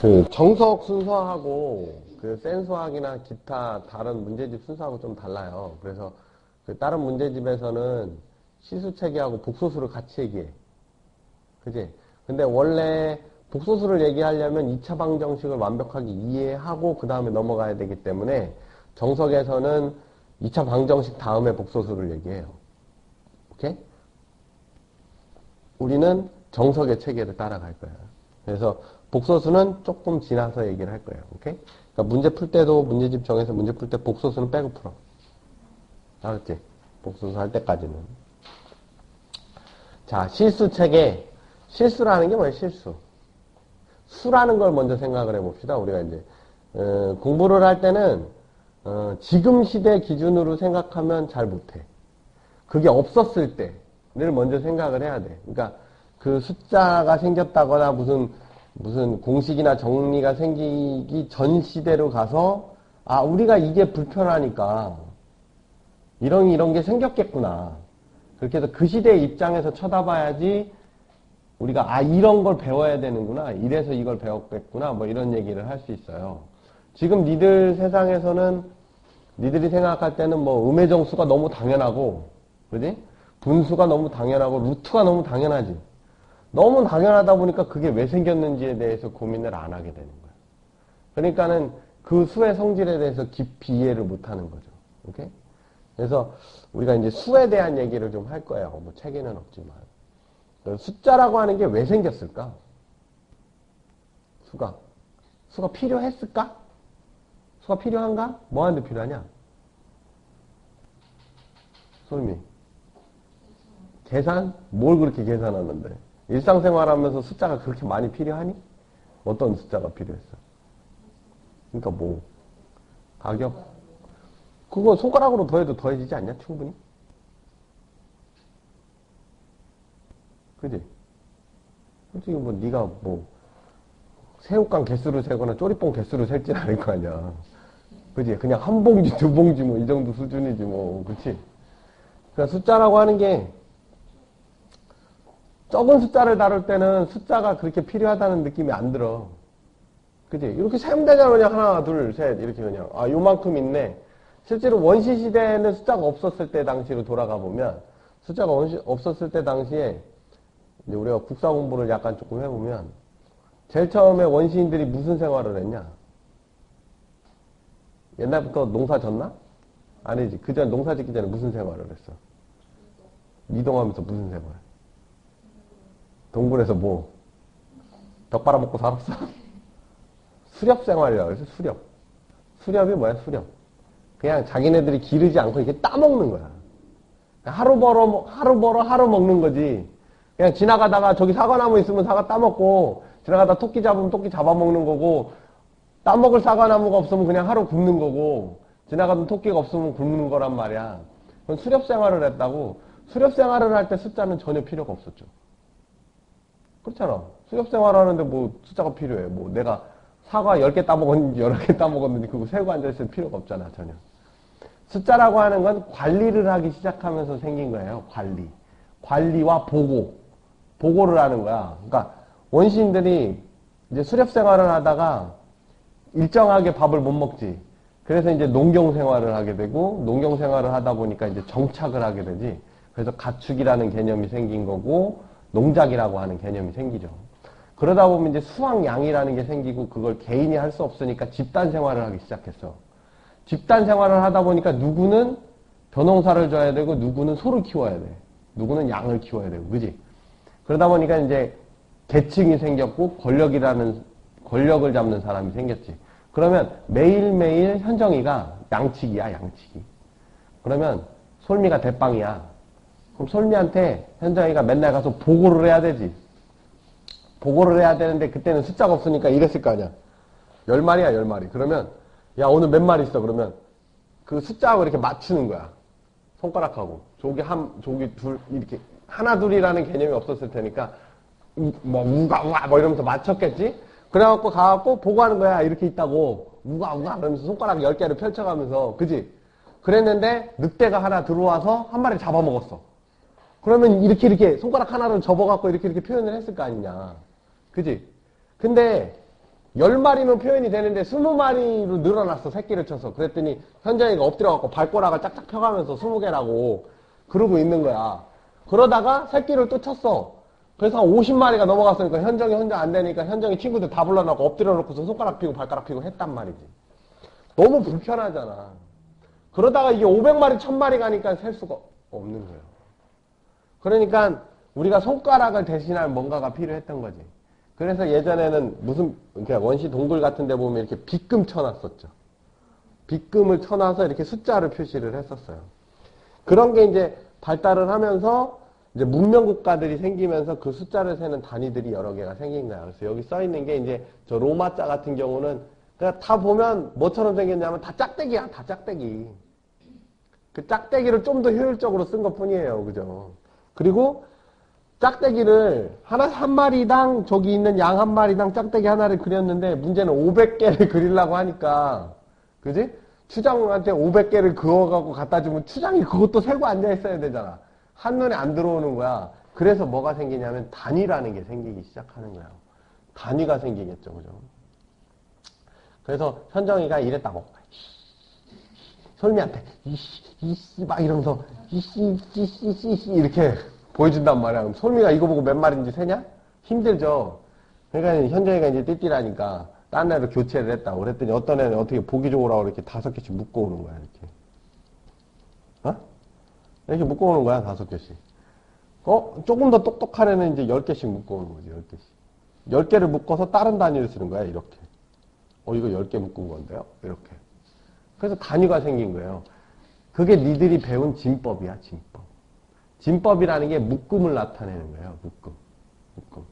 그 정석 순서하고 그 센수학이나 기타 다른 문제집 순서하고 좀 달라요. 그래서 그 다른 문제집에서는 시수체계하고 복소수를 같이 얘기해. 그지? 근데 원래 복소수를 얘기하려면 2차 방정식을 완벽하게 이해하고 그 다음에 넘어가야 되기 때문에 정석에서는 2차 방정식 다음에 복소수를 얘기해요. 오케이? 우리는 정석의 체계를 따라갈 거야. 그래서 복소수는 조금 지나서 얘기를 할 거예요. 오케이? 그러니까 문제 풀 때도 문제집 정해서 문제 풀 때 복소수는 빼고 풀어. 알았지? 복소수 할 때까지는. 자, 실수 체계. 실수라는 게 뭐예요? 실수. 수라는 걸 먼저 생각을 해봅시다. 우리가 이제 공부를 할 때는 지금 시대 기준으로 생각하면 잘 못해. 그게 없었을 때를 먼저 생각을 해야 돼. 그러니까 그 숫자가 생겼다거나 무슨 공식이나 정리가 생기기 전 시대로 가서 아 우리가 이게 불편하니까 이런 게 생겼겠구나. 그렇게 해서 그 시대의 입장에서 쳐다봐야지 우리가 아 이런 걸 배워야 되는구나. 이래서 이걸 배웠겠구나. 뭐 이런 얘기를 할 수 있어요. 지금 니들 세상에서는 니들이 생각할 때는 뭐 음의정수가 너무 당연하고 그지? 분수가 너무 당연하고 루트가 너무 당연하지. 너무 당연하다 보니까 그게 왜 생겼는지에 대해서 고민을 안 하게 되는 거야. 그러니까는 그 수의 성질에 대해서 깊이 이해를 못 하는 거죠. 오케이? 그래서 우리가 이제 수에 대한 얘기를 좀 할 거예요. 뭐 책에는 없지만. 숫자라고 하는 게 왜 생겼을까? 수가 필요했을까? 수가 필요한가? 뭐 하는데 필요하냐? 솔미. 계산? 뭘 그렇게 계산하는데? 일상생활하면서 숫자가 그렇게 많이 필요하니? 어떤 숫자가 필요했어? 그러니까 뭐 가격? 그거 손가락으로 더해도 더해지지 않냐? 충분히? 그지? 솔직히 뭐 네가 뭐 새우깡 개수를 세거나 쪼리뽕 개수를 셀진 않을 거 아니야. 그지? 그냥 한 봉지 두 봉지 뭐 이 정도 수준이지 뭐. 그치? 그러니까 숫자라고 하는 게 적은 숫자를 다룰 때는 숫자가 그렇게 필요하다는 느낌이 안 들어. 그지? 이렇게 세면 되잖아. 그냥 하나, 둘, 셋. 이렇게 그냥. 아, 요만큼 있네. 실제로 원시 시대에는 숫자가 없었을 때 당시로 돌아가 보면, 숫자가 없었을 때 당시에, 이제 우리가 국사 공부를 약간 조금 해보면, 제일 처음에 원시인들이 무슨 생활을 했냐? 옛날부터 농사 졌나? 아니지. 그 전 농사 짓기 전에 무슨 생활을 했어? 이동하면서 무슨 생활? 동굴에서 뭐? 벽 빨아먹고 살았어? 수렵 생활이라고 그래서 수렵. 수렵이 뭐야, 수렵? 그냥 자기네들이 기르지 않고 이렇게 따먹는 거야. 하루 벌어 하루 먹는 거지. 그냥 지나가다가 저기 사과나무 있으면 사과 따먹고, 지나가다 토끼 잡으면 토끼 잡아먹는 거고, 따먹을 사과나무가 없으면 그냥 하루 굶는 거고, 지나가던 토끼가 없으면 굶는 거란 말이야. 그건 수렵 생활을 했다고. 수렵 생활을 할 때 숫자는 전혀 필요가 없었죠. 그렇잖아. 수렵 생활 하는데 뭐 숫자가 필요해. 뭐 내가 사과 10개 따먹었는지 여러 개 따먹었는지 그거 세고 앉아있을 필요가 없잖아. 전혀. 숫자라고 하는 건 관리를 하기 시작하면서 생긴 거예요. 관리와 보고를 하는 거야. 그러니까 원시인들이 이제 수렵 생활을 하다가 일정하게 밥을 못 먹지. 그래서 이제 농경 생활을 하게 되고 농경 생활을 하다 보니까 이제 정착을 하게 되지. 그래서 가축이라는 개념이 생긴 거고 농작이라고 하는 개념이 생기죠. 그러다 보면 이제 수확량이라는 게 생기고 그걸 개인이 할 수 없으니까 집단 생활을 하기 시작했어. 집단 생활을 하다 보니까 누구는 벼농사를 져야 되고 누구는 소를 키워야 돼. 누구는 양을 키워야 되고, 그지? 그러다 보니까 이제 계층이 생겼고 권력을 잡는 사람이 생겼지. 그러면 매일매일 현정이가 양치기야, 양치기. 그러면 솔미가 대빵이야. 그럼 솔미한테 현정이가 맨날 가서 보고를 해야 되지. 보고를 해야 되는데 그때는 숫자가 없으니까 이랬을 거 아니야. 10마리야, 10마리. 그러면 야 오늘 몇 마리 있어? 그러면 그 숫자하고 이렇게 맞추는 거야. 손가락하고. 조기 둘 이렇게 하나 둘이라는 개념이 없었을 테니까 뭐 우가 뭐 이러면서 맞췄겠지? 그래갖고 가갖고 보고하는 거야. 이렇게 있다고 우가 그러면서 손가락 10개를 펼쳐가면서 그지? 그랬는데 늑대가 하나 들어와서 한 마리 잡아먹었어. 그러면 이렇게 손가락 하나를 접어갖고 이렇게 표현을 했을 거 아니냐. 그지? 근데 10마리면 표현이 되는데 20마리로 늘어났어. 새끼를 쳐서. 그랬더니 현정이가 엎드려갖고 발꼬락을 짝짝 펴가면서 20개라고 그러고 있는 거야. 그러다가 새끼를 또 쳤어. 그래서 한 50마리가 넘어갔으니까 현정이 혼자 안 되니까 현정이 친구들 다 불러놓고 엎드려 놓고서 손가락 피고 발가락 피고 했단 말이지. 너무 불편하잖아. 그러다가 이게 500마리, 1000마리 가니까 셀 수가 없는 거예요. 그러니까 우리가 손가락을 대신할 뭔가가 필요했던 거지. 그래서 예전에는 그러니까 원시 동굴 같은 데 보면 이렇게 빗금 쳐놨었죠. 빗금을 쳐놔서 이렇게 숫자를 표시를 했었어요. 그런 게 이제 발달을 하면서 이제 문명 국가들이 생기면서 그 숫자를 세는 단위들이 여러 개가 생긴 거야. 그래서 여기 써 있는 게 이제 저 로마자 같은 경우는 그냥 다 보면 뭐처럼 생겼냐면 다 짝대기야. 다 짝대기. 그 짝대기를 좀 더 효율적으로 쓴 것 뿐이에요. 그죠? 그리고 짝대기를 한 마리당 저기 있는 양 한 마리당 짝대기 하나를 그렸는데 문제는 500개를 그리려고 하니까 그지? 추장한테 500개를 그어갖고 갖다 주면 추장이 그것도 세고 앉아있어야 되잖아. 한눈에 안 들어오는 거야. 그래서 뭐가 생기냐면 단위라는 게 생기기 시작하는 거야. 단위가 생기겠죠. 그죠? 그래서 현정이가 이랬다고. 솔미한테 이씨 막 이러면서 이씨 이렇게 보여준단 말이야. 그럼 솔미가 이거 보고 몇 마리인지 세냐? 힘들죠. 그러니까 현정이가 이제 띠띠라니까 딴 애를 교체를 했다고. 그랬더니 어떤 애는 어떻게 보기 좋으라고 이렇게 5개씩 묶어오는 거야. 이렇게. 어? 이렇게 묶어오는 거야. 5개씩. 조금 더 똑똑한 애는 이제 10개씩 묶어오는 거지. 10개씩. 10개를 묶어서 다른 단위를 쓰는 거야. 이렇게. 이거 10개 묶은 건데요. 이렇게. 그래서 단위가 생긴 거예요. 그게 니들이 배운 진법이야. 진법. 진법이라는 게 묶음을 나타내는 거예요. 묶음.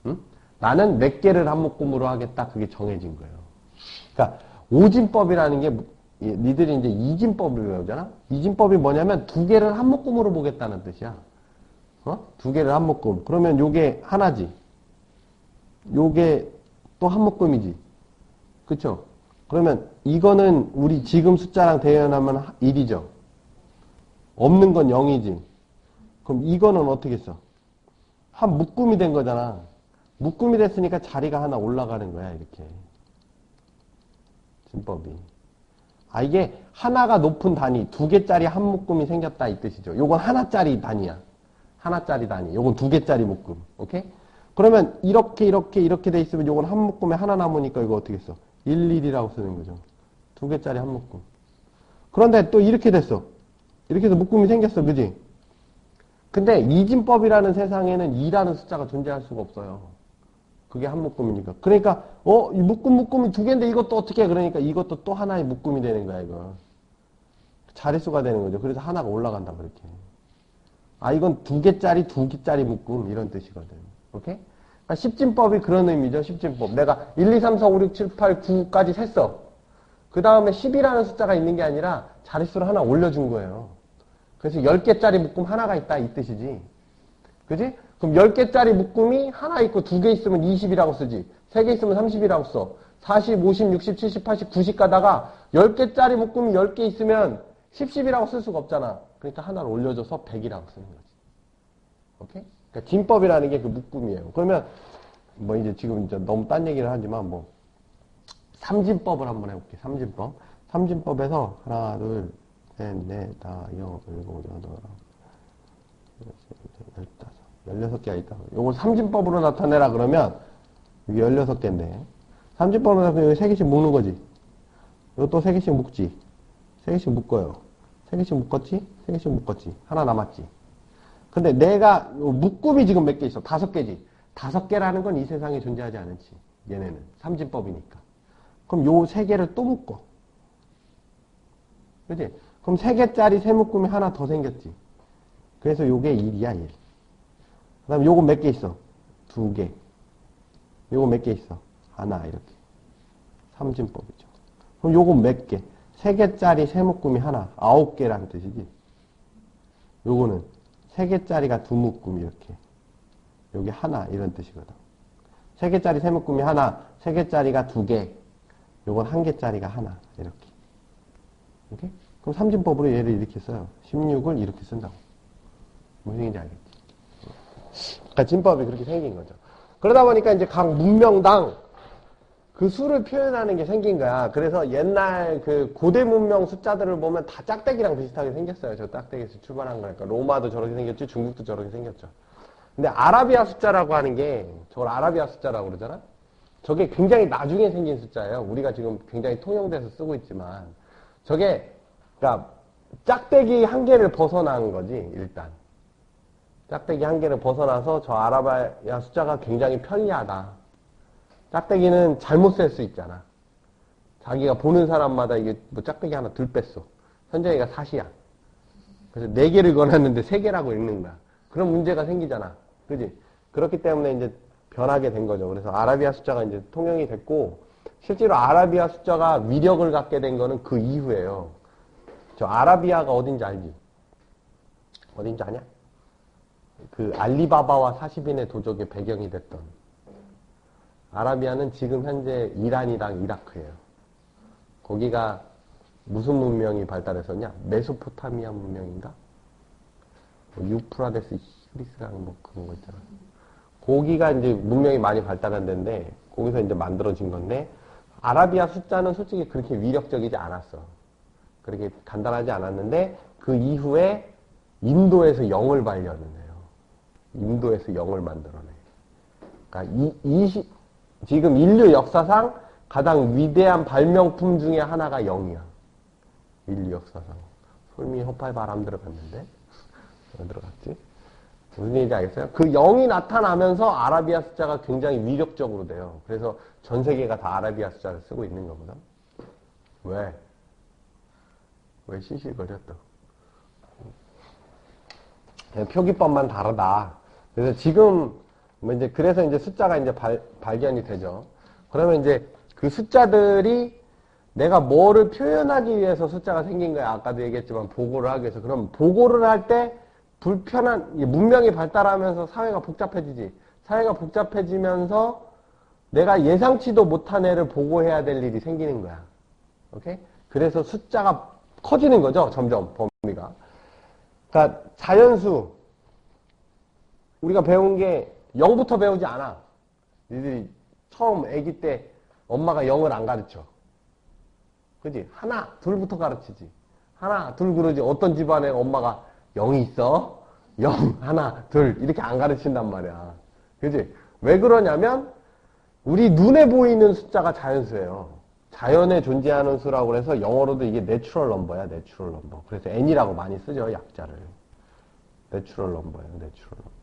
응? 나는 몇 개를 한 묶음으로 하겠다. 그게 정해진 거예요. 그러니까 오진법이라는 게 니들이 이제 이진법을 배우잖아. 이진법이 뭐냐면 2개를 한 묶음으로 보겠다는 뜻이야. 2개를 한 묶음. 그러면 요게 하나지. 요게 또 한 묶음이지. 그쵸? 그러면 이거는 우리 지금 숫자랑 대연하면 1이죠. 없는 건 0이지. 그럼 이거는 어떻게 써? 한 묶음이 된 거잖아. 묶음이 됐으니까 자리가 하나 올라가는 거야. 이렇게. 진법이. 이게 하나가 높은 단위, 2개짜리 한 묶음이 생겼다 이 뜻이죠. 요건 하나짜리 단위야. 하나짜리 단위. 요건 2개짜리 묶음. 오케이? 그러면 이렇게 돼 있으면 요건 한 묶음에 하나 남으니까 이거 어떻게 써? 1, 1이라고 쓰는 거죠. 2개짜리 한 묶음. 그런데 또 이렇게 됐어. 이렇게 해서 묶음이 생겼어. 그지? 근데 이진법이라는 세상에는 2라는 숫자가 존재할 수가 없어요. 그게 한 묶음이니까. 그러니까 이 묶음이 2개인데 이것도 어떻게 해? 그러니까 이것도 또 하나의 묶음이 되는 거야. 이거. 자릿수가 되는 거죠. 그래서 하나가 올라간다. 그렇게. 이건 2개짜리 묶음 이런 뜻이거든. 오케이? 그러니까 십진법이 그런 의미죠. 십진법. 내가 1, 2, 3, 4, 5, 6, 7, 8, 9까지 셌어. 그 다음에 10이라는 숫자가 있는 게 아니라 자릿수를 하나 올려준 거예요. 그래서 10개짜리 묶음 하나가 있다 이 뜻이지. 그지? 그럼 10개짜리 묶음이 하나 있고 2개 있으면 20이라고 쓰지. 3개 있으면 30이라고 써. 40, 50, 60, 70, 80, 90 가다가 10개짜리 묶음이 10개 있으면 10이라고 쓸 수가 없잖아. 그러니까 하나를 올려줘서 100이라고 쓰는 거지. 오케이? 그러니까 진법이라는 게 그 묶음이에요. 그러면 뭐 이제 지금 이제 너무 딴 얘기를 하지만 뭐 삼진법을 한번 해볼게. 삼진법. 삼진법에서 하나, 둘, 셋, 넷, 다, 여, 일곱, 여덟, 16개가 있다. 요걸 삼진법으로 나타내라 그러면 이게 16개인데 삼진법으로 나타내면 여기 3개씩 묶는 거지. 요것도 3개씩 묶지. 3개씩 묶어요. 3개씩 묶었지? 3개씩 묶었지. 하나 남았지. 근데 내가 묶음이 지금 몇 개 있어? 5개지. 5개라는 건 이 세상에 존재하지 않지. 얘네는 삼진법이니까. 그럼 요 3개를 또 묶어. 그치? 그럼 3개짜리 세 묶음이 하나 더 생겼지. 그래서 요게 1이야, 1. 그 다음에 요거 몇 개 있어? 2개. 요거 몇 개 있어? 하나, 이렇게. 삼진법이죠. 그럼 요거 몇 개? 3개짜리 세 묶음이 하나, 9개라는 뜻이지. 요거는 3개짜리가 2묶음, 이렇게. 요게 하나, 이런 뜻이거든. 3개짜리 세 묶음이 하나, 3개짜리가 2개. 요건 1개짜리가 하나, 이렇게. 오케이? 그럼 삼진법으로 얘를 이렇게 써요. 16을 이렇게 쓴다고. 무슨 얘기인지 알겠지? 그러니까 진법이 그렇게 생긴 거죠. 그러다 보니까 이제 각 문명당 그 수를 표현하는 게 생긴 거야. 그래서 옛날 그 고대 문명 숫자들을 보면 다 짝대기랑 비슷하게 생겼어요. 저 짝대기에서 출발한 거니까. 로마도 저렇게 생겼지, 중국도 저렇게 생겼죠. 근데 아라비아 숫자라고 하는 게, 저걸 아라비아 숫자라고 그러잖아? 저게 굉장히 나중에 생긴 숫자예요. 우리가 지금 굉장히 통용돼서 쓰고 있지만, 저게, 그러니까 짝대기 한 개를 벗어난 거지, 일단. 짝대기 한 개를 벗어나서 저 아라비아 숫자가 굉장히 편리하다. 짝대기는 잘못 셀 수 있잖아. 자기가 보는 사람마다 이게 뭐 짝대기 하나 덜 뺐어. 현정이가 4시야. 그래서 4개를 걸었는데 3개라고 읽는 거야. 그런 문제가 생기잖아. 그지? 그렇기 때문에 이제 변하게 된 거죠. 그래서 아라비아 숫자가 이제 통용이 됐고, 실제로 아라비아 숫자가 위력을 갖게 된 거는 그 이후에요. 저 아라비아가 어딘지 알지? 어딘지 아냐? 그 알리바바와 40인의 도적의 배경이 됐던. 아라비아는 지금 현재 이란이랑 이라크예요. 거기가 무슨 문명이 발달했었냐? 메소포타미아 문명인가? 뭐 유프라데스, 히리스랑 뭐 그런 거 있잖아. 거기가 이제 문명이 많이 발달한 데인데 거기서 이제 만들어진 건데 아라비아 숫자는 솔직히 그렇게 위력적이지 않았어. 그렇게 간단하지 않았는데 그 이후에 인도에서 0을 발견해요. 인도에서 0을 만들어내. 그러니까 지금 인류 역사상 가장 위대한 발명품 중에 하나가 0이야. 인류 역사상. 솔미 허파에 바람 들어갔는데? 왜 들어갔지? 무슨 얘기인지 알겠어요? 그 0이 나타나면서 아라비아 숫자가 굉장히 위력적으로 돼요. 그래서 전 세계가 다 아라비아 숫자를 쓰고 있는 거거든. 왜? 왜 실실거렸다? 표기법만 다르다. 그래서 지금 뭐 이제 그래서 이제 숫자가 이제 발견이 되죠. 그러면 이제 그 숫자들이 내가 뭐를 표현하기 위해서 숫자가 생긴 거야. 아까도 얘기했지만 보고를 하기 위해서. 그럼 보고를 할 때 불편한 문명이 발달하면서 사회가 복잡해지지. 사회가 복잡해지면서 내가 예상치도 못한 애를 보고해야 될 일이 생기는 거야. 오케이? 그래서 숫자가 커지는 거죠. 점점 범위가. 그러니까 자연수 우리가 배운 게 0부터 배우지 않아. 니들이 처음 아기 때 엄마가 0을 안 가르쳐. 그지? 하나, 둘부터 가르치지. 하나, 둘 그러지. 어떤 집안에 엄마가 0이 있어? 0, 하나, 둘 이렇게 안 가르친단 말이야. 그지? 왜 그러냐면 우리 눈에 보이는 숫자가 자연수예요. 자연에 존재하는 수라고 해서 영어로도 이게 내추럴 넘버야. 내추럴 넘버. 그래서 N이라고 많이 쓰죠. 약자를. 내추럴 넘버예요. 내추럴 넘버.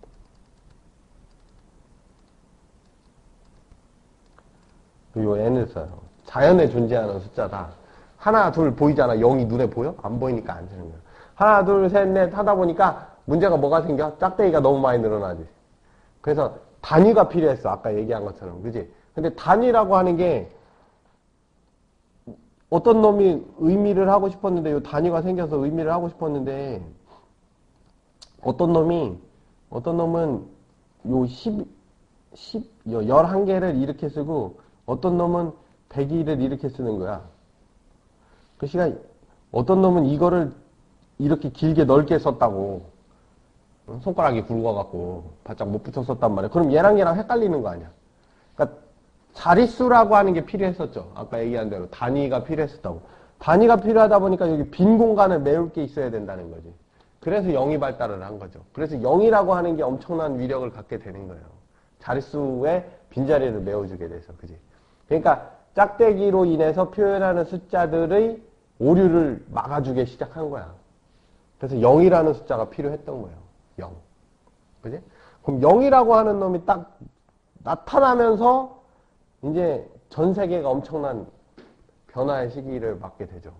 요 N을 써요. 자연에 존재하는 숫자다. 하나, 둘 보이잖아. 0이 눈에 보여? 안 보이니까 안 쓰는 거야. 하나, 둘, 셋, 넷 하다 보니까 문제가 뭐가 생겨? 짝대기가 너무 많이 늘어나지. 그래서 단위가 필요했어. 아까 얘기한 것처럼. 그지? 근데 단위라고 하는 게 어떤 놈이 의미를 하고 싶었는데 요 단위가 생겨서 의미를 하고 싶었는데 어떤 놈은 요 11개를 이렇게 쓰고 어떤 놈은 102를 이렇게 쓰는 거야. 그 시간 어떤 놈은 이거를 이렇게 길게 넓게 썼다고 손가락이 굵어갖고 바짝 못 붙여 썼단 말이야. 그럼 얘랑 헷갈리는 거 아니야. 그러니까 자릿수라고 하는 게 필요했었죠. 아까 얘기한 대로 단위가 필요했었다고. 단위가 필요하다 보니까 여기 빈 공간을 메울 게 있어야 된다는 거지. 그래서 0이 발달을 한 거죠. 그래서 0이라고 하는 게 엄청난 위력을 갖게 되는 거예요. 자릿수의 빈자리를 메워주게 돼서. 그지? 그러니까 짝대기로 인해서 표현하는 숫자들의 오류를 막아주게 시작한 거야. 그래서 0이라는 숫자가 필요했던 거예요. 0. 그지? 그럼 0이라고 하는 놈이 딱 나타나면서 이제 전 세계가 엄청난 변화의 시기를 맞게 되죠.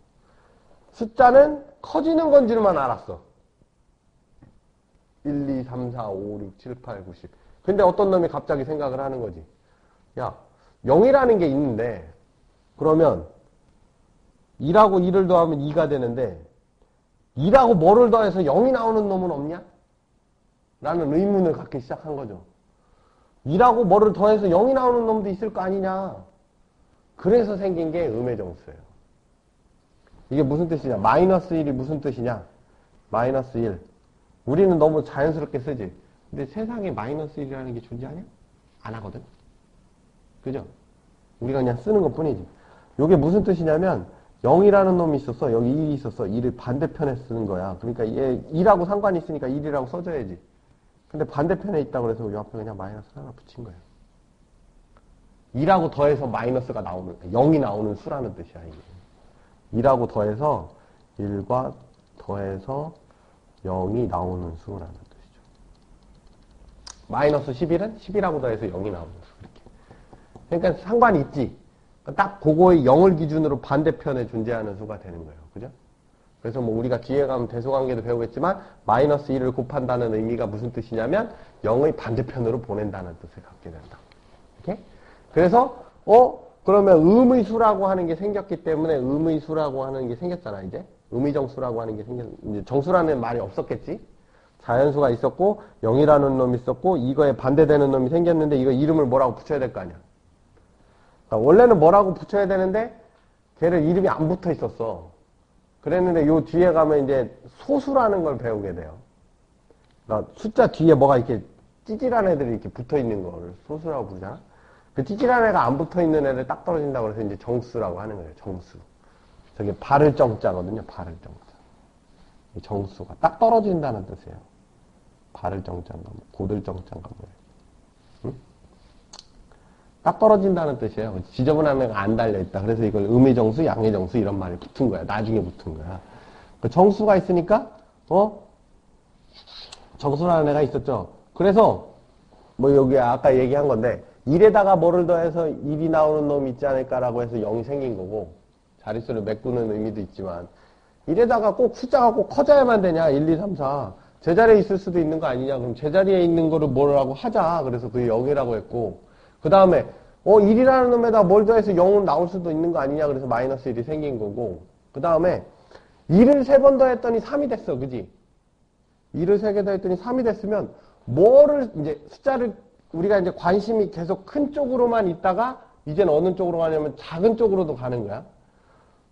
숫자는 커지는 건지만 알았어. 1, 2, 3, 4, 5, 6, 7, 8, 9, 10. 근데 어떤 놈이 갑자기 생각을 하는 거지. 야, 0이라는 게 있는데 그러면 2라고 2를 더하면 2가 되는데 2라고 뭐를 더해서 0이 나오는 놈은 없냐? 라는 의문을 갖기 시작한 거죠. 2라고 뭐를 더해서 0이 나오는 놈도 있을 거 아니냐? 그래서 생긴 게 음의 정수예요. 이게 무슨 뜻이냐? 마이너스 1이 무슨 뜻이냐? 마이너스 1. 우리는 너무 자연스럽게 쓰지. 근데 세상에 마이너스 1이라는 게 존재하냐? 안 하거든. 그죠? 우리가 그냥 쓰는 것 뿐이지. 요게 무슨 뜻이냐면 0이라는 놈이 있었어. 여기 1이 있었어. 1을 반대편에 쓰는 거야. 그러니까 얘 2라고 상관이 있으니까 1이라고 써줘야지. 근데 반대편에 있다고 그래서 요 앞에 그냥 마이너스 하나 붙인 거야. 2라고 더해서 마이너스가 나오는, 0이 나오는 수라는 뜻이야, 이게. 2라고 더해서 1과 더해서 0이 나오는 수라는 뜻이죠. 마이너스 11은 10이라고 더해서 0이 나오는 수. 그렇게. 그러니까 상관이 있지. 딱 그거의 0을 기준으로 반대편에 존재하는 수가 되는 거예요. 그죠? 그래서 뭐 우리가 뒤에 가면 대소관계도 배우겠지만 마이너스 1을 곱한다는 의미가 무슨 뜻이냐면 0의 반대편으로 보낸다는 뜻을 갖게 된다. 이렇게? 그래서 그러면 음의수라고 하는 게 생겼기 때문에 음의수라고 하는 게 생겼잖아. 이제 음의정수라고 하는 게 이제 정수라는 말이 없었겠지. 자연수가 있었고 0이라는 놈이 있었고 이거에 반대되는 놈이 생겼는데 이거 이름을 뭐라고 붙여야 될 거 아니야. 그러니까 원래는 뭐라고 붙여야 되는데 걔를 이름이 안 붙어 있었어. 그랬는데 요 뒤에 가면 이제 소수라는 걸 배우게 돼요. 그러니까 숫자 뒤에 뭐가 이렇게 찌질한 애들이 이렇게 붙어 있는 거를 소수라고 부르잖아. 그 찌질한 애가 안 붙어 있는 애를 딱 떨어진다고 해서 이제 정수라고 하는 거예요. 정수. 저게 바를 정자거든요. 바를 정자. 이 정수가 딱 떨어진다는 뜻이에요. 바를 정자인가 뭐 고들 정자인가 뭐예요. 응? 딱 떨어진다는 뜻이에요. 지저분한 애가 안 달려있다. 그래서 이걸 음의 정수, 양의 정수 이런 말이 붙은 거야. 나중에 붙은 거야. 그 정수가 있으니까 정수라는 애가 있었죠. 그래서 뭐 여기 아까 얘기한 건데 1에다가 뭐를 더해서 1이 나오는 놈이 있지 않을까라고 해서 0이 생긴 거고 자릿수를 메꾸는 의미도 있지만 1에다가 꼭 숫자가 꼭 커져야만 되냐 1, 2, 3, 4 제자리에 있을 수도 있는 거 아니냐. 그럼 제자리에 있는 거를 뭐라고 하자. 그래서 그게 0이라고 했고 그 다음에 1이라는 놈에다 뭘 더해서 0은 나올 수도 있는 거 아니냐. 그래서 마이너스 1이 생긴 거고 그 다음에 2를 3번 더했더니 3이 됐어. 그지? 2를 3개 더했더니 3이 됐으면 뭐를 이제 숫자를 우리가 이제 관심이 계속 큰 쪽으로만 있다가 이제는 어느 쪽으로 가냐면 작은 쪽으로도 가는 거야.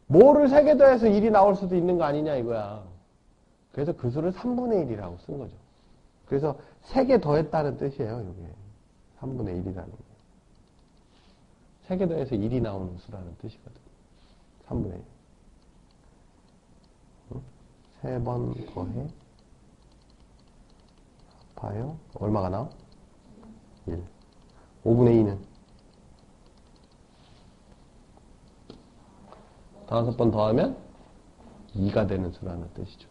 뭐를 3개 더해서 1이 나올 수도 있는 거 아니냐 이거야. 그래서 그 수를 3분의 1이라고 쓴 거죠. 그래서 3개 더했다는 뜻이에요. 이게 3분의 1이라는 게. 3개 더해서 1이 나오는 수라는 뜻이거든. 3분의 1. 응? 3번 더해 합하여 얼마가 나와? 1. 5분의 2는 5번 더하면 2가 되는 수라는 뜻이죠.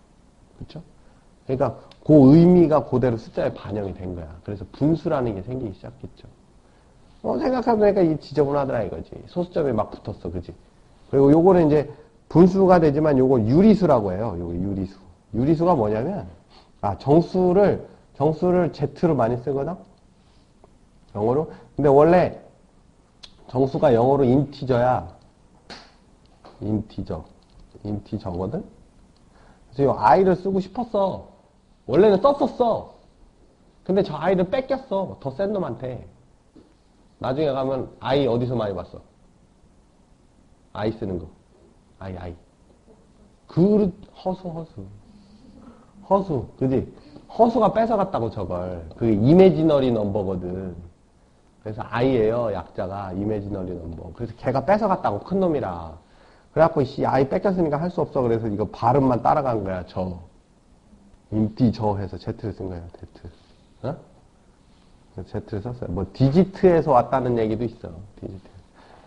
그렇죠? 그러니까 그 의미가 그대로 숫자에 반영이 된 거야. 그래서 분수라는 게 생기기 시작했죠. 생각해보니까 이 지저분하더라 이거지. 소수점이 막 붙었어. 그지? 그리고 요거는 이제 분수가 되지만 요거 유리수라고 해요. 요거 유리수. 유리수가 뭐냐면 정수를 Z로 많이 쓰거든? 영어로. 근데 원래 정수가 영어로 인티저야. 인티저거든? 그래서 이 i를 쓰고 싶었어. 원래는 썼었어. 근데 저 i를 뺏겼어. 더 센 놈한테. 나중에 가면 i 어디서 많이 봤어? i 쓰는 거. i. 허수. 그지? 허수가 뺏어갔다고 저걸. 그게 이매지너리 넘버거든. 그래서 i예요. 약자가 이매지너리 넘버. 그래서 걔가 뺏어갔다고 큰 놈이라. 그래갖고 i 뺏겼으니까 할 수 없어. 그래서 이거 발음만 따라간 거야. 인티 해서 Z를 쓴 거야. Z. Z를 썼어요. 뭐 디지트에서 왔다는 얘기도 있어. 디지트.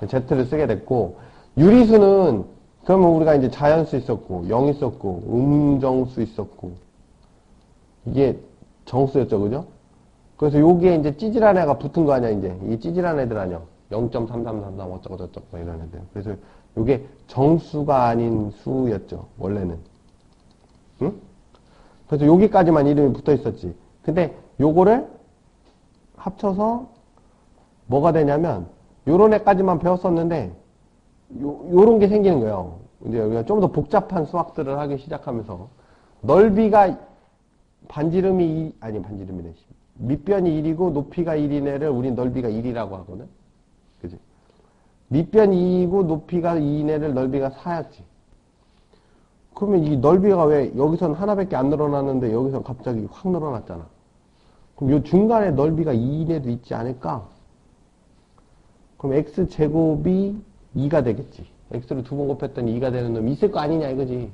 Z를 쓰게 됐고 유리수는 그러면 우리가 이제 자연수 있었고 0 있었고 음정수 있었고 이게 정수였죠. 그죠? 그래서 여기에 이제 찌질한 애가 붙은 거 아니야. 이제 이 찌질한 애들 아니야. 0.3333 어쩌고 저쩌고 뭐 이런 애들. 그래서 요게 정수가 아닌 수였죠. 원래는. 응? 그래서 여기까지만 이름이 붙어 있었지. 근데 요거를 합쳐서 뭐가 되냐면 요런 애까지만 배웠었는데 요런 게 생기는 거예요. 이제 우리가 좀 더 복잡한 수학들을 하기 시작하면서 넓이가 반지름이네. 밑변이 1이고 높이가 1인 애를 우린 넓이가 1이라고 하거든. 그지? 밑변이 2이고 높이가 2인 애를 넓이가 4였지. 그러면 이 넓이가 왜 여기선 하나밖에 안 늘어났는데 여기선 갑자기 확 늘어났잖아. 그럼 요 중간에 넓이가 2인 애도 있지 않을까? 그럼 x제곱이 2가 되겠지. x를 두 번 곱했더니 2가 되는 놈이 있을 거 아니냐 이거지.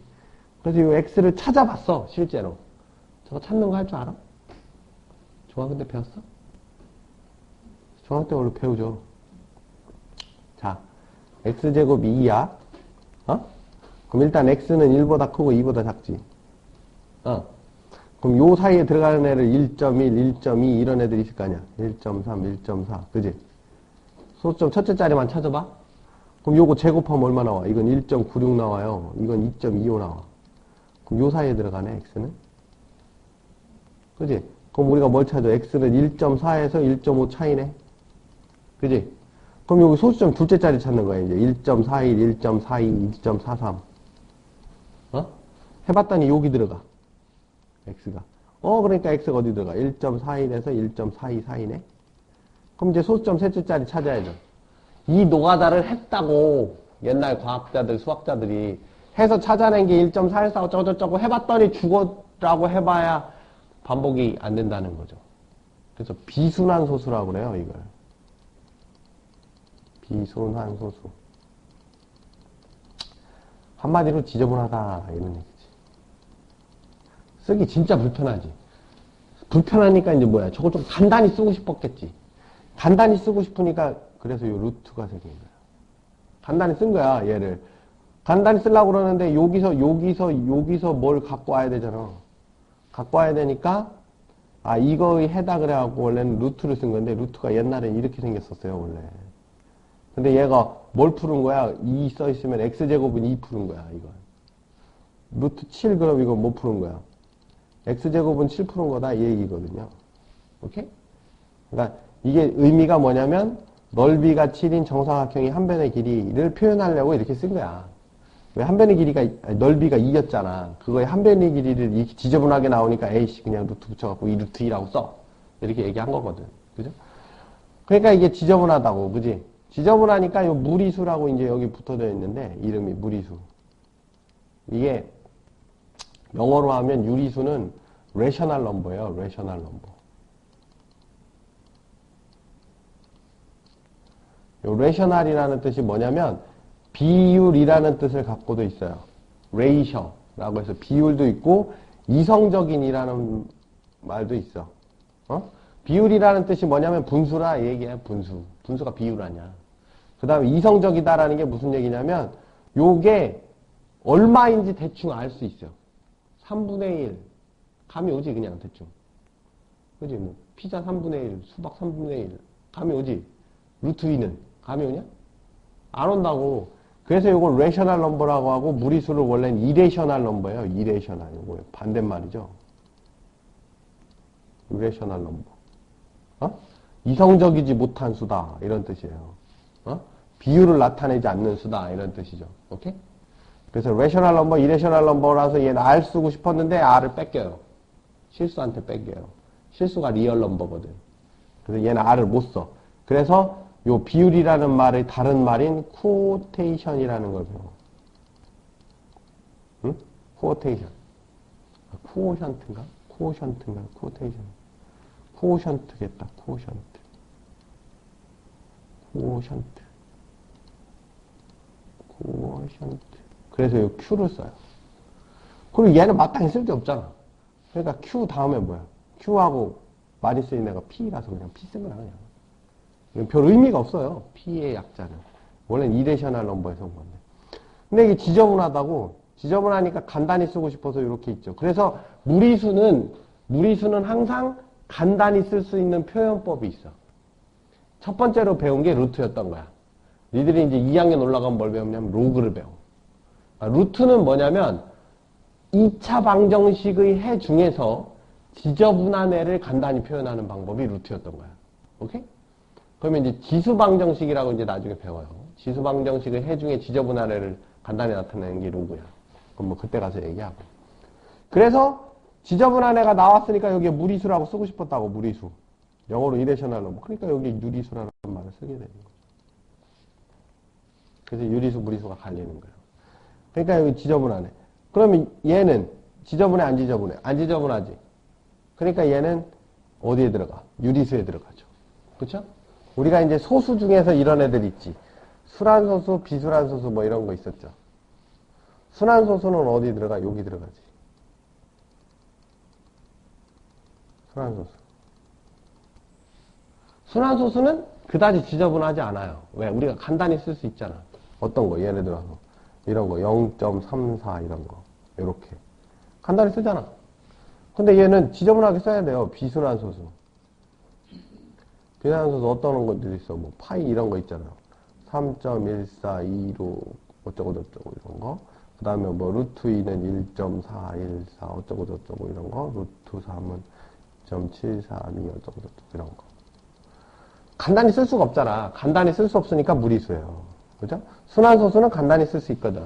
그래서 이 x를 찾아봤어, 실제로. 저거 찾는 거 할 줄 알아? 중학교 때 배웠어? 중학교 때 원래 배우죠. 자, x제곱이 2야. 어? 그럼 일단 x는 1보다 크고 2보다 작지. 그럼 요 사이에 들어가는 애를 1.1, 1.2 이런 애들이 있을 거 아니야. 1.3, 1.4. 그지? 소수점 첫째 자리만 찾아봐. 그럼 요거 제곱하면 얼마 나와? 이건 1.96 나와요. 이건 2.25 나와. 그럼 요 사이에 들어가네, x는. 그지? 그럼 우리가 뭘 찾아? x는 1.4에서 1.5 차이네. 그지? 그럼 여기 소수점 둘째 자리 찾는 거야, 이제. 1.41, 1.42, 2.43. 해봤더니 여기 들어가. x가. 그러니까 x가 어디 들어가? 1.41에서 1.42 사이네? 그럼 이제 소수점 셋째 자리 찾아야죠. 이 노가다를 했다고, 옛날 과학자들, 수학자들이 해서 찾아낸 게 1.414 어쩌고저쩌고 해봤더니 죽어라고 해봐야 반복이 안 된다는 거죠. 그래서 비순환 소수라고 그래요, 이걸. 비순환 소수. 한마디로 지저분하다, 이런 얘기지. 쓰기 진짜 불편하지. 불편하니까 이제 뭐야. 저걸 좀 간단히 쓰고 싶었겠지. 간단히 쓰고 싶으니까 그래서 요 루트가 생긴 거야. 간단히 쓴 거야, 얘를. 간단히 쓰려고 그러는데 여기서 뭘 갖고 와야 되잖아. 갖고 와야 되니까 이거에 해당을 해갖고 원래는 루트를 쓴 건데 루트가 옛날엔 이렇게 생겼었어요, 원래. 근데 얘가 뭘 푸는 거야? 2 써있으면 x제곱은 2 푸는 거야, 이거. 루트 7 그럼 이거 뭐 푸는 거야? x제곱은 7 푸는 거다, 이 얘기거든요. 오케이? 그러니까 이게 의미가 뭐냐면 넓이가 7인 정사각형이 한 변의 길이를 표현하려고 이렇게 쓴 거야. 왜 한 변의 길이가, 넓이가 2였잖아. 그거에 한 변의 길이를 이렇게 지저분하게 나오니까 에이씨 그냥 루트 붙여갖고 2 루트 2라고 써. 이렇게 얘기한 거거든. 그죠? 그러니까 이게 지저분하다고, 그지? 지저분하니까 요 무리수라고 이제 여기 붙어져 있는데, 이름이 무리수. 이게 영어로 하면 유리수는 rational number예요, rational number. 요 rational이라는 뜻이 뭐냐면 비율이라는 뜻을 갖고도 있어요. ratio라고 해서 비율도 있고 이성적인이라는 말도 있어. 비율이라는 뜻이 뭐냐면 분수라 얘기해. 분수가 비율 아니야. 그 다음에 이성적이다라는 게 무슨 얘기냐면 요게 얼마인지 대충 알 수 있어. 3분의 1 감이 오지 그냥 대충. 그지? 뭐 피자 3분의 1 수박 3분의 1 감이 오지. 루트 2는 감이 오냐? 안 온다고. 그래서 이걸 rational number라고 하고 무리수를 원래는 irrational number예요. irrational. 이거 반대말이죠. irrational number. 이성적이지 못한 수다. 이런 뜻이에요. 비율을 나타내지 않는 수다. 이런 뜻이죠. 오케이? 그래서 rational number, irrational number라서 얘는 R 쓰고 싶었는데 R을 뺏겨요. 실수한테 뺏겨요. 실수가 real number거든. 그래서 얘는 R을 못 써. 그래서 요 비율이라는 말의 다른 말인 quotation이라는 걸 배워. 응? quotation. quotient인가? quotient인가? quotation. quotient겠다. quotient. quotient. quotient. 그래서 요 q를 써요. 그리고 얘는 마땅히 쓸 데 없잖아. 그러니까 q 다음에 뭐야? q하고 많이 쓰인 애가 p라서 그냥 p 쓴 거야, 그냥. 별 의미가 없어요. P의 약자는. 원래는 irrational number에서 온 건데. 근데 이게 지저분하다고, 지저분하니까 간단히 쓰고 싶어서 이렇게 있죠. 그래서 무리수는 항상 간단히 쓸 수 있는 표현법이 있어. 첫 번째로 배운 게 루트였던 거야. 니들이 이제 2학년 올라가면 뭘 배우냐면 로그를 배워. 루트는 뭐냐면 2차 방정식의 해 중에서 지저분한 애를 간단히 표현하는 방법이 루트였던 거야. 오케이? 그러면 이제 지수방정식이라고 이제 나중에 배워요. 지수방정식의 해 중에 지저분한 애를 간단히 나타내는 게 로그야. 그럼 뭐 그때 가서 얘기하고. 그래서 지저분한 애가 나왔으니까 여기에 무리수라고 쓰고 싶었다고, 무리수. 영어로 irrational number. 그러니까 여기 유리수라는 말을 쓰게 되는 거죠. 그래서 유리수, 무리수가 갈리는 거예요. 그러니까 여기 지저분한 애. 그러면 얘는 지저분해, 안 지저분해? 안 지저분하지. 그러니까 얘는 어디에 들어가? 유리수에 들어가죠. 그쵸? 우리가 이제 소수 중에서 이런 애들 있지. 순환소수, 비순환소수 뭐 이런 거 있었죠. 순환소수는 어디 들어가? 여기 들어가지. 순환소수. 순환소수는 그다지 지저분하지 않아요. 왜? 우리가 간단히 쓸 수 있잖아. 어떤 거? 예를 들어서 이런 거 0.34 이런 거 요렇게 간단히 쓰잖아. 근데 얘는 지저분하게 써야 돼요. 비순환소수. 비순환소수 어떤 것들이 있어? 뭐 파이 이런 거 있잖아요. 3.1426 어쩌고 저쩌고 이런 거. 그 다음에 뭐 루트 2는 1.414 어쩌고 저쩌고 이런 거. 루트 3은 0.732 어쩌고 저쩌고 이런 거. 간단히 쓸 수가 없잖아. 간단히 쓸 수 없으니까 무리수예요. 그죠? 순환소수는 간단히 쓸 수 있거든.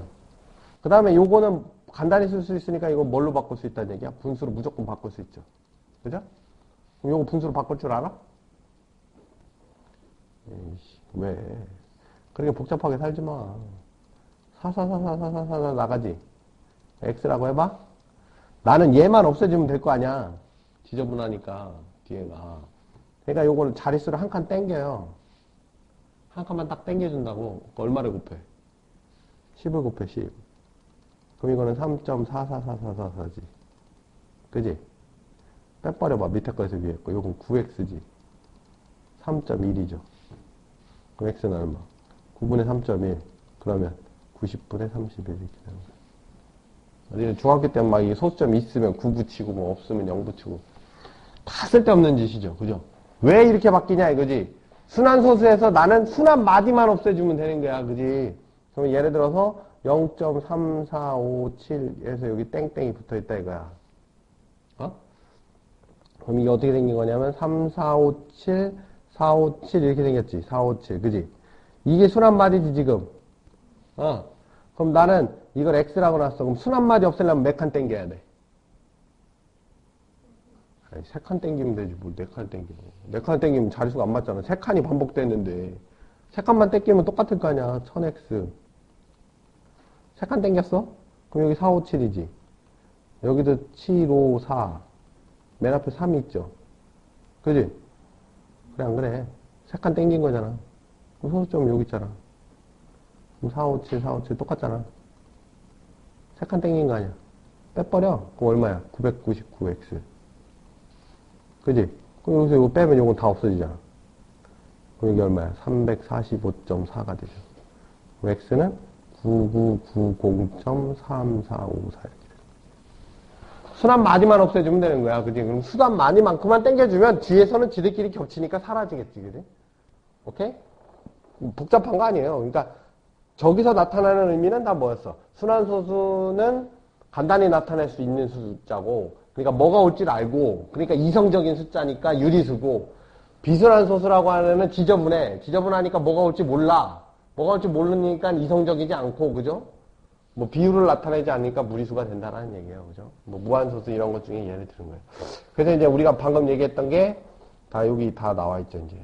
그 다음에 요거는 간단히 쓸 수 있으니까 이거 뭘로 바꿀 수 있다는 얘기야? 분수로 무조건 바꿀 수 있죠. 그죠? 그럼 요거 분수로 바꿀 줄 알아? 에이씨, 왜? 그렇게 복잡하게 살지 마. 사사사사사사사 나가지. X라고 해봐. 나는 얘만 없애주면 될 거 아니야. 지저분하니까, 뒤에가. 그러니까 요거는 자릿수를 한 칸 땡겨요. 한 칸만 딱 땡겨준다고. 얼마를 곱해? 10을 곱해, 10. 그럼 이거는 3.44444지. 그지? 빼버려봐. 밑에 거에서 위에 거. 요건 9x지. 3.1이죠. 그럼 x는 얼마? 9분의 3.1. 그러면 90분의 31 이렇게 되는 거야. 중학교 때는 막 이 소수점 있으면 9 붙이고 뭐 없으면 0 붙이고 다 쓸데없는 짓이죠. 그죠? 왜 이렇게 바뀌냐 이거지? 순환소수에서 나는 순환 마디만 없애주면 되는 거야. 그지? 그럼 예를 들어서 0.3457에서 여기 땡땡이 붙어있다 이거야. 어? 그럼 이게 어떻게 생긴 거냐면 3457, 457 이렇게 생겼지. 457 그지? 이게 순환 마디지 지금. 그럼 나는 이걸 X라고 놨어. 그럼 순환 마디 없애려면 몇 칸 땡겨야 돼? 아니, 3칸 땡기면 되지. 뭘 4칸 땡기고. 4칸 땡기면 자릿수가 안 맞잖아. 3칸이 반복됐는데. 3칸만 땡기면 똑같을 거 아니야. 1000X. 3칸 땡겼어? 그럼 여기 457이지. 여기도 754. 맨 앞에 3이 있죠. 그지? 그래, 안 그래? 3칸 땡긴 거잖아. 그럼 소수점 여기 있잖아. 그럼 457, 457 똑같잖아. 3칸 땡긴 거 아니야. 빼버려. 그럼 얼마야? 999X. 그지? 그럼 여기서 이거 빼면 이건 다 없어지잖아. 그럼 여기 얼마야? 345.4가 되죠. 그럼 X는 9990.3454 이렇게 돼. 순환 마디만 없애주면 되는 거야. 그지? 그럼 순환 마디만큼만 땡겨주면 뒤에서는 지들끼리 겹치니까 사라지겠지. 그지? 오케이? 복잡한 거 아니에요. 그러니까 저기서 나타나는 의미는 다 뭐였어? 순환소수는 간단히 나타낼 수 있는 숫자고, 그러니까 뭐가 올지를 알고, 그러니까 이성적인 숫자니까 유리수고, 비순환소수라고 하는 애는 지저분해. 지저분하니까 뭐가 올지 몰라. 뭐가 올지 모르니까 이성적이지 않고, 그죠? 뭐 비율을 나타내지 않으니까 무리수가 된다는 얘기예요. 그죠? 뭐 무한소수 이런 것 중에 예를 드는 거예요. 그래서 이제 우리가 방금 얘기했던 게 다 여기 다 나와 있죠, 이제.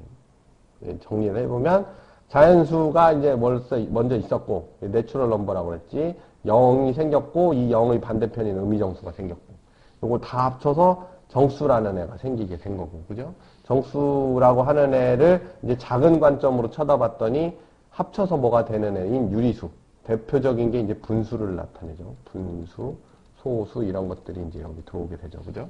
정리를 해보면, 자연수가 이제 먼저 있었고, 내추럴 넘버라고 그랬지. 0이 생겼고, 이 0의 반대편인 의미정수가 생겼고. 요거 다 합쳐서 정수라는 애가 생기게 된 거고, 그죠? 정수라고 하는 애를 이제 작은 관점으로 쳐다봤더니 합쳐서 뭐가 되는 애인 유리수. 대표적인 게 이제 분수를 나타내죠. 분수, 소수 이런 것들이 이제 여기 들어오게 되죠. 그죠?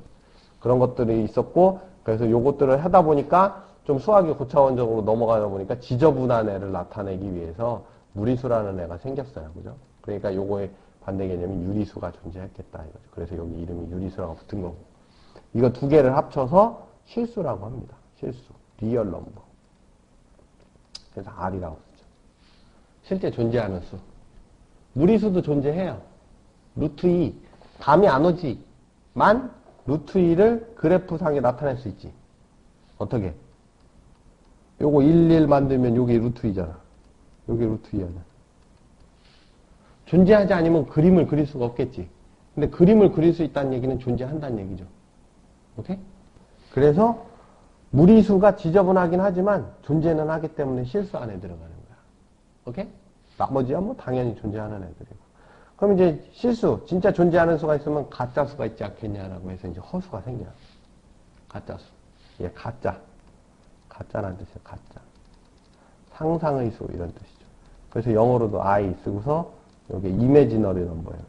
그런 것들이 있었고, 그래서 요것들을 하다 보니까 좀 수학이 고차원적으로 넘어가다 보니까 지저분한 애를 나타내기 위해서 무리수라는 애가 생겼어요. 그죠? 그러니까 요거의 반대 개념이 유리수가 존재했겠다 이거죠. 그래서 여기 이름이 유리수라고 붙은 거고. 이거 두 개를 합쳐서 실수라고 합니다. 실수. 리얼 넘버. 그래서 R이라고 쓰죠. 실제 존재하는 수. 무리수도 존재해요. 루트 2. 감이 안 오지. 만 루트 2를 그래프상에 나타낼 수 있지. 어떻게? 요거 11 만들면 요게 루트 2잖아. 요게 루트 2잖아. 존재하지 않으면 그림을 그릴 수가 없겠지. 근데 그림을 그릴 수 있다는 얘기는 존재한다는 얘기죠. 오케이? 그래서 무리수가 지저분하긴 하지만 존재는 하기 때문에 실수 안에 들어가는 거야. 오케이? 나머지야 뭐 당연히 존재하는 애들이고. 그럼 이제 실수, 진짜 존재하는 수가 있으면 가짜 수가 있지 않겠냐라고 해서 이제 허수가 생겨요. 가짜 수. 얘 가짜. 가짜라는 뜻이에요. 가짜. 상상의 수 이런 뜻이죠. 그래서 영어로도 I 쓰고서 여기 imaginary number예요.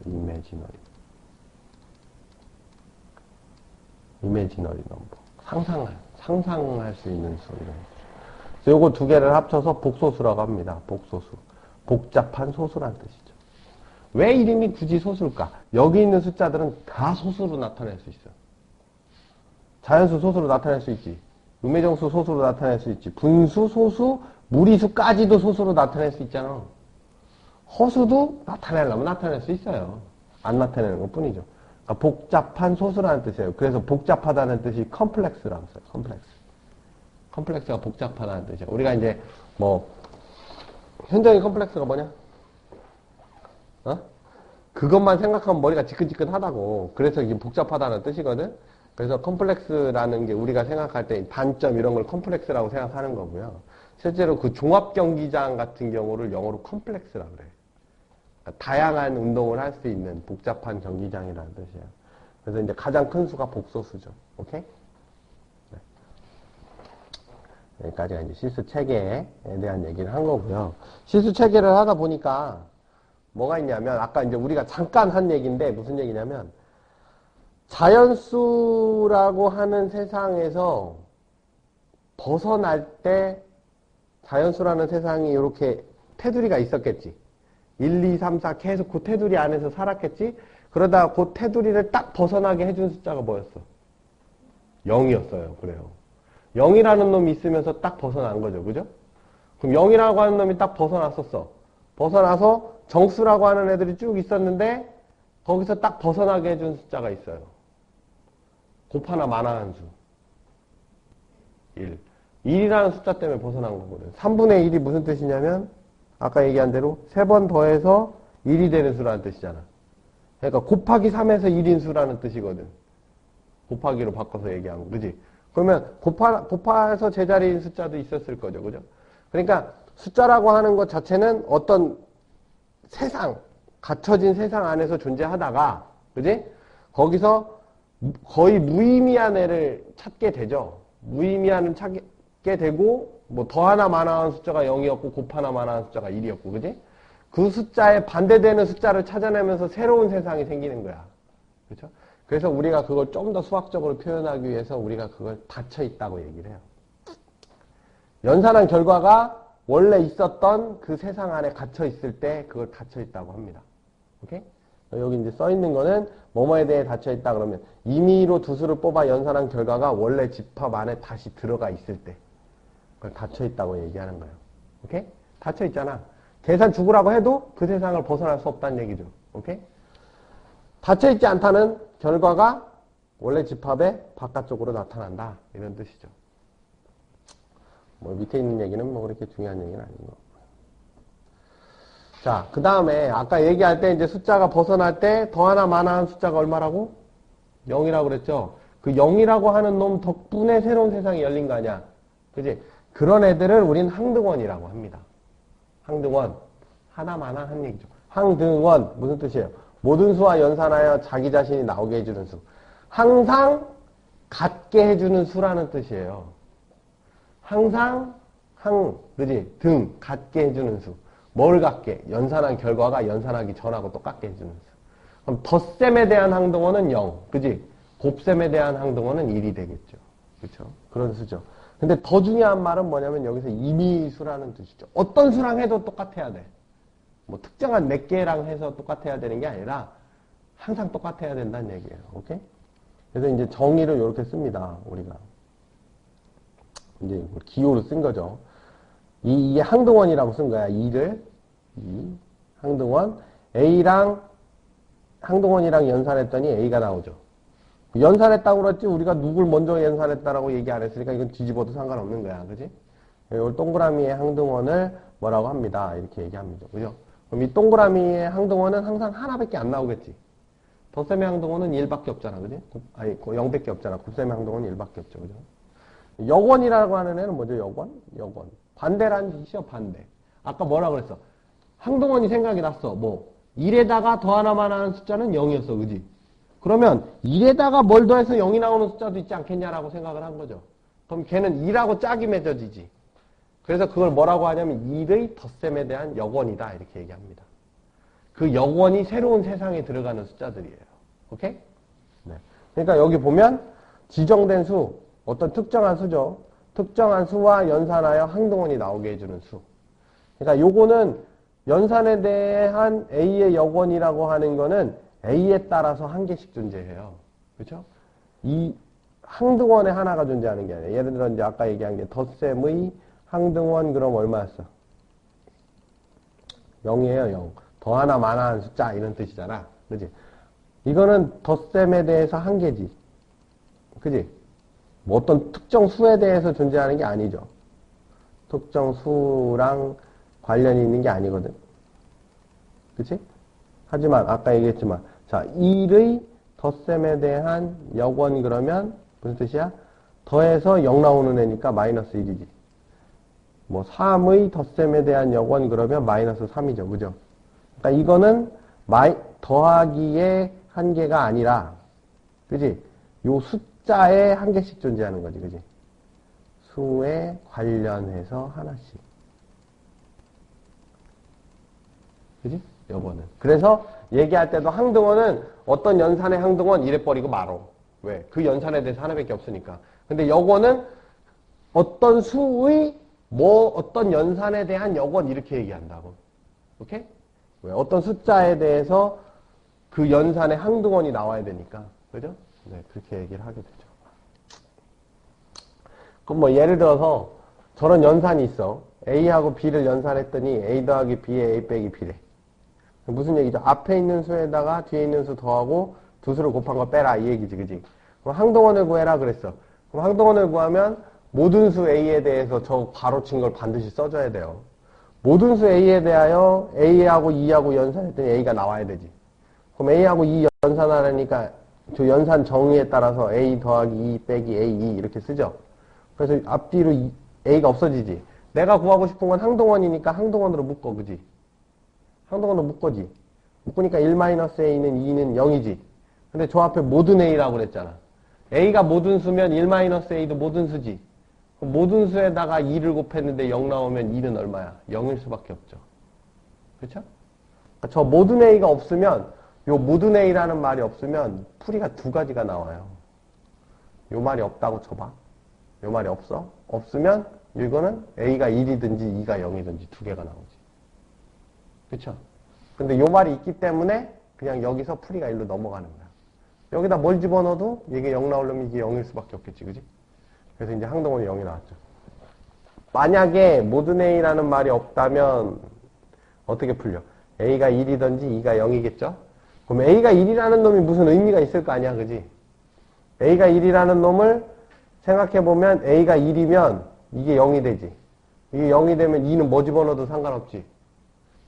imaginary number. 상상할 수 있는 수 이런 거. 그래서 요거 두 개를 합쳐서 복소수라고 합니다. 복소수. 복잡한 소수란 뜻이죠. 왜 이름이 굳이 소수일까? 여기 있는 숫자들은 다 소수로 나타낼 수 있어요. 자연수 소수로 나타낼 수 있지. 음의정수 소수로 나타낼 수 있지. 분수, 소수, 무리수까지도 소수로 나타낼 수 있잖아. 허수도 나타내려면 나타낼 수 있어요. 안 나타내는 것 뿐이죠. 그러니까 복잡한 소수라는 뜻이에요. 그래서 복잡하다는 뜻이 컴플렉스라고 써요. 컴플렉스가 복잡하다는 뜻이에요. 우리가 이제 현정이 컴플렉스가 뭐냐? 그것만 생각하면 머리가 지끈지끈하다고. 그래서 이게 복잡하다는 뜻이거든. 그래서 컴플렉스라는 게 우리가 생각할 때 단점 이런 걸 컴플렉스라고 생각하는 거고요. 실제로 그 종합경기장 같은 경우를 영어로 컴플렉스라고 그래요. 그러니까 다양한 운동을 할 수 있는 복잡한 경기장이라는 뜻이에요. 그래서 이제 가장 큰 수가 복소수죠. 오케이? 네. 여기까지가 이제 실수 체계에 대한 얘기를 한 거고요. 실수 체계를 하다 보니까 뭐가 있냐면 아까 이제 우리가 잠깐 한 얘기인데 무슨 얘기냐면 자연수라고 하는 세상에서 벗어날 때 자연수라는 세상이 이렇게 테두리가 있었겠지. 1, 2, 3, 4 계속 그 테두리 안에서 살았겠지. 그러다가 그 테두리를 딱 벗어나게 해준 숫자가 뭐였어? 0이었어요. 그래요. 0이라는 놈이 있으면서 딱 벗어난 거죠. 그죠? 그럼 0이라고 하는 놈이 딱 벗어났었어. 벗어나서 정수라고 하는 애들이 쭉 있었는데 거기서 딱 벗어나게 해준 숫자가 있어요. 곱하나 마나한 수. 1. 1이라는 숫자 때문에 벗어난 거거든. 3분의 1이 무슨 뜻이냐면 아까 얘기한 대로 3번 더해서 1이 되는 수라는 뜻이잖아. 그러니까 곱하기 3에서 1인 수라는 뜻이거든. 곱하기로 바꿔서 얘기한 거. 그지? 그러면 곱해서 제자리인 숫자도 있었을 거죠. 그죠? 그러니까 숫자라고 하는 것 자체는 어떤 세상, 갖춰진 세상 안에서 존재하다가, 그지? 거기서 거의 무의미한 애를 찾게 되죠. 무의미한 애를 찾게 되고, 뭐 더하나 마나한 숫자가 0이었고, 곱하나 마나한 숫자가 1이었고, 그지? 그 숫자에 반대되는 숫자를 찾아내면서 새로운 세상이 생기는 거야. 그렇죠? 그래서 우리가 그걸 좀 더 수학적으로 표현하기 위해서 우리가 그걸 닫혀 있다고 얘기를 해요. 연산한 결과가 원래 있었던 그 세상 안에 갇혀 있을 때 그걸 닫혀 있다고 합니다. 오케이? 여기 이제 써 있는 거는 뭐뭐에 대해 닫혀 있다 그러면 임의로 두 수를 뽑아 연산한 결과가 원래 집합 안에 다시 들어가 있을 때 그걸 닫혀 있다고 얘기하는 거예요. 오케이? 닫혀 있잖아. 계산 죽으라고 해도 그 세상을 벗어날 수 없다는 얘기죠. 오케이? 닫혀 있지 않다는 결과가 원래 집합의 바깥쪽으로 나타난다. 이런 뜻이죠. 뭐 밑에 있는 얘기는 뭐 그렇게 중요한 얘기는 아닌 거. 자, 그 다음에 아까 얘기할 때 이제 숫자가 벗어날 때 더하나 마나한 숫자가 얼마라고? 0이라고 그랬죠. 그 0이라고 하는 놈 덕분에 새로운 세상이 열린 거 아니야. 그지? 그런 애들을 우린 항등원이라고 합니다. 항등원. 하나마나한 얘기죠. 항등원. 무슨 뜻이에요? 모든 수와 연산하여 자기 자신이 나오게 해주는 수. 항상 같게 해주는 수라는 뜻이에요. 항상 그지? 등 같게 해주는 수. 뭘 같게? 연산한 결과가 연산하기 전하고 똑같게 해주는 수. 그럼 덧셈에 대한 항등원은 0. 그지? 곱셈에 대한 항등원은 1이 되겠죠. 그렇죠? 그런 수죠. 근데 더 중요한 말은 뭐냐면 여기서 임의수라는 뜻이죠. 어떤 수랑 해도 똑같아야 돼. 뭐 특정한 몇 개랑 해서 똑같아야 되는 게 아니라 항상 똑같아야 된다는 얘기예요. 오케이? 그래서 이제 정의를 이렇게 씁니다. 우리가. 이제 기호로 쓴 거죠. 이게 항등원이라고 쓴 거야. 2를. 항등원. A랑 항등원이랑 연산했더니 A가 나오죠. 연산했다고 그랬지 우리가 누굴 먼저 연산했다라고 얘기 안 했으니까 이건 뒤집어도 상관없는 거야. 그지? 이 동그라미의 항등원을 뭐라고 합니다. 이렇게 얘기합니다. 그죠? 그럼 이 동그라미의 항등원은 항상 하나밖에 안 나오겠지. 덧셈의 항등원은 1밖에 없잖아. 그지? 아니, 0밖에 없잖아. 곱셈의 항등원은 1밖에 없죠. 그죠? 역원이라고 하는 애는 뭐죠? 역원. 반대라는 뜻이요. 반대. 아까 뭐라 그랬어? 항등원이 생각이 났어. 뭐 1에다가 더하나만 하는 숫자는 0이었어. 그지? 그러면 1에다가 뭘 더해서 0이 나오는 숫자도 있지 않겠냐라고 생각을 한 거죠. 그럼 걔는 2라고 짝이 맺어지지. 그래서 그걸 뭐라고 하냐면 1의 덧셈에 대한 역원이다 이렇게 얘기합니다. 그 역원이 새로운 세상에 들어가는 숫자들이에요. 오케이? 네. 그러니까 여기 보면 지정된 수, 어떤 특정한 수죠. 특정한 수와 연산하여 항등원이 나오게 해주는 수. 그러니까 요거는 연산에 대한 A의 역원이라고 하는 거는 A에 따라서 한 개씩 존재해요. 그렇죠? 이 항등원에 하나가 존재하는 게 아니에요. 예를 들어 이제 아까 얘기한 게 덧셈의 항등원 그럼 얼마였어? 0이에요, 0. 더하나 마나한 숫자 이런 뜻이잖아. 그지? 이거는 덧셈에 대해서 한 개지. 그지? 뭐 어떤 특정 수에 대해서 존재하는 게 아니죠. 특정 수랑 관련이 있는 게 아니거든. 그치? 하지만 아까 얘기했지만 자 1의 덧셈에 대한 역원 그러면 무슨 뜻이야? 더해서 0 나오는 애니까 마이너스 1이지. 뭐 3의 덧셈에 대한 역원 그러면 마이너스 3이죠. 그죠? 그러니까 이거는 더하기의 한계가 아니라 그지? 요 숫자에 한 개씩 존재하는 거지. 그지? 수에 관련해서 하나씩. 그지? 요거는. 그래서 얘기할 때도 항등원은 어떤 연산의 항등원 이래 버리고 말어. 왜? 그 연산에 대해서 하나밖에 없으니까. 근데 역원은 어떤 수의 어떤 연산에 대한 역원 이렇게 얘기한다고. 오케이? 왜? 어떤 숫자에 대해서 그 연산의 항등원이 나와야 되니까. 그죠? 네, 그렇게 얘기를 하게 되죠. 그럼 뭐 예를 들어서 저런 연산이 있어. A하고 B를 연산했더니 A 더하기 B에 A 빼기 B래. 무슨 얘기죠? 앞에 있는 수에다가 뒤에 있는 수 더하고 두 수를 곱한 거 빼라 이 얘기지. 그지? 그럼 항등원을 구해라 그랬어. 그럼 항등원을 구하면 모든 수 A에 대해서 저 가로친 걸 반드시 써줘야 돼요. 모든 수 A에 대하여 A하고 2하고 연산했더니 A가 나와야 되지. 그럼 A하고 2 연산하려니까 저 연산 정의에 따라서 A 더하기 2 빼기 A2 이렇게 쓰죠. 그래서 앞뒤로 A가 없어지지. 내가 구하고 싶은 건 항등원이니까 항등원으로 묶어. 그지? 항등원으로 묶어지. 묶으니까 1-A는 2는 0이지. 근데 저 앞에 모든 A라고 그랬잖아. A가 모든 수면 1-A도 모든 수지. 그럼 모든 수에다가 2를 곱했는데 0 나오면 2는 얼마야? 0일 수밖에 없죠. 그렇죠? 그러니까 저 모든 A가 없으면 요 모든 A라는 말이 없으면 풀이가 두 가지가 나와요. 요 말이 없다고 쳐봐. 요 말이 없어? 없으면 이거는 A가 1이든지 2가 0이든지 두 개가 나오지. 그쵸? 근데 요 말이 있기 때문에 그냥 여기서 풀이가 1로 넘어가는 거야. 여기다 뭘 집어넣어도 이게 0 나오려면 이게 0일 수밖에 없겠지. 그지? 그래서 이제 항등원이 0이 나왔죠. 만약에 모든 A라는 말이 없다면 어떻게 풀려? A가 1이든지 2가 0이겠죠? 그럼 A가 1이라는 놈이 무슨 의미가 있을 거 아니야. 그지? A가 1이라는 놈을 생각해보면 A가 1이면 이게 0이 되지. 이게 0이 되면 2는 뭐 집어넣어도 상관없지.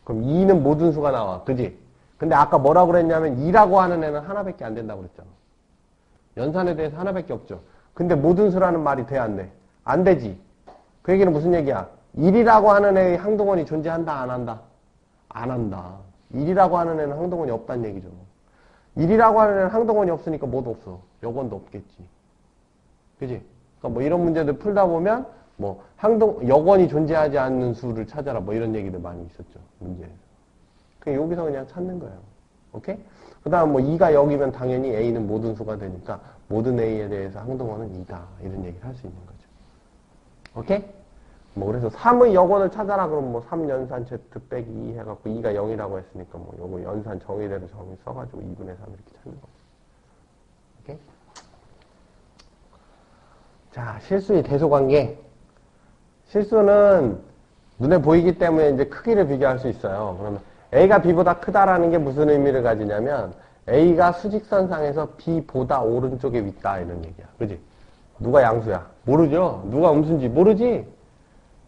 그럼 2는 모든 수가 나와. 그지? 근데 아까 뭐라고 그랬냐면 2라고 하는 애는 하나밖에 안 된다고 그랬잖아. 연산에 대해서 하나밖에 없죠. 근데 모든 수라는 말이 돼, 안 돼? 안 되지. 그 얘기는 무슨 얘기야? 1이라고 하는 애의 항등원이 존재한다, 안 한다? 안 한다. 1이라고 하는 애는 항등원이 없다는 얘기죠. 1이라고 하는 애는 항등원이 없으니까 뭐도 없어. 역원도 없겠지. 그지? 그러니까 뭐 이런 문제들 풀다 보면 뭐 역원이 존재하지 않는 수를 찾아라 뭐 이런 얘기들 많이 있었죠. 문제에서. 그냥 여기서 그냥 찾는 거예요. 오케이? 그 다음 뭐 2가 0이면 당연히 A는 모든 수가 되니까 모든 A에 대해서 항등원은 2다. 이런 얘기를 할 수 있는 거죠. 오케이? 뭐 그래서 3의 역원을 찾아라 그러면 뭐 3연산 Z 빼기 2 해갖고 2가 0이라고 했으니까 뭐 요거 연산 정의대로 정의 써가지고 2분의 3 이렇게 찾는 거죠. 오케이? 자, 실수의 대소관계. 실수는 눈에 보이기 때문에 이제 크기를 비교할 수 있어요. 그러면 A가 B보다 크다라는 게 무슨 의미를 가지냐면 A가 수직선상에서 B보다 오른쪽에 있다 이런 얘기야. 그지? 누가 양수야? 모르죠? 누가 음수인지 모르지?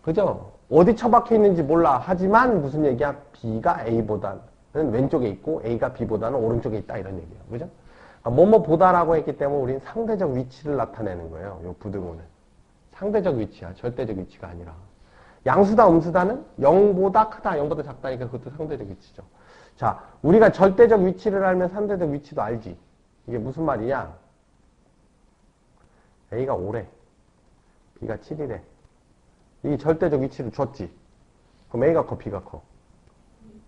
그죠? 어디 처박혀 있는지 몰라. 하지만 무슨 얘기야? B가 A보다는 왼쪽에 있고 A가 B보다는 오른쪽에 있다 이런 얘기야. 그죠? 뭐뭐 보다라고 했기 때문에 우리는 상대적 위치를 나타내는 거예요. 요 부등호는. 상대적 위치야. 절대적 위치가 아니라. 양수다 음수다는 0보다 크다, 0보다 작다니까 그것도 상대적 위치죠. 자, 우리가 절대적 위치를 알면 상대적 위치도 알지. 이게 무슨 말이냐? A가 5래. B가 7이래. 이 절대적 위치를 줬지. 그럼 A가 커, B가 커?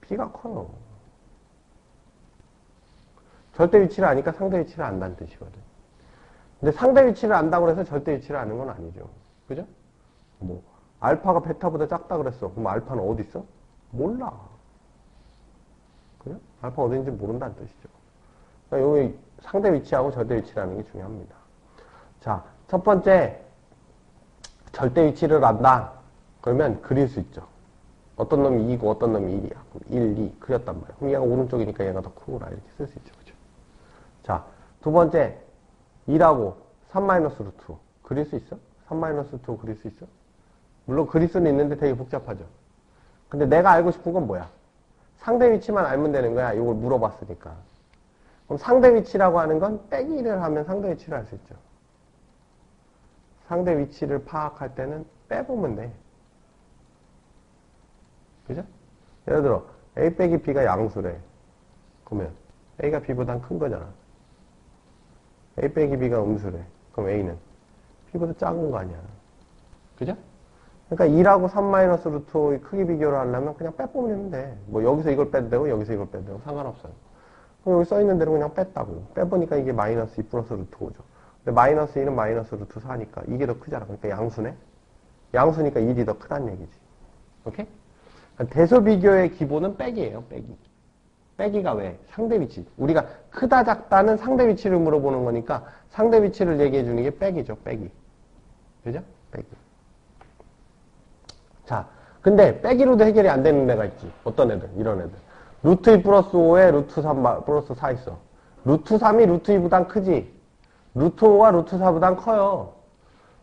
B가 커요. 절대 위치를 아니까 상대 위치를 안다는 뜻이거든. 근데 상대 위치를 안다고 해서 절대 위치를 아는 건 아니죠. 그죠? 뭐 알파가 베타보다 작다 그랬어. 그럼 알파는 어디 있어? 몰라. 그죠? 알파 어디 있는지 모른다는 뜻이죠. 그러니까 여기 상대 위치하고 절대 위치라는 게 중요합니다. 자, 첫 번째 절대 위치를 안다. 그러면 그릴 수 있죠. 어떤 놈이 2고 어떤 놈이 1이야. 그럼 1, 2 그렸단 말이야. 그럼 얘가 오른쪽이니까 얘가 더 크구나. 이렇게 쓸 수 있죠. 그죠? 자, 두 번째 2라고 3-루트 그릴 수 있어? 3-2 그릴 수 있어? 물론 그릴 수는 있는데 되게 복잡하죠. 근데 내가 알고 싶은 건 뭐야? 상대 위치만 알면 되는 거야. 이걸 물어봤으니까. 그럼 상대 위치라고 하는 건 빼기를 하면 상대 위치를 알 수 있죠. 상대 위치를 파악할 때는 빼보면 돼. 그죠? 예를 들어 A 빼기 B가 양수래. 그러면 A가 B보단 큰 거잖아. A 빼기 B가 음수래. 그럼 A는 B보다 작은 거 아니야. 그죠? 그러니까 2라고 3-루트의 크기 비교를 하려면 그냥 빼보면 돼. 뭐 여기서 이걸 빼도 되고 여기서 이걸 빼도 되고 상관없어요. 그럼 여기 써있는 대로 그냥 뺐다고. 빼보니까 이게 -2 플러스 루트 5죠. 근데 -1은 -루트 4니까 이게 더 크잖아. 그러니까 양수네. 양수니까 1이 더 크다는 얘기지. 오케이? 그러니까 대소 비교의 기본은 빼기예요. 빼기. 빼기가 왜? 상대 위치. 우리가 크다 작다는 상대 위치를 물어보는 거니까 상대 위치를 얘기해 주는 게 빼기죠. 빼기. 그죠? 빼기. 자, 근데 빼기로도 해결이 안 되는 애가 있지. 어떤 애들? 이런 애들. 루트 2 플러스 5에 루트 3 플러스 4 있어. 루트 3이 루트 2보단 크지. 루트 5가 루트 4보단 커요.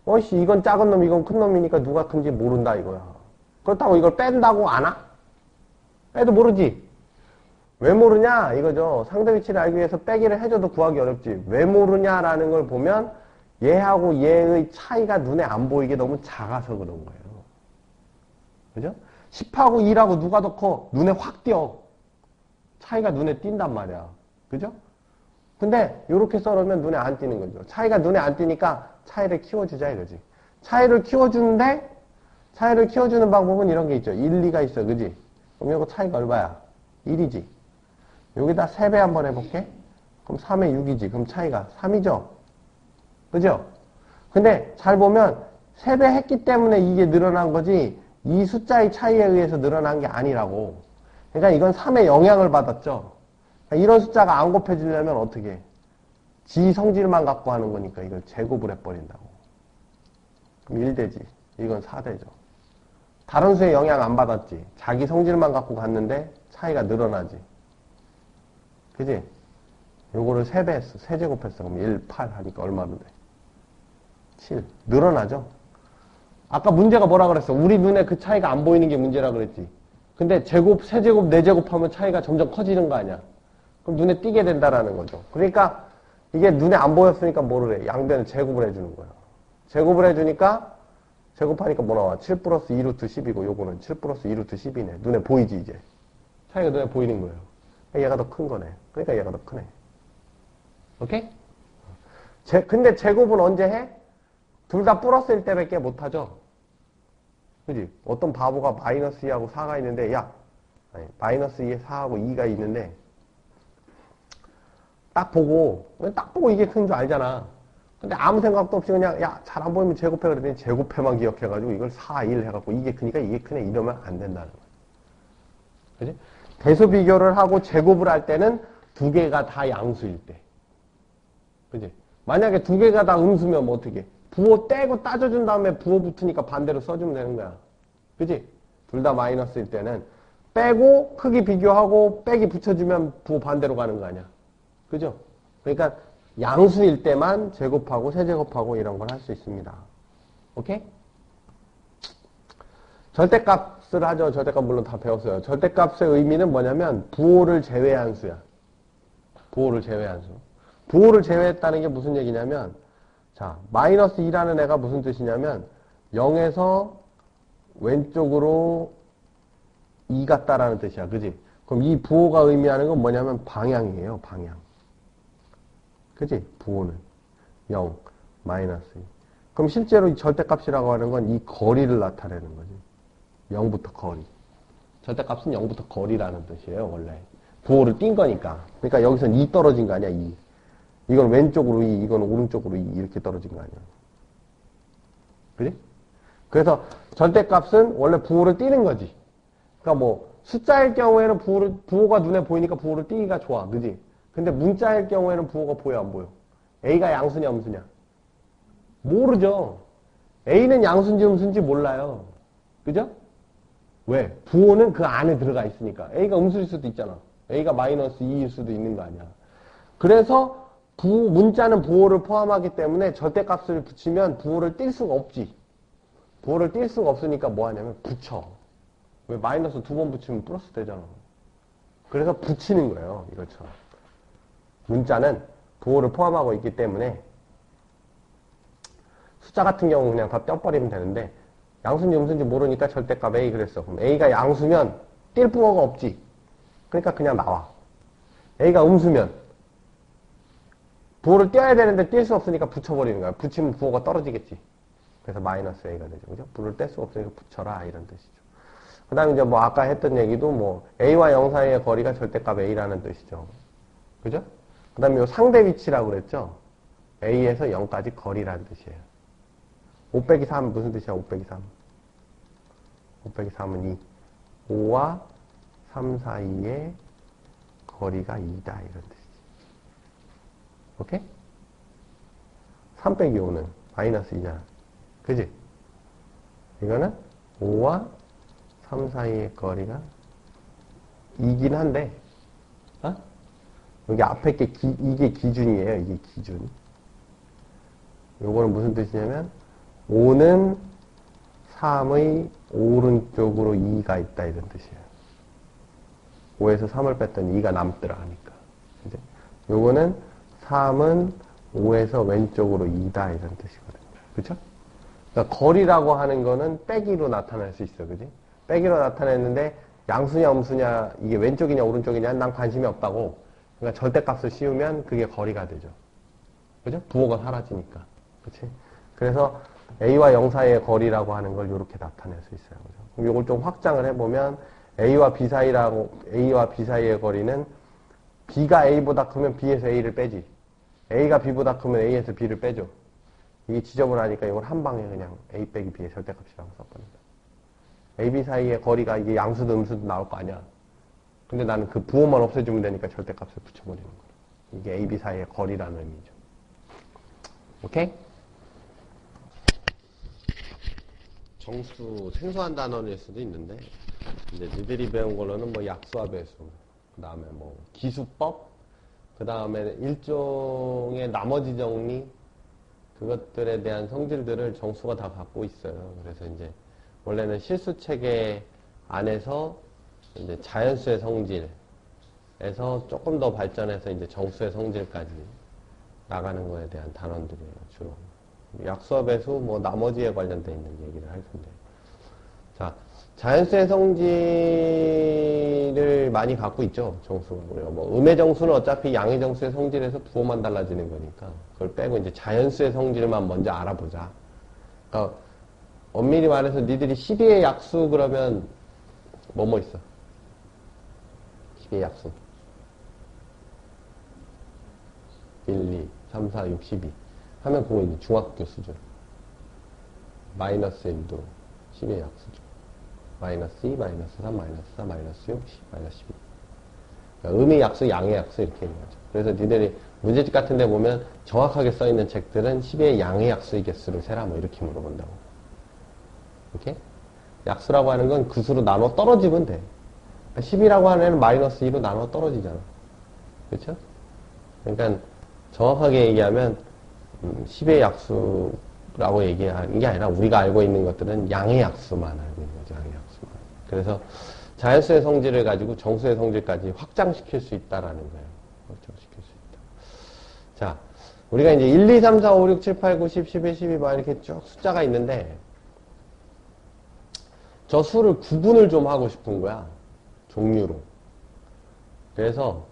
어이씨, 이건 작은 놈, 이건 큰 놈이니까 누가 큰지 모른다 이거야. 그렇다고 이걸 뺀다고 아나? 빼도 모르지. 왜 모르냐? 이거죠. 상대 위치를 알기 위해서 빼기를 해줘도 구하기 어렵지. 왜 모르냐라는 걸 보면 얘하고 얘의 차이가 눈에 안 보이게 너무 작아서 그런 거예요. 그죠? 10하고 2라고 누가 더 커? 눈에 확 띄어. 차이가 눈에 띈단 말이야. 그죠? 근데 이렇게 썰으면 눈에 안 띄는 거죠. 차이가 눈에 안 띄니까 차이를 키워주자 이거지. 차이를 키워주는데 차이를 키워주는 방법은 이런 게 있죠. 1, 2가 있어. 그지? 그럼 이거 차이가 얼마야? 1이지. 여기다 3배 한번 해볼게. 그럼 3에 6이지. 그럼 차이가 3이죠? 그죠? 근데 잘 보면 3배 했기 때문에 이게 늘어난 거지 이 숫자의 차이에 의해서 늘어난 게 아니라고. 그러니까 이건 3의 영향을 받았죠. 그러니까 이런 숫자가 안 곱해지려면 어떻게 해? 지 성질만 갖고 하는 거니까 이걸 제곱을 해버린다고. 그럼 1 되지. 이건 4 되죠. 다른 수에 영향 안 받았지. 자기 성질만 갖고 갔는데 차이가 늘어나지. 그지? 요거를 3배 했어. 세제곱했어. 그럼 1, 8 하니까 얼마로 돼? 7. 늘어나죠? 아까 문제가 뭐라 그랬어? 우리 눈에 그 차이가 안 보이는 게 문제라 그랬지. 근데 제곱, 세제곱, 네제곱 하면 차이가 점점 커지는 거 아니야? 그럼 눈에 띄게 된다라는 거죠. 그러니까 이게 눈에 안 보였으니까 뭐를 해? 양변을 제곱을 해주는 거야. 제곱을 해주니까 제곱하니까 뭐 나와? 7 플러스 2루트 10이고 요거는 7 플러스 2루트 10이네. 눈에 보이지 이제. 차이가 눈에 보이는 거예요. 얘가 더 큰 거네. 그러니까 얘가 더 크네. 오케이? 근데 제곱은 언제 해? 둘 다 플러스일 때밖에 못하죠. 그지? 어떤 바보가 마이너스 2하고 4가 있는데 아니, 마이너스 2에 4하고 2가 있는데 딱 보고 이게 큰 줄 알잖아. 근데 아무 생각도 없이 그냥 잘 안 보이면 제곱해 그랬더니 제곱해만 기억해가지고 이걸 4, 1 해갖고 이게 크니까 이게 크네 이러면 안 된다는 거야. 그지? 대소 비교를 하고 제곱을 할 때는 두 개가 다 양수일 때. 그지? 만약에 두 개가 다 음수면 뭐 어떻게? 부호 떼고 따져준 다음에 부호 붙으니까 반대로 써주면 되는 거야. 그지? 둘 다 마이너스일 때는 빼고 크기 비교하고 빼기 붙여주면 부호 반대로 가는 거 아니야. 그죠? 그러니까 양수일 때만 제곱하고 세제곱하고 이런 걸 할 수 있습니다. 오케이? 절대값을 하죠. 절대값 물론 다 배웠어요. 절대값의 의미는 뭐냐면 부호를 제외한 수야. 부호를 제외한 수. 부호를 제외했다는 게 무슨 얘기냐면 자, 마이너스 2라는 애가 무슨 뜻이냐면 0에서 왼쪽으로 2 같다라는 뜻이야. 그지? 그럼 이 부호가 의미하는 건 뭐냐면 방향이에요. 방향. 그지? 부호는 0, 마이너스 2. 그럼 실제로 이 절대값이라고 하는 건 이 거리를 나타내는 거지. 0부터 거리. 절대값은 0부터 거리라는 뜻이에요, 원래. 부호를 띈 거니까. 그러니까 여기선 2 떨어진 거 아니야, 2. 이건 왼쪽으로 2, 이건 오른쪽으로 2 이렇게 떨어진 거 아니야. 그지? 그래서 절대값은 원래 부호를 띄는 거지. 그러니까 뭐 숫자일 경우에는 부호가 눈에 보이니까 부호를 띄기가 좋아. 그지? 근데 문자일 경우에는 부호가 보여, 안 보여? A가 양수냐, 음수냐? 모르죠. A는 양수인지 음수인지 몰라요. 그죠? 왜? 부호는 그 안에 들어가 있으니까. A가 음수일 수도 있잖아. A가 마이너스 2일 수도 있는 거 아니야. 그래서 문자는 부호를 포함하기 때문에 절대값을 붙이면 부호를 띨 수가 없지. 부호를 띨 수가 없으니까 뭐 하냐면 붙여. 왜? 마이너스 2번 붙이면 플러스 되잖아. 그래서 붙이는 거예요. 이것처럼. 문자는 부호를 포함하고 있기 때문에 숫자 같은 경우는 그냥 다 떼어버리면 되는데 양수인지 음수인지 모르니까 절대값 A 그랬어. 그럼 A가 양수면 띨 부호가 없지. 그러니까 그냥 나와. A가 음수면 부호를 떼어야 되는데 뗄 수 없으니까 붙여버리는 거야. 붙이면 부호가 떨어지겠지. 그래서 마이너스 A가 되죠. 그죠? 부호를 뗄 수가 없으니까 붙여라. 이런 뜻이죠. 그 다음에 이제 뭐 아까 했던 얘기도 뭐 A와 0 사이의 거리가 절대값 A라는 뜻이죠. 그죠? 그 다음에 요 상대 위치라고 그랬죠? A에서 0까지 거리라는 뜻이에요. 5 빼기 3 무슨 뜻이야? 5 빼기 3. 5 빼기 3은 2. 5와 3 사이의 거리가 2다. 이런 뜻이지. 오케이? 3 빼기 5는 마이너스 2잖아. 그지? 이거는 5와 3 사이의 거리가 2긴 한데, 어? 여기 앞에 게 이게 기준이에요. 이게 기준. 요거는 무슨 뜻이냐면, 5는 3의 오른쪽으로 2가 있다. 이런 뜻이에요. 5에서 3을 뺐더니 2가 남더라 하니까. 이제 요거는 3은 5에서 왼쪽으로 2다. 이런 뜻이거든요. 그쵸? 그러니까 거리라고 하는 거는 빼기로 나타날 수 있어. 그지? 빼기로 나타냈는데 양수냐 음수냐 이게 왼쪽이냐 오른쪽이냐 난 관심이 없다고. 그러니까 절대값을 씌우면 그게 거리가 되죠. 그죠? 부호가 사라지니까. 그치? 그래서 A와 0 사이의 거리라고 하는 걸 이렇게 나타낼 수 있어요. 그죠? 그럼 이걸 좀 확장을 해보면 A와 B 사이의 거리는 B가 A보다 크면 B에서 A를 빼지. A가 B보다 크면 A에서 B를 빼죠. 이게 지저분하니까 이걸 한 방에 그냥 A 빼기 B의 절대값이라고 써버린다. A, B 사이의 거리가 이게 양수도 음수도 나올 거 아니야. 근데 나는 그 부호만 없애주면 되니까 절대값을 붙여버리는 거야. 이게 A, B 사이의 거리라는 의미죠. 오케이? 정수, 생소한 단어일 수도 있는데, 이제 니들이 배운 걸로는 뭐 약수와 배수, 그 다음에 뭐 기수법, 그 다음에 일종의 나머지 정리, 그것들에 대한 성질들을 정수가 다 갖고 있어요. 그래서 이제 원래는 실수 체계 안에서 이제 자연수의 성질에서 조금 더 발전해서 이제 정수의 성질까지 나가는 거에 대한 단원들이에요, 주로. 약수와 배수, 뭐 나머지에 관련되어 있는 얘기를 할 텐데. 자, 자연수의 성질을 많이 갖고 있죠, 정수가. 뭐 음의 정수는 어차피 양의 정수의 성질에서 부호만 달라지는 거니까 그걸 빼고 이제 자연수의 성질만 먼저 알아보자. 그러니까 엄밀히 말해서 니들이 12의 약수 그러면 뭐뭐 있어? 12의 약수 1, 2, 3, 4, 6, 12 하면 그거 이제 중학교 수준. 마이너스 1도 10의 약수죠. 마이너스 2, 마이너스 3, 마이너스 4, 마이너스 6, 10, 마이너스 12. 그러니까 음의 약수, 양의 약수 이렇게 있는 거죠. 그래서 니들이 문제집 같은 데 보면 정확하게 써있는 책들은 10의 양의 약수의 개수를 세라 뭐 이렇게 물어본다고. 이렇게? 약수라고 하는 건 그 수로 나눠 떨어지면 돼. 10이라고 하는 애는 마이너스 2로 나눠 떨어지잖아. 그렇죠? 그러니까 정확하게 얘기하면 10의 약수라고 얘기하는 게 아니라 우리가 알고 있는 것들은 양의 약수만 알고 있는 거죠. 양의 약수만. 그래서 자연수의 성질을 가지고 정수의 성질까지 확장시킬 수 있다라는 거예요. 확장시킬 수 있다. 자, 우리가 이제 1, 2, 3, 4, 5, 6, 7, 8, 9, 10, 11, 12 막 이렇게 쭉 숫자가 있는데 저 수를 구분을 좀 하고 싶은 거야. 종류로. 그래서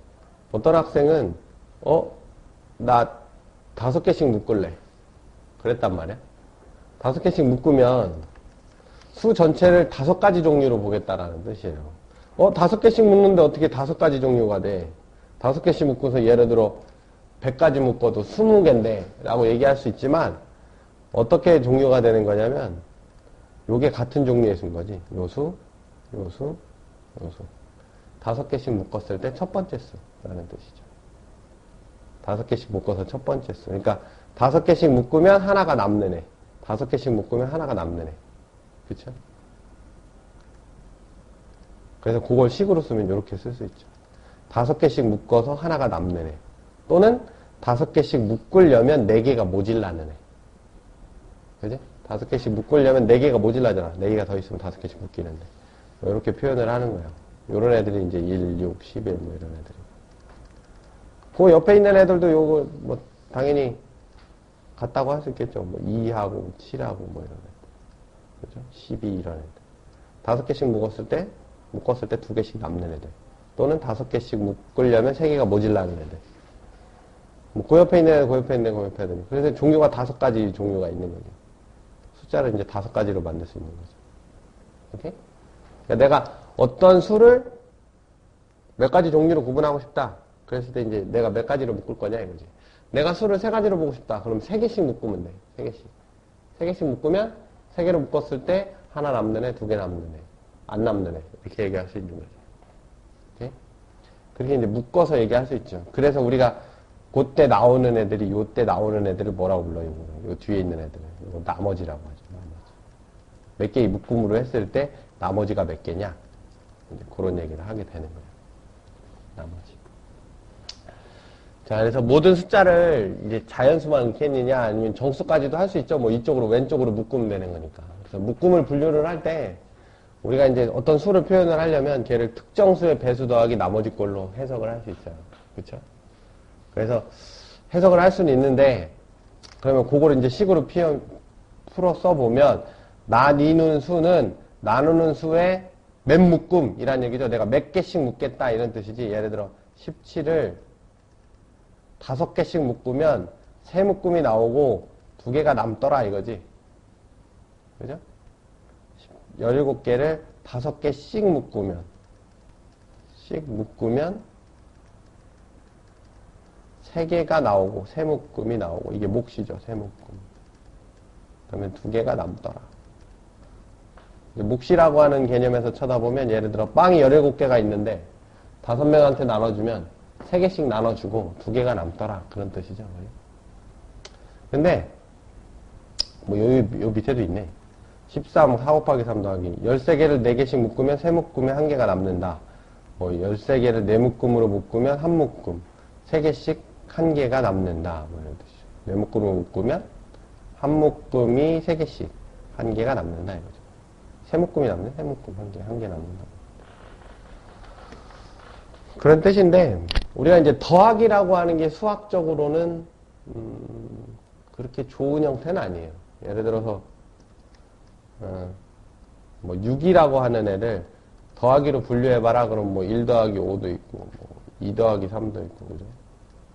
어떤 학생은 나 5개씩 묶을래. 그랬단 말이야. 5개씩 묶으면 수 전체를 5가지 종류로 보겠다라는 뜻이에요. 5개씩 묶는데 어떻게 5가지 종류가 돼? 5개씩 묶어서 예를 들어 100가지 묶어도 20개인데 라고 얘기할 수 있지만 어떻게 종류가 되는 거냐면 요게 같은 종류의 수인 거지. 요수, 요수, 요수. 5개씩 묶었을 때 첫 번째 수라는 뜻이죠. 5개씩 묶어서 첫 번째 수. 그러니까 5개씩 묶으면 하나가 남는 애. 5개씩 묶으면 하나가 남는 애. 그쵸? 그래서 그걸 식으로 쓰면 이렇게 쓸 수 있죠. 5개씩 묶어서 하나가 남는 애. 또는 5개씩 묶으려면 4개가 모질라는 애. 그지? 5개씩 묶으려면 4개가 모질라잖아. 4개가 더 있으면 5개씩 묶이는데. 이렇게 표현을 하는 거예요. 요런 애들이 이제 1, 6, 11 뭐 이런 애들이. 그 옆에 있는 애들도 요거 뭐 당연히 같다고 할 수 있겠죠. 뭐 2하고 7하고 뭐 이런 애들. 그죠? 12 이런 애들. 5개씩 묶었을 때 2개씩 남는 애들. 또는 5개씩 묶으려면 3개가 모질라는 애들. 뭐 그 옆에 있는 애들, 그 옆에 있는 애들, 그 옆에 있는 애들. 그래서 종류가 5가지 종류가 있는 거죠. 숫자를 이제 5가지로 만들 수 있는 거죠. 오케이? 그러니까 내가 어떤 수를 몇 가지 종류로 구분하고 싶다. 그랬을 때 이제 내가 몇 가지로 묶을 거냐 이거지. 내가 수를 3가지로 보고 싶다. 그럼 3개씩 묶으면 돼. 3개씩. 3개씩 묶으면 3개로 묶었을 때 하나 남는 애, 2개 남는 애. 안 남는 애. 이렇게 얘기할 수 있는 거죠. 오케이? 그렇게 이제 묶어서 얘기할 수 있죠. 그래서 우리가 그때 나오는 애들이 요때 나오는 애들을 뭐라고 불러요? 요 뒤에 있는 애들을. 이거 나머지라고 하죠. 나머지. 몇 개의 묶음으로 했을 때 나머지가 몇 개냐? 이제 그런 얘기를 하게 되는 거예요. 나머지. 자, 그래서 모든 숫자를 이제 자연수만 넣겠느냐 아니면 정수까지도 할 수 있죠. 뭐 이쪽으로 왼쪽으로 묶으면 되는 거니까. 그래서 묶음을 분류를 할 때 우리가 이제 어떤 수를 표현을 하려면 걔를 특정 수의 배수 더하기 나머지 꼴로 해석을 할 수 있어요. 그렇죠? 그래서 해석을 할 수는 있는데 그러면 그거를 이제 식으로 풀어 써보면 나뉘는 수는 나누는 수의 몇 묶음이란 얘기죠. 내가 몇 개씩 묶겠다 이런 뜻이지. 예를 들어 17을 5개씩 묶으면 3묶음이 나오고 2개가 남더라 이거지. 그죠? 17개를 5개씩 묶으면 3개가 나오고 3묶음이 나오고 이게 몫이죠. 3묶음. 그러면 2개가 남더라. 몫이라고 하는 개념에서 쳐다보면 예를 들어 빵이 17개가 있는데 5명한테 나눠주면 3개씩 나눠주고 2개가 남더라. 그런 뜻이죠. 근데 뭐 요 밑에도 있네. 13, 4 곱하기 3 더하기 13개를 4개씩 묶으면 3묶음에 1개가 남는다. 뭐 13개를 4묶음으로 묶으면 1묶음 3개씩 1개가 남는다. 뭐 이런 뜻이죠. 4묶음으로 묶으면 1묶음이 3개씩 1개가 남는다 이거죠. 3묶음이 남네? 3묶음 1개 남는다. 그런 뜻인데 우리가 이제 더하기라고 하는 게 수학적으로는 그렇게 좋은 형태는 아니에요. 예를 들어서 뭐 6이라고 하는 애를 더하기로 분류해봐라. 그럼 뭐 1 더하기 5도 있고 뭐 2 더하기 3도 있고 그죠?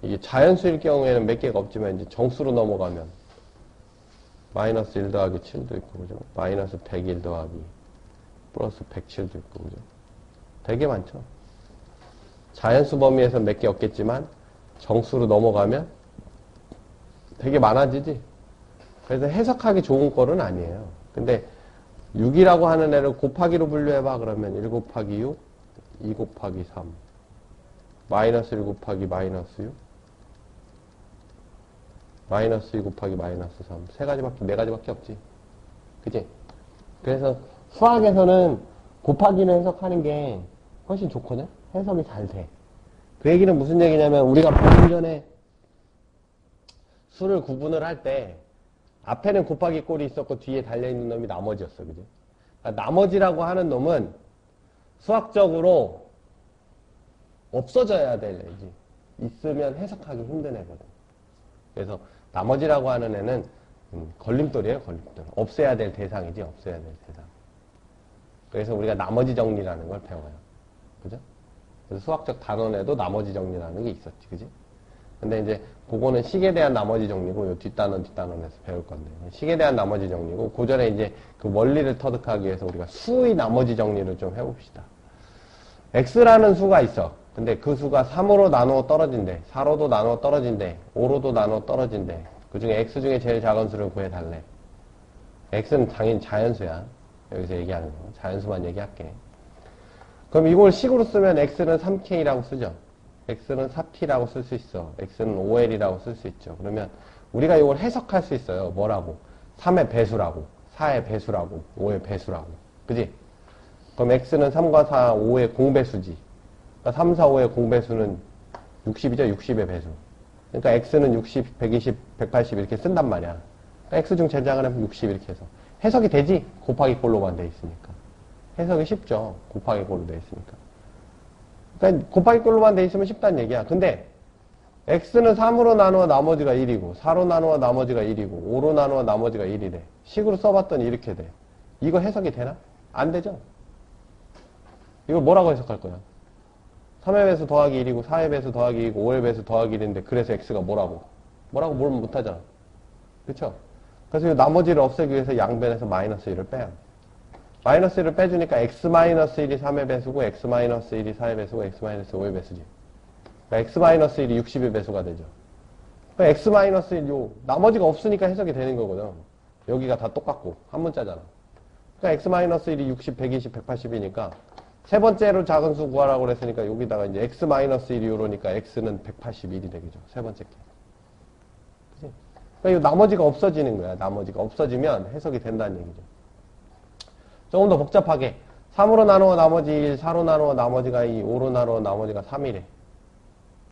이게 자연수일 경우에는 몇 개가 없지만 이제 정수로 넘어가면 마이너스 1 더하기 7도 있고 그죠? 마이너스 101 더하기 플러스 107도 있고 그죠? 되게 많죠. 자연수 범위에서 몇 개 없겠지만 정수로 넘어가면 되게 많아지지. 그래서 해석하기 좋은 꼴은 아니에요. 근데 6이라고 하는 애를 곱하기로 분류해봐. 그러면 1 곱하기 6, 2 곱하기 3, 마이너스 1 곱하기 마이너스 6, 마이너스 2 곱하기 마이너스 3. 네 가지밖에 없지. 그치? 그래서 수학에서는 곱하기를 해석하는 게 훨씬 좋거든? 해석이 잘 돼. 그 얘기는 무슨 얘기냐면 우리가 방금 전에 수를 구분을 할 때 앞에는 곱하기 꼴이 있었고 뒤에 달려있는 놈이 나머지였어. 그지? 그러니까 나머지라고 하는 놈은 수학적으로 없어져야 될 애지. 있으면 해석하기 힘든 애거든. 그래서 나머지라고 하는 애는 걸림돌이에요. 걸림돌. 없애야 될 대상이지. 없애야 될 대상. 그래서 우리가 나머지 정리라는 걸 배워요. 그죠? 그래서 수학적 단원에도 나머지 정리라는 게 있었지. 그지? 근데 이제 그거는 식에 대한 나머지 정리고 요 뒷단원에서 배울 건데 식에 대한 나머지 정리고 그 전에 이제 그 원리를 터득하기 위해서 우리가 수의 나머지 정리를 좀 해봅시다. x라는 수가 있어. 근데 그 수가 3으로 나누어 떨어진대. 4로도 나누어 떨어진대. 5로도 나누어 떨어진대. 그 중에 x 중에 제일 작은 수를 구해달래. x는 당연히 자연수야. 여기서 얘기하는 거. 자연수만 얘기할게. 그럼 이걸 식으로 쓰면 x는 3k라고 쓰죠. x는 4t라고 쓸 수 있어. x는 5l이라고 쓸 수 있죠. 그러면 우리가 이걸 해석할 수 있어요. 뭐라고? 3의 배수라고, 4의 배수라고, 5의 배수라고. 그지? 그럼 x는 3과 4, 5의 공배수지. 그러니까 3, 4, 5의 공배수는 60이죠. 60의 배수. 그러니까 x는 60, 120, 180 이렇게 쓴단 말이야. 그러니까 x 중 제일 작은 애는 60 이렇게 해서. 해석이 되지? 곱하기 꼴로만 돼 있으니까. 해석이 쉽죠. 곱하기 꼴로 돼 있으니까. 그러니까 곱하기 꼴로만 돼 있으면 쉽다는 얘기야. 근데 x는 3으로 나누어 나머지가 1이고 4로 나누어 나머지가 1이고 5로 나누어 나머지가 1이래. 식으로 써봤더니 이렇게 돼. 이거 해석이 되나? 안 되죠. 이걸 뭐라고 해석할 거야? 3의 배수 더하기 1이고 4의 배수 더하기 2이고 5의 배수 더하기 1인데 그래서 x가 뭐라고? 뭐라고 뭘 못하잖아. 그쵸? 그래서 이 나머지를 없애기 위해서 양변에서 마이너스 1을 빼요. 마이너스 1을 빼주니까 x-1이 3의 배수고 x-1이 4의 배수고 x-5의 배수지. 그러니까 x-1이 60의 배수가 되죠. 그러니까 x-1, 요 나머지가 없으니까 해석이 되는 거거든. 여기가 다 똑같고 한 문자잖아. 그러니까 x-1이 60, 120, 180이니까 세 번째로 작은 수 구하라고 그랬으니까 여기다가 이제 x-1이 요러니까 x는 181이 되겠죠. 세 번째 게. 그치? 그러니까 이 나머지가 없어지는 거야. 나머지가 없어지면 해석이 된다는 얘기죠. 조금 더 복잡하게 3으로 나누어 나머지 1, 4로 나누어 나머지가 2, 5로 나누어 나머지가 3이래.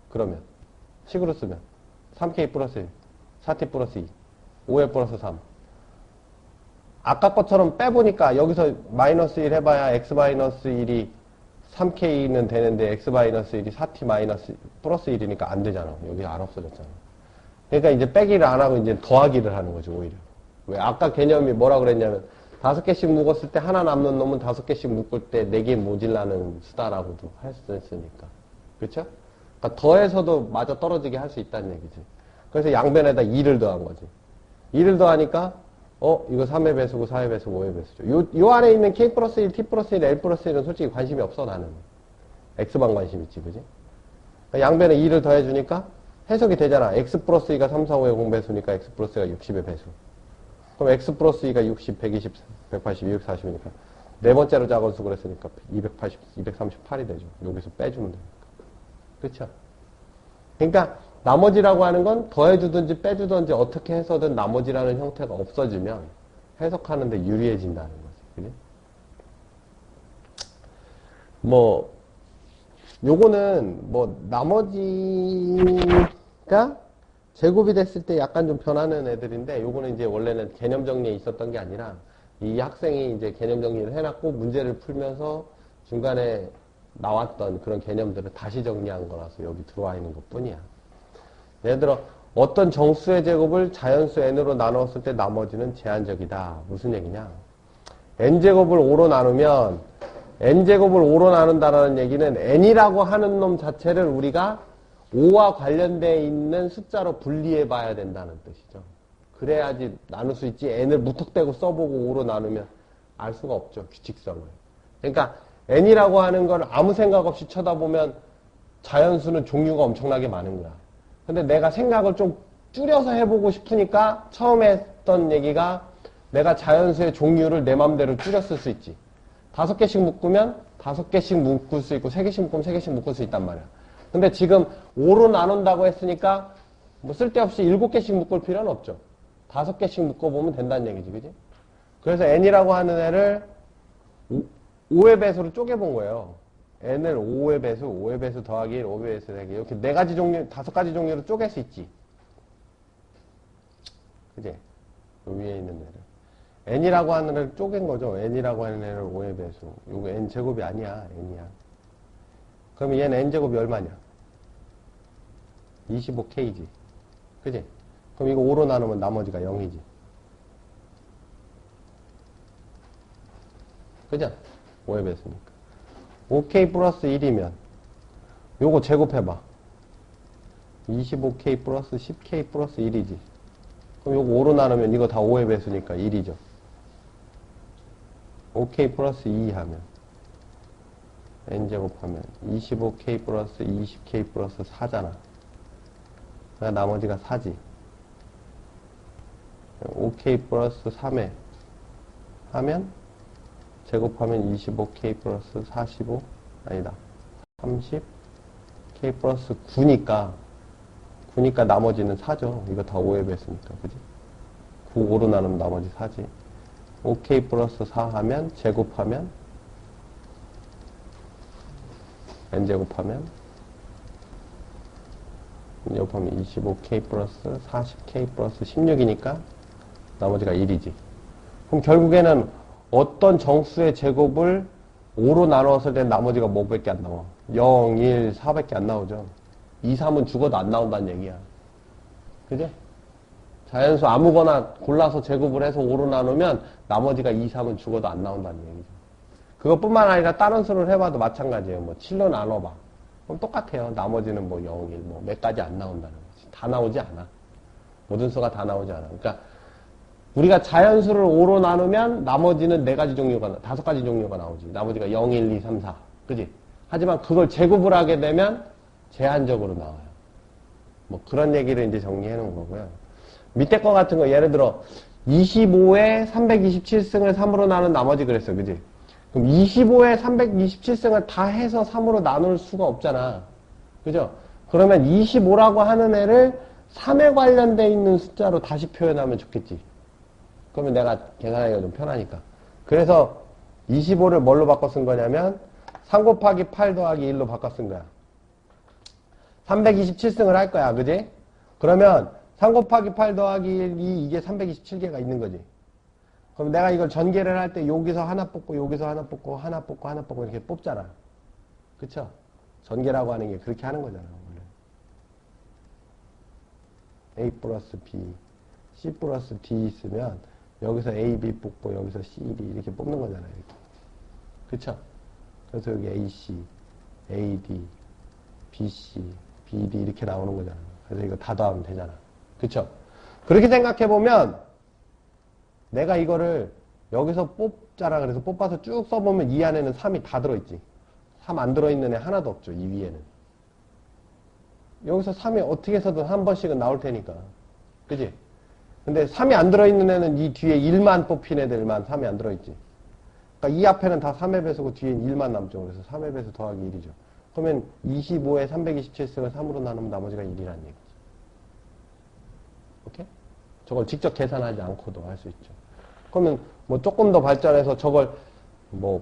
그러면 식으로 쓰면 3k 플러스 1, 4t 플러스 2, 5에 플러스 3. 아까 것처럼 빼보니까 여기서 마이너스 1 해봐야 x-1이 3k는 되는데 x-1이 4t 마이너스 플러스 1이니까 안 되잖아. 여기 안 없어졌잖아. 그러니까 이제 빼기를 안 하고 이제 더하기를 하는 거죠, 오히려. 왜? 아까 개념이 뭐라 그랬냐면 5개씩 묶었을 때 하나 남는 놈은 5개씩 묶을 때 4개 모질라는 수다라고도 할 수 있으니까. 그쵸? 그러니까 더해서도 마저 떨어지게 할 수 있다는 얘기지. 그래서 양변에다 2를 더한 거지. 2를 더하니까 이거 3의 배수고 4의 배수고 5의 배수죠. 요 안에 있는 k 플러스 1, t 플러스 1, l 플러스 1은 솔직히 관심이 없어, 나는. x만 관심 있지, 그지? 그러니까 양변에 2를 더해주니까 해석이 되잖아. x 플러스 2가 3, 4, 5의 공배수니까 x 플러스 2가 60의 배수. 그럼 x 플러스 2가 60, 120, 180, 240이니까 네 번째로 작은 수 그랬으니까 280, 238이 되죠. 여기서 빼주면 되니까. 그렇죠? 그러니까 나머지라고 하는 건 더해주든지 빼주든지 어떻게 해서든 나머지라는 형태가 없어지면 해석하는데 유리해진다는 거지. 그지? 요거는 나머지가 제곱이 됐을 때 약간 좀 변하는 애들인데 요거는 이제 원래는 개념 정리에 있었던 게 아니라 이 학생이 이제 개념 정리를 해놨고 문제를 풀면서 중간에 나왔던 그런 개념들을 다시 정리한 거라서 여기 들어와 있는 것 뿐이야. 예를 들어 어떤 정수의 제곱을 자연수 n으로 나누었을 때 나머지는 제한적이다. 무슨 얘기냐? n제곱을 5로 나누면 n제곱을 5로 나눈다라는 얘기는 n이라고 하는 놈 자체를 우리가 5와 관련되어 있는 숫자로 분리해 봐야 된다는 뜻이죠. 그래야지 나눌 수 있지. n을 무턱대고 써보고 5로 나누면 알 수가 없죠. 규칙성을. 그러니까 n이라고 하는 걸 아무 생각 없이 쳐다보면 자연수는 종류가 엄청나게 많은 거야. 근데 내가 생각을 좀 줄여서 해보고 싶으니까 처음에 했던 얘기가 내가 자연수의 종류를 내 맘대로 줄였을 수 있지. 5개씩 묶으면 5개씩 묶을 수 있고 3개씩 묶으면 3개씩 묶을 수 있단 말이야. 근데 지금 5로 나눈다고 했으니까 쓸데없이 7개씩 묶을 필요는 없죠. 5개씩 묶어보면 된다는 얘기지, 그지? 그래서 n이라고 하는 애를 5의 배수로 쪼개본 거예요. n을 5의 배수, 5의 배수 더하기 1, 5의 배수 더하기 1 이렇게 4가지 종류, 5가지 종류로 쪼갤 수 있지. 그지? 요 위에 있는 애를. n이라고 하는 애를 쪼갠 거죠. n이라고 하는 애를 5의 배수. 요거 n 제곱이 아니야. n이야. 그러면 얘는 n제곱이 얼마냐? 25kg. 그지? 그럼 이거 5로 나누면 나머지가 0이지. 그죠? 5의 배수니까. 5k 플러스 1이면 요거 제곱해봐. 25K 플러스 10K 플러스 1이지. 그럼 요거 5로 나누면 이거 다 5의 배수니까 1이죠. 5K 플러스 2 하면 n제곱하면 25K 플러스 20K 플러스 4잖아. 그러니까 나머지가 4지. 5K 플러스 3에 하면 제곱하면 25K 플러스 45 아니다 30K 플러스 9니까 나머지는 4죠. 이거 다 5의 배수니까 그지? 9, 5로 나누면 나머지 4지. 5K 플러스 4 하면 제곱하면 n제곱하면 25K 플러스 40K 플러스 16이니까 나머지가 1이지. 그럼 결국에는 어떤 정수의 제곱을 5로 나누었을 때 나머지가 뭐밖에 안 나와? 0, 1, 4밖에 안 나오죠. 2, 3은 죽어도 안 나온다는 얘기야. 그지? 자연수 아무거나 골라서 제곱을 해서 5로 나누면 나머지가 2, 3은 죽어도 안 나온다는 얘기죠. 그것뿐만 아니라 다른 수를 해봐도 마찬가지예요. 뭐 7로 나눠봐. 그럼 똑같아요. 나머지는 뭐 0, 1, 뭐 몇 가지 안 나온다는 거지. 다 나오지 않아. 모든 수가 다 나오지 않아. 그러니까 우리가 자연수를 5로 나누면 나머지는 4가지 종류가, 5가지 종류가 나오지. 나머지가 0, 1, 2, 3, 4. 그지? 하지만 그걸 제곱을 하게 되면 제한적으로 나와요. 뭐 그런 얘기를 이제 정리해 놓은 거고요. 밑에 거 같은 거 예를 들어 25에 327승을 3으로 나눈 나머지 그랬어. 그지? 그럼 25에 327승을 다 해서 3으로 나눌 수가 없잖아. 그죠? 그러면 25라고 하는 애를 3에 관련돼 있는 숫자로 다시 표현하면 좋겠지. 그러면 내가 계산하기가 좀 편하니까. 그래서 25를 뭘로 바꿔 쓴 거냐면 3 곱하기 8 더하기 1로 바꿔 쓴 거야. 327승을 할 거야. 그지? 그러면 3 곱하기 8 더하기 1이 이게 327개가 있는 거지. 그럼 내가 이걸 전개를 할 때 여기서 하나 뽑고 여기서 하나 뽑고 하나 뽑고 하나 뽑고 이렇게 뽑잖아. 그쵸? 전개라고 하는 게 그렇게 하는 거잖아. 원래. A 플러스 B, C 플러스 D 있으면 여기서 A, B 뽑고 여기서 C, D 이렇게 뽑는 거잖아요. 이렇게. 그쵸? 그래서 여기 AC, AD, BC, BD 이렇게 나오는 거잖아. 그래서 이거 다 더하면 되잖아. 그쵸? 그렇게 생각해보면 내가 이거를 여기서 뽑자라 그래서 뽑아서 쭉 써보면 이 안에는 3이 다 들어있지. 3 안 들어있는 애 하나도 없죠. 이 위에는. 여기서 3이 어떻게 해서든 한 번씩은 나올 테니까. 그지? 근데 3이 안 들어있는 애는 이 뒤에 1만 뽑힌 애들만 3이 안 들어있지. 그러니까 이 앞에는 다 3의 배수고 뒤엔 1만 남죠. 그래서 3의 배수 더하기 1이죠. 그러면 25에 327승을 3으로 나누면 나머지가 1이라는 얘기죠. 오케이? 저걸 직접 계산하지 않고도 할 수 있죠. 그러면 뭐 조금 더 발전해서 저걸 뭐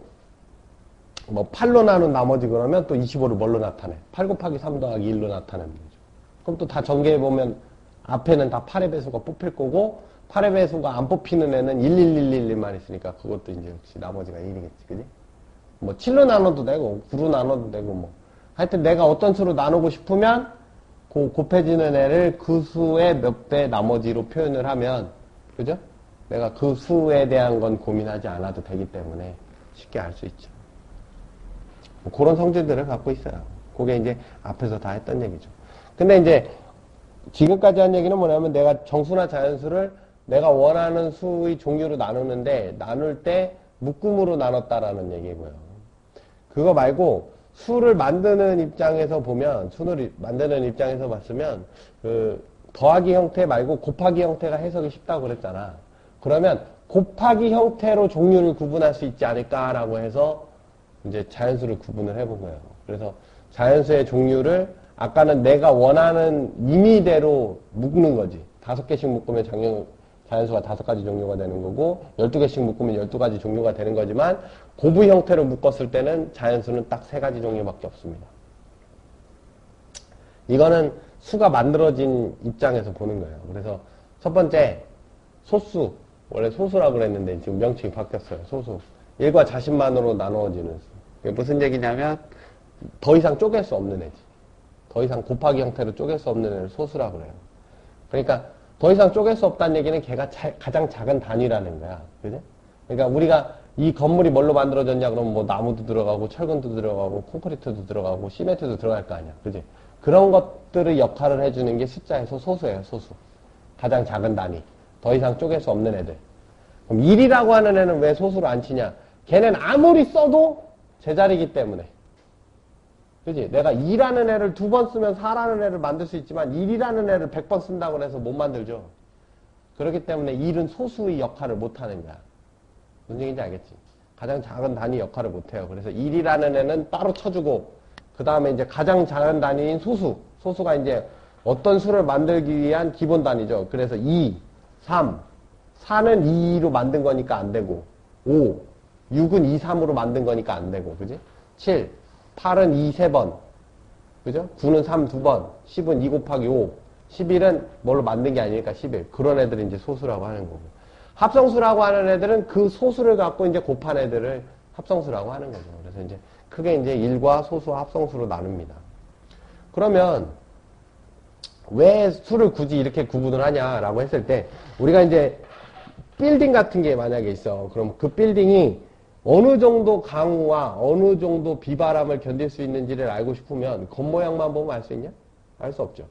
8로 나눈 나머지 그러면 또 25를 뭘로 나타내? 8 곱하기 3 더하기 1로 나타내면 되죠. 그럼 또 다 전개해보면 앞에는 다 8의 배수가 뽑힐 거고 8의 배수가 안 뽑히는 애는 11111만 있으니까 그것도 이제 역시 나머지가 1이겠지. 그지? 뭐 7로 나눠도 되고 9로 나눠도 되고 뭐 하여튼 내가 어떤 수로 나누고 싶으면 그 곱해지는 애를 그 수의 몇 배 나머지로 표현을 하면 그죠? 내가 그 수에 대한 건 고민하지 않아도 되기 때문에 쉽게 알 수 있죠. 뭐 그런 성질들을 갖고 있어요. 그게 이제 앞에서 다 했던 얘기죠. 근데 이제 지금까지 한 얘기는 뭐냐면 내가 정수나 자연수를 내가 원하는 수의 종류로 나누는데 나눌 때 묶음으로 나눴다라는 얘기고요. 그거 말고 수를 만드는 입장에서 보면 수를 만드는 입장에서 봤으면 그 더하기 형태 말고 곱하기 형태가 해석이 쉽다고 그랬잖아. 그러면 곱하기 형태로 종류를 구분할 수 있지 않을까라고 해서 이제 자연수를 구분을 해본 거예요. 그래서 자연수의 종류를 아까는 내가 원하는 임의대로 묶는 거지. 5개씩 묶으면 자연수가 5가지 종류가 되는 거고 12개씩 묶으면 12가지 종류가 되는 거지만 고부 형태로 묶었을 때는 자연수는 딱 3가지 종류밖에 없습니다. 이거는 수가 만들어진 입장에서 보는 거예요. 그래서 첫 번째 소수, 원래 소수라고 그랬는데 지금 명칭이 바뀌었어요. 소수. 1과 자신만으로 나누어지는 수. 이게 무슨 얘기냐면 더 이상 쪼갤 수 없는 애지. 더 이상 곱하기 형태로 쪼갤 수 없는 애를 소수라고 그래요. 그러니까 더 이상 쪼갤 수 없다는 얘기는 걔가 가장 작은 단위라는 거야. 그죠? 그러니까 우리가 이 건물이 뭘로 만들어졌냐 그러면 뭐 나무도 들어가고 철근도 들어가고 콘크리트도 들어가고 시멘트도 들어갈 거 아니야. 그지? 그런 것들의 역할을 해주는 게 숫자에서 소수예요, 소수. 가장 작은 단위. 더 이상 쪼갤 수 없는 애들. 그럼 1이라고 하는 애는 왜 소수로 안 치냐? 걔는 아무리 써도 제자리이기 때문에. 그지? 내가 2라는 애를 2번 쓰면 4라는 애를 만들 수 있지만 1이라는 애를 100번 쓴다고 해서 못 만들죠. 그렇기 때문에 1은 소수의 역할을 못하는 거야. 무슨 얘기인지 알겠지? 가장 작은 단위 역할을 못해요. 그래서 1이라는 애는 따로 쳐주고 그 다음에 이제 가장 작은 단위인 소수. 소수가 이제 어떤 수를 만들기 위한 기본 단위죠. 그래서 2, 3, 4는 2로 만든 거니까 안 되고 5, 6은 2, 3으로 만든 거니까 안 되고 그지? 7, 8은 2, 3번 그죠? 9는 3, 2번 10은 2 곱하기 5 11은 뭘로 만든 게 아니니까 11 그런 애들이 이제 소수라고 하는 거고 합성수라고 하는 애들은 그 소수를 갖고 이제 곱한 애들을 합성수라고 하는 거죠. 그래서 이제 크게 이제 1과 소수와 합성수로 나눕니다. 그러면 왜 수를 굳이 이렇게 구분을 하냐라고 했을 때 우리가 이제 빌딩 같은 게 만약에 있어. 그럼 그 빌딩이 어느 정도 강우와 어느 정도 비바람을 견딜 수 있는지를 알고 싶으면 겉모양만 보면 알 수 있냐? 알 수 없죠.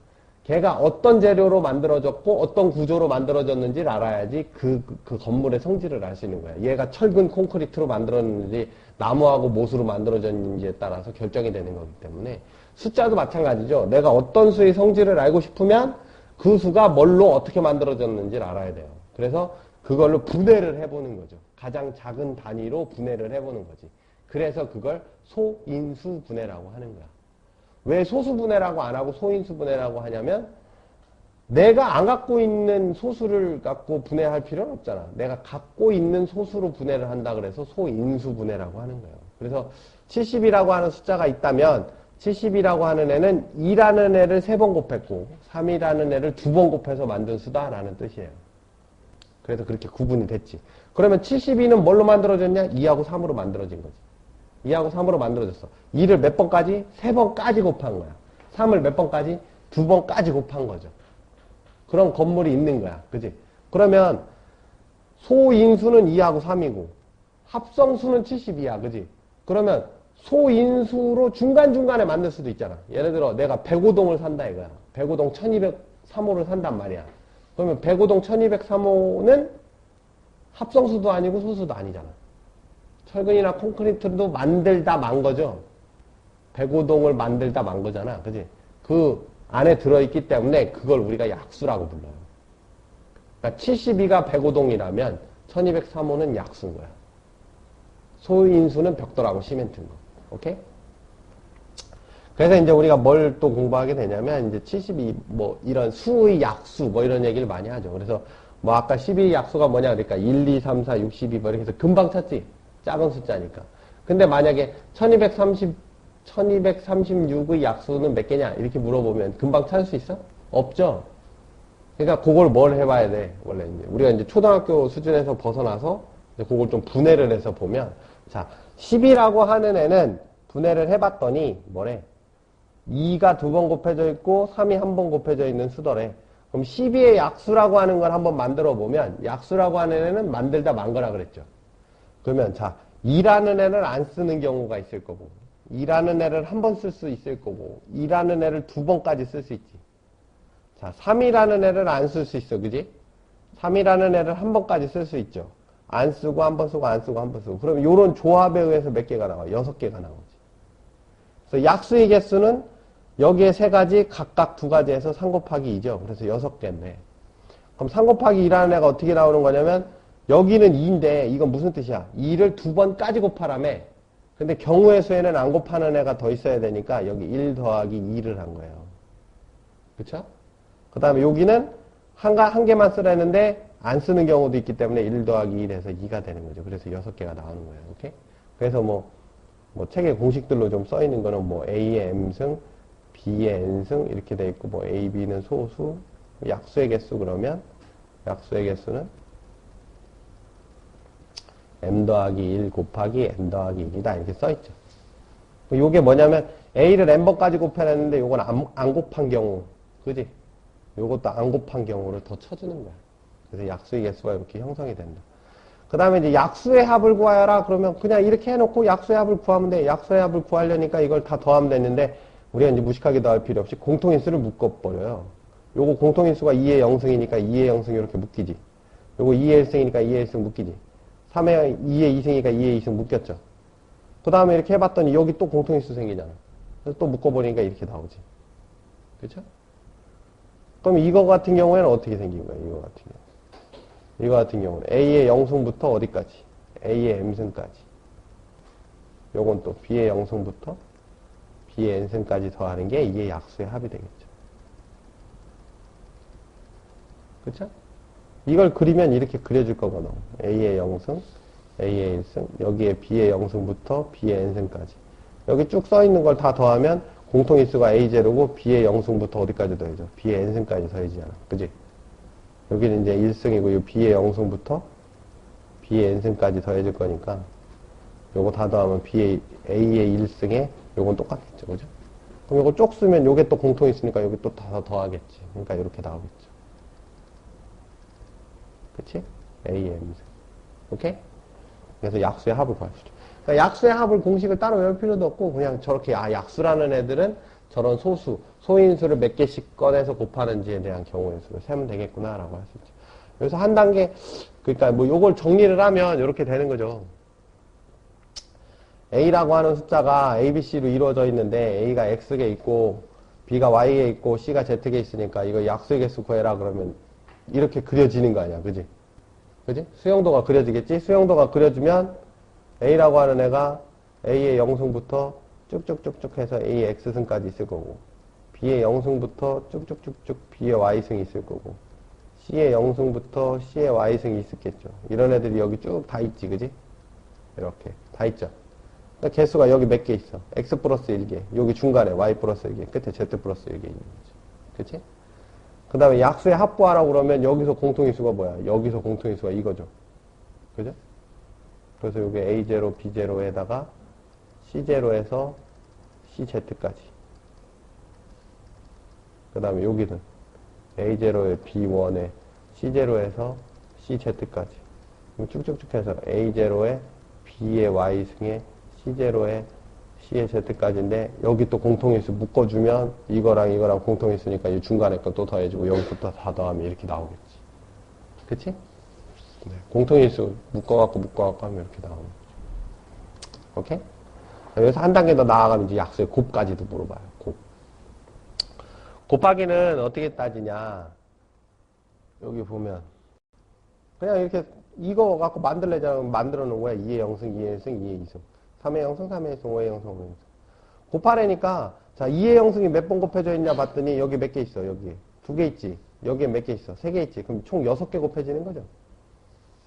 걔가 어떤 재료로 만들어졌고 어떤 구조로 만들어졌는지를 알아야지 그 건물의 성질을 알 수 있는 거야. 얘가 철근 콘크리트로 만들어졌는지 나무하고 못으로 만들어졌는지에 따라서 결정이 되는 거기 때문에 숫자도 마찬가지죠. 내가 어떤 수의 성질을 알고 싶으면 그 수가 뭘로 어떻게 만들어졌는지를 알아야 돼요. 그래서 그걸로 분해를 해보는 거죠. 가장 작은 단위로 분해를 해보는 거지. 그래서 그걸 소인수 분해라고 하는 거야. 왜 소수 분해라고 안 하고 소인수 분해라고 하냐면 내가 안 갖고 있는 소수를 갖고 분해할 필요는 없잖아. 내가 갖고 있는 소수로 분해를 한다 그래서 소인수 분해라고 하는 거예요. 그래서 70이라고 하는 숫자가 있다면 70이라고 하는 애는 2라는 애를 3번 곱했고 3이라는 애를 2번 곱해서 만든 수다라는 뜻이에요. 그래서 그렇게 구분이 됐지. 그러면 72는 뭘로 만들어졌냐? 2하고 3으로 만들어진 거지. 2하고 3으로 만들어졌어. 2를 몇 번까지? 3번까지 곱한 거야. 3을 몇 번까지? 2번까지 곱한 거죠. 그런 건물이 있는 거야. 그지? 그러면 소인수는 2하고 3이고 합성수는 72야. 그지? 그러면 소인수로 중간중간에 만들 수도 있잖아. 예를 들어 내가 105동을 산다 이거야. 105동 1203호를 산단 말이야. 그러면 105동 1203호는 합성수도 아니고 소수도 아니잖아. 철근이나 콘크리트도 만들다 만 거죠. 105동을 만들다 만 거잖아. 그지? 그 안에 들어있기 때문에 그걸 우리가 약수라고 불러요. 그러니까 72가 105동이라면 1203호는 약수인 거야. 소인수는 벽돌하고 시멘트인 거. 오케이? 그래서 이제 우리가 뭘 또 공부하게 되냐면 이제 72 뭐 이런 수의 약수 뭐 이런 얘기를 많이 하죠. 그래서 뭐 아까 12 약수가 뭐냐 그러니까 1, 2, 3, 4, 6, 12 뭐 이렇게 해서 금방 찾지. 작은 숫자니까. 근데 만약에 1236의 약수는 몇 개냐 이렇게 물어보면 금방 찾을 수 있어? 없죠. 그러니까 그걸 뭘 해봐야 돼. 원래 이제 우리가 이제 초등학교 수준에서 벗어나서 이제 그걸 좀 분해를 해서 보면 자 10이라고 하는 애는 분해를 해봤더니 뭐래? 2가 2번 곱해져 있고 3이 1번 곱해져 있는 수더래. 그럼 12의 약수라고 하는 걸 한번 만들어 보면 약수라고 하는 애는 만들다 만 거라 그랬죠. 그러면 자 2라는 애를 안 쓰는 경우가 있을 거고 2라는 애를 한 번 쓸 수 있을 거고 2라는 애를 2번까지 쓸 수 있지. 자 3이라는 애를 안 쓸 수 있어. 그지? 3이라는 애를 한 번까지 쓸 수 있죠. 안 쓰고 한 번 쓰고 안 쓰고 한 번 쓰고. 그럼 요런 조합에 의해서 몇 개가 나와? 6개가 나오지. 그래서 약수의 개수는 여기에 3가지 각각 2가지에서 3 곱하기 2죠. 그래서 6개인데 그럼 3 곱하기 2라는 애가 어떻게 나오는 거냐면 여기는 2인데 이건 무슨 뜻이야? 2를 2번까지 곱하라며. 근데 경우의 수에는 안 곱하는 애가 더 있어야 되니까 여기 1 더하기 2를 한 거예요. 그쵸? 그 다음에 여기는 한 개만 쓰라는데 안 쓰는 경우도 있기 때문에 1 더하기 1에서 2가 되는 거죠. 그래서 6개가 나오는 거예요. 오케이? 그래서 뭐 책에 공식들로 좀 써 있는 거는 뭐 A의 M승, B의 N승 이렇게 돼 있고 뭐 A, B는 소수, 약수의 개수 그러면 약수의 개수는 M 더하기 1 곱하기 N 더하기 1이다 이렇게 써 있죠. 요게 뭐냐면 A를 N번까지 곱해냈는데 요건 안 곱한 경우 그지? 요것도 안 곱한 경우를 더 쳐주는 거야. 그래서 약수의 개수가 이렇게 형성이 된다. 그 다음에 이제 약수의 합을 구하여라. 그러면 그냥 이렇게 해놓고 약수의 합을 구하면 돼. 약수의 합을 구하려니까 이걸 다 더하면 되는데 우리가 이제 무식하게 나올 필요 없이 공통인수를 묶어버려요. 요거 공통인수가 2의 0승이니까 2의 0승 이렇게 묶이지. 요거 2의 1승이니까 2의 1승 묶이지. 3의 2의 2승이니까 2의 2승 묶였죠. 그 다음에 이렇게 해봤더니 여기 또 공통인수 생기잖아. 그래서 또 묶어버리니까 이렇게 나오지. 그렇죠? 그럼 이거 같은 경우에는 어떻게 생긴 거예요? 이거 같은 경우. 이거 같은 경우는 A의 0승부터 어디까지? A의 M승까지. 요건 또 B의 0승부터 B의 N승까지 더하는 게 이게 약수의 합이 되겠죠. 그쵸? 이걸 그리면 이렇게 그려줄 거거든. A의 0승, A의 1승, 여기에 B의 0승부터 B의 N승까지. 여기 쭉 써있는 걸 다 더하면 공통인수가 A0고 B의 0승부터 어디까지 더해져? B의 N승까지 더해지잖아. 그지? 여기는 이제 1승이고 이 B의 0승부터 B의 N승까지 더해질 거니까 요거 다 더하면 A의 1승에 요건 똑같겠죠. 그죠? 그럼 요거 쪽 쓰면 요게 또 공통인수니까 여기 또 다 더하겠지. 그러니까 이렇게 나오겠죠. 그치? A의 M승. 오케이? 그래서 약수의 합을 구할 수 있죠. 그러니까 약수의 합을 공식을 따로 외울 필요도 없고 그냥 저렇게 약수라는 애들은 저런 소인수를 몇 개씩 꺼내서 곱하는지에 대한 경우의 수를 세면 되겠구나라고 할 수 있죠. 여기서 한 단계, 그러니까 뭐 요걸 정리를 하면 이렇게 되는 거죠. A라고 하는 숫자가 A, B, C로 이루어져 있는데 A가 X개 있고 B가 Y개 있고 C가 Z개 있으니까 이거 약수의 개수 구해라 그러면 이렇게 그려지는 거 아니야. 그지? 그지? 수영도가 그려지겠지? 수영도가 그려지면 A라고 하는 애가 A의 0승부터 쭉쭉쭉쭉 해서 A의 X승까지 있을 거고 B의 0승부터 쭉쭉쭉쭉 B의 Y승이 있을 거고 C의 0승부터 C의 Y승이 있었겠죠. 이런 애들이 여기 쭉 다 있지. 그지? 이렇게 다 있죠. 그러니까 개수가 여기 몇 개 있어. X 플러스 1개. 여기 중간에 Y 플러스 1개. 끝에 Z 플러스 1개 있는 거죠. 그치? 그 다음에 약수의 합부하라고 그러면 여기서 공통인수가 뭐야? 여기서 공통인수가 이거죠. 그죠? 그래서 여기 A0, B0에다가 C0에서 CZ까지. 그 다음에 여기는 A0에 B1에 C0에서 CZ까지. 쭉쭉쭉 해서 A0에 B의 Y승에 C0에 C의 Z까지인데 여기 또 공통인수 묶어주면 이거랑 이거랑 공통인수니까 이 중간에 거 또 더해주고 여기부터 다 더하면 이렇게 나오겠지. 그치? 네. 공통인수 묶어갖고 하면 이렇게 나오는 거죠. 오케이? 여기서 한 단계 더 나아가면 이제 약수의 곱까지도 물어봐요. 곱. 곱하기는 어떻게 따지냐. 여기 보면 그냥 이렇게 이거 갖고 만들려면 만들어 놓은 거야. 2의 0승, 2의 1승, 2의 2승. 3의 0승, 3의 1승, 5의 0승, 5의 0승. 곱하라니까, 자, 2의 0승이 몇 번 곱해져 있냐 봤더니, 여기 몇 개 있어, 여기. 2개 있지. 여기에 몇 개 있어? 3개 있지. 그럼 총 6개 곱해지는 거죠.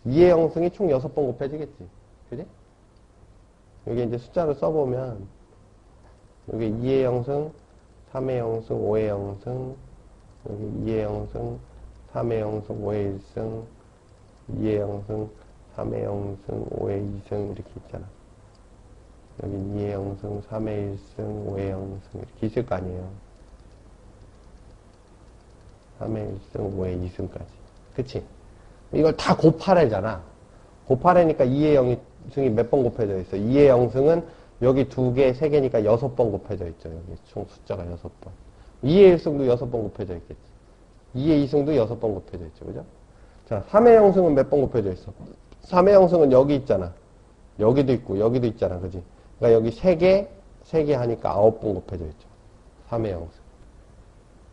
2의 0승이 총 6번 곱해지겠지. 그지? 여기 이제 숫자를 써보면, 여기 2의 0승, 3의 0승, 5의 0승, 여기 2의 0승, 3의 0승, 5의 1승, 2의 0승, 3의 0승, 5의 2승 이렇게 있잖아. 여기 2의 0승, 3의 1승, 5의 0승 이렇게 있을 거 아니에요. 3의 1승, 5의 2승까지. 그치? 이걸 다 곱하래잖아. 곱하래니까 2의 0승이 몇 번 곱해져 있어? 2의 0승은 여기 2개, 3개니까 6번 곱해져 있죠. 여기 총 숫자가 6번. 2의 1승도 6번 곱해져 있겠지. 2의 2승도 6번 곱해져 있죠. 그죠? 자, 3의 0승은 몇 번 곱해져 있어? 3의 0승은 여기 있잖아. 여기도 있고, 여기도 있잖아. 그지? 그러니까 여기 3개, 3개 하니까 9번 곱해져 있죠. 3의 0승.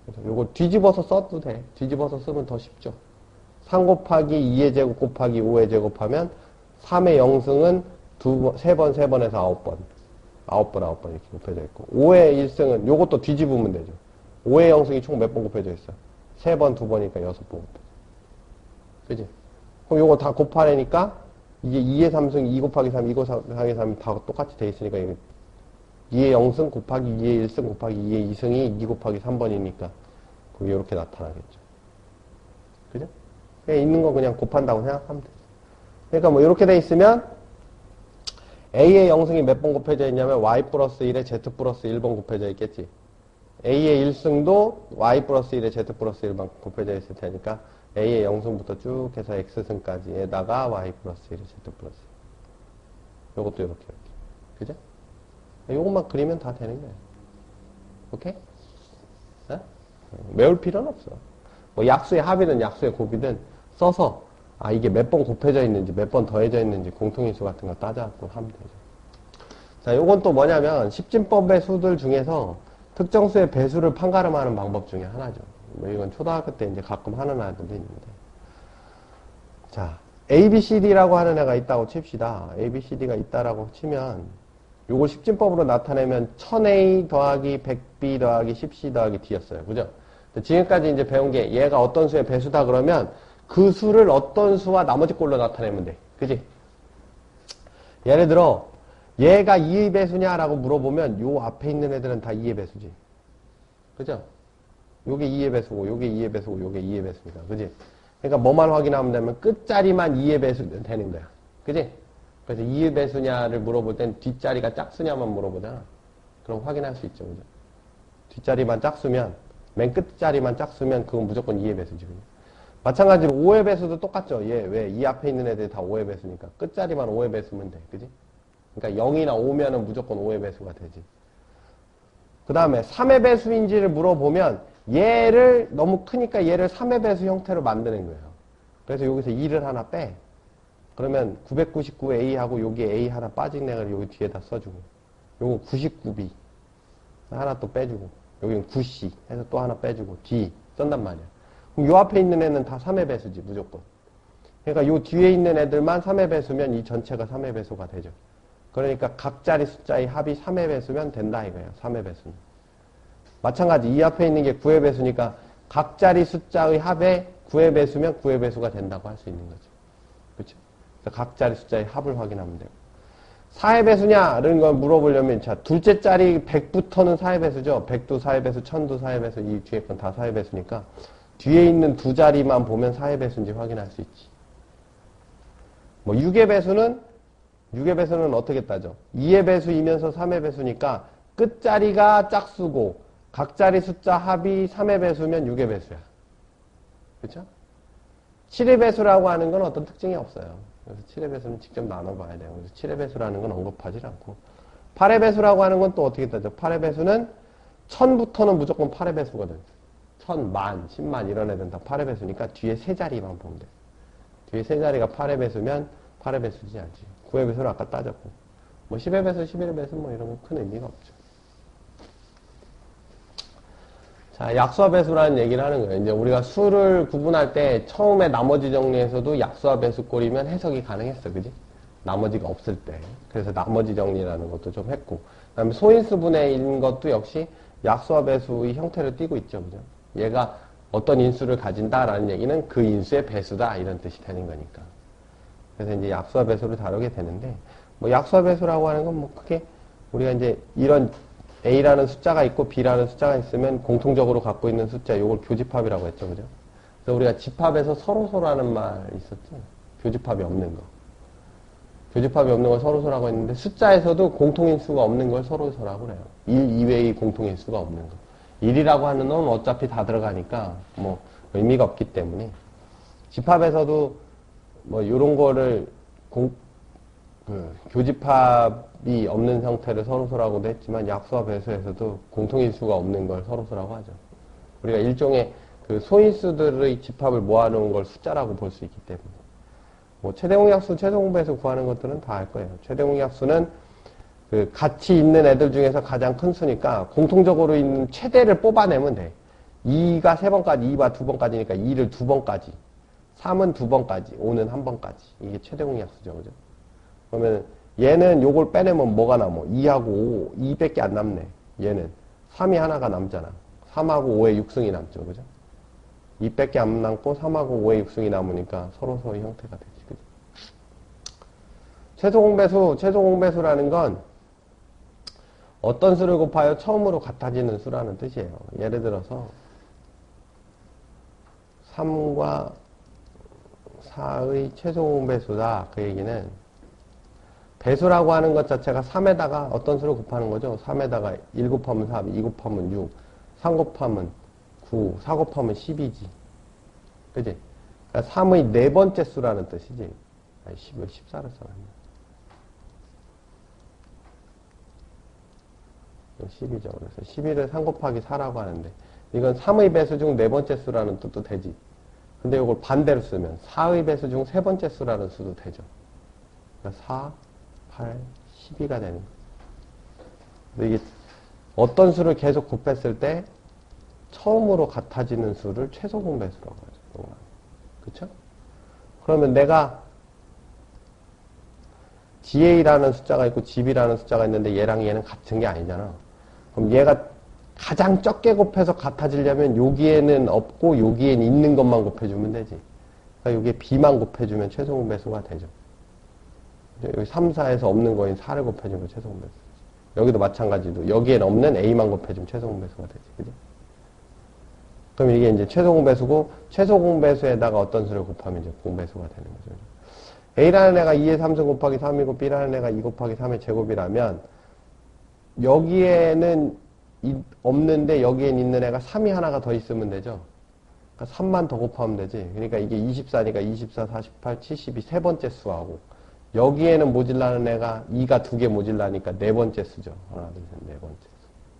그래서 요거 뒤집어서 써도 돼. 뒤집어서 쓰면 더 쉽죠. 3 곱하기 2의 제곱 곱하기 5의 제곱하면 3의 0승은 3번, 3번에서 9번. 9번 이렇게 곱해져 있고. 5의 1승은 요것도 뒤집으면 되죠. 5의 0승이 총 몇 번 곱해져 있어? 3번, 2번이니까 6번 곱해져. 그지? 그럼 요거 다 곱하려니까 이게 2의 3승 2 곱하기 3, 2 곱하기 3이 다 똑같이 돼 있으니까 이게 2의 0승 곱하기 2의 1승 곱하기 2의 2승이 2 곱하기 3번이니까 그게 이렇게 나타나겠죠. 그죠? 그냥 있는 거 그냥 곱한다고 생각하면 돼. 그러니까 뭐 이렇게 돼 있으면 A의 0승이 몇 번 곱해져 있냐면 Y 플러스 1에 Z 플러스 1번 곱해져 있겠지. A의 1승도 Y 플러스 1에 Z 플러스 1번 곱해져 있을 테니까 A의 0승부터 쭉 해서 X승까지에다가 Y 플러스 1에 Z 플러스 1. 요것도 이렇게. 그죠? 요것만 그리면 다 되는 거예요. 오케이? 어? 외울 필요는 없어. 뭐 약수의 합이든 약수의 곱이든 써서 이게 몇 번 곱해져 있는지 몇 번 더해져 있는지 공통인수 같은 거 따져갖고 하면 되죠. 자, 요건 또 뭐냐면 십진법의 수들 중에서 특정수의 배수를 판가름하는 방법 중에 하나죠. 뭐 이건 초등학교 때 이제 가끔 하는 아이들도 있는데. 자, ABCD라고 하는 애가 있다고 칩시다. ABCD가 있다라고 치면 요걸 십진법으로 나타내면 1000A 더하기 100B 더하기 10C 더하기 D였어요. 그죠? 지금까지 이제 배운 게 얘가 어떤 수의 배수다 그러면 그 수를 어떤 수와 나머지 꼴로 나타내면 돼. 그지? 예를 들어 얘가 2의 배수냐라고 물어보면 요 앞에 있는 애들은 다 2의 배수지. 그죠? 요게 2의 배수고 요게 2의 배수고 요게 2의 배수니까. 그지? 그러니까 뭐만 확인하면 되면 끝자리만 2의 배수면 되는 거야. 그지? 그래서 2의 배수냐를 물어볼 땐 뒷자리가 짝수냐만 물어보잖아. 그럼 확인할 수 있죠. 그죠? 뒷자리만 짝수면 맨 끝자리만 짝수면 그건 무조건 2의 배수지. 그죠? 마찬가지로 5의 배수도 똑같죠. 얘 왜? 이 앞에 있는 애들이 다 5의 배수니까 끝자리만 5의 배수면 돼. 그지? 그러니까 0이나 5면은 무조건 5의 배수가 되지. 그 다음에 3의 배수인지를 물어보면 얘를 너무 크니까 얘를 3의 배수 형태로 만드는 거예요. 그래서 여기서 2를 하나 빼. 그러면 999A하고 여기 A 하나 빠진 애를 여기 뒤에다 써주고 요거 99B 하나 또 빼주고 여기는 9C 해서 또 하나 빼주고 D 쓴단 말이야. 그럼 요 앞에 있는 애는 다 3의 배수지 무조건. 그러니까 요 뒤에 있는 애들만 3의 배수면 이 전체가 3의 배수가 되죠. 그러니까 각자리 숫자의 합이 3의 배수면 된다 이거예요. 3의 배수는. 마찬가지 이 앞에 있는 게 9의 배수니까 각자리 숫자의 합에 9의 배수면 9의 배수가 된다고 할 수 있는 거죠. 그렇죠? 각자리 숫자의 합을 확인하면 돼요. 4의 배수냐라는 걸 물어보려면 자 둘째 자리 100부터는 4의 배수죠. 100도 4의 배수, 1000도 4의 배수, 이 뒤에 건 다 4의 배수니까 뒤에 있는 두 자리만 보면 4의 배수인지 확인할 수 있지. 뭐 6의 배수는 어떻게 따져? 2의 배수이면서 3의 배수니까 끝자리가 짝수고 각자리 숫자 합이 3의 배수면 6의 배수야. 그렇죠? 7의 배수라고 하는 건 어떤 특징이 없어요. 그래서 7의 배수는 직접 나눠봐야 돼요. 그래서 7의 배수라는 건 언급하지 않고 8의 배수라고 하는 건 또 어떻게 따져? 8의 배수는 1000부터는 무조건 8의 배수거든. 1000, 만, 10만 이런 애들은 다 8의 배수니까 뒤에 세 자리만 보면 돼. 뒤에 세 자리가 8의 배수면 8의 배수지 않지. 9의 배수는 아까 따졌고 뭐 10의 배수, 11의 배수 뭐 이런 건 큰 의미가 없죠. 자, 약수와 배수라는 얘기를 하는 거예요. 이제 우리가 수를 구분할 때 처음에 나머지 정리에서도 약수와 배수 꼴이면 해석이 가능했어. 그지? 나머지가 없을 때. 그래서 나머지 정리라는 것도 좀 했고. 그 다음에 소인수분해인 것도 역시 약수와 배수의 형태를 띠고 있죠. 그죠? 얘가 어떤 인수를 가진다라는 얘기는 그 인수의 배수다. 이런 뜻이 되는 거니까. 그래서 이제 약수와 배수를 다루게 되는데, 뭐 약수와 배수라고 하는 건 뭐 크게 우리가 이제 이런 A라는 숫자가 있고 B라는 숫자가 있으면 공통적으로 갖고 있는 숫자, 요걸 교집합이라고 했죠. 그죠? 그래서 우리가 집합에서 서로소라는 말 있었죠. 교집합이 없는 거. 교집합이 없는 걸 서로소라고 했는데 숫자에서도 공통인수가 없는 걸 서로소라고 그래요. 1 이외의 공통인수가 없는 거. 1이라고 하는 놈은 어차피 다 들어가니까 뭐 의미가 없기 때문에 집합에서도 뭐 요런 거를 교집합이 없는 형태를 서로소라고도 했지만 약수와 배수에서도 공통인수가 없는 걸 서로소라고 하죠. 우리가 일종의 그 소인수들의 집합을 모아놓은 걸 숫자라고 볼 수 있기 때문에 뭐 최대공약수, 최소공배수 구하는 것들은 다 알 거예요. 최대공약수는 그 같이 있는 애들 중에서 가장 큰 수니까 공통적으로 있는 최대를 뽑아내면 돼. 2가 3번까지, 2가 2번까지니까 2를 2번까지, 3은 2번까지, 5는 1번까지. 이게 최대공약수죠. 그죠? 그러면 얘는 요걸 빼내면 뭐가 남어? 2하고 5, 2밖에 안 남네. 얘는 3이 하나가 남잖아. 3하고 5의 육승이 남죠. 그죠? 2밖에 안 남고 3하고 5의 육승이 남으니까 서로서의 형태가 되지. 그죠? 최소공배수라는 건 어떤 수를 곱하여 처음으로 같아지는 수라는 뜻이에요. 예를 들어서 3과 4의 최소공배수다. 그 얘기는 배수라고 하는 것 자체가 3에다가 어떤 수를 곱하는 거죠? 3에다가 1 곱하면 3, 2 곱하면 6, 3 곱하면 9, 4 곱하면 10이지. 그지? 그러니까 3의 네 번째 수라는 뜻이지. 아니, 10을 14를 써놨네. 10이죠. 그래서 11을 3 곱하기 4라고 하는데, 이건 3의 배수 중 네 번째 수라는 뜻도 되지. 근데 이걸 반대로 쓰면 4의 배수 중 세 번째 수라는 수도 되죠. 그러니까 4, 8, 12가 되는 거죠. 근데 이게 어떤 수를 계속 곱했을 때 처음으로 같아지는 수를 최소 공배수라고 하죠. 그쵸? 그러면 내가 GA라는 숫자가 있고 GB라는 숫자가 있는데 얘랑 얘는 같은 게 아니잖아. 그럼 얘가 가장 적게 곱해서 같아지려면 여기에는 없고 여기엔 있는 것만 곱해주면 되지. 그러니까 여기에 B만 곱해주면 최소 공배수가 되죠. 여기 3, 4에서 없는 거인 4를 곱해주면 최소 공배수. 여기도 마찬가지로 여기엔 없는 A만 곱해주면 최소 공배수가 되지. 그지? 그럼 이게 이제 최소 공배수고, 최소 공배수에다가 어떤 수를 곱하면 이제 공배수가 되는 거죠. A라는 애가 2의 3승 곱하기 3이고 B라는 애가 2 곱하기 3의 제곱이라면 여기에는 없는데 여기엔 있는 애가 3이 하나가 더 있으면 되죠. 그러니까 3만 더 곱하면 되지. 그러니까 이게 24니까 24, 48, 72 세 번째 수하고 여기에는 모질라는 애가 2가 2개 모질라니까 네 번째 수죠. 하나, 둘, 셋, 네 번째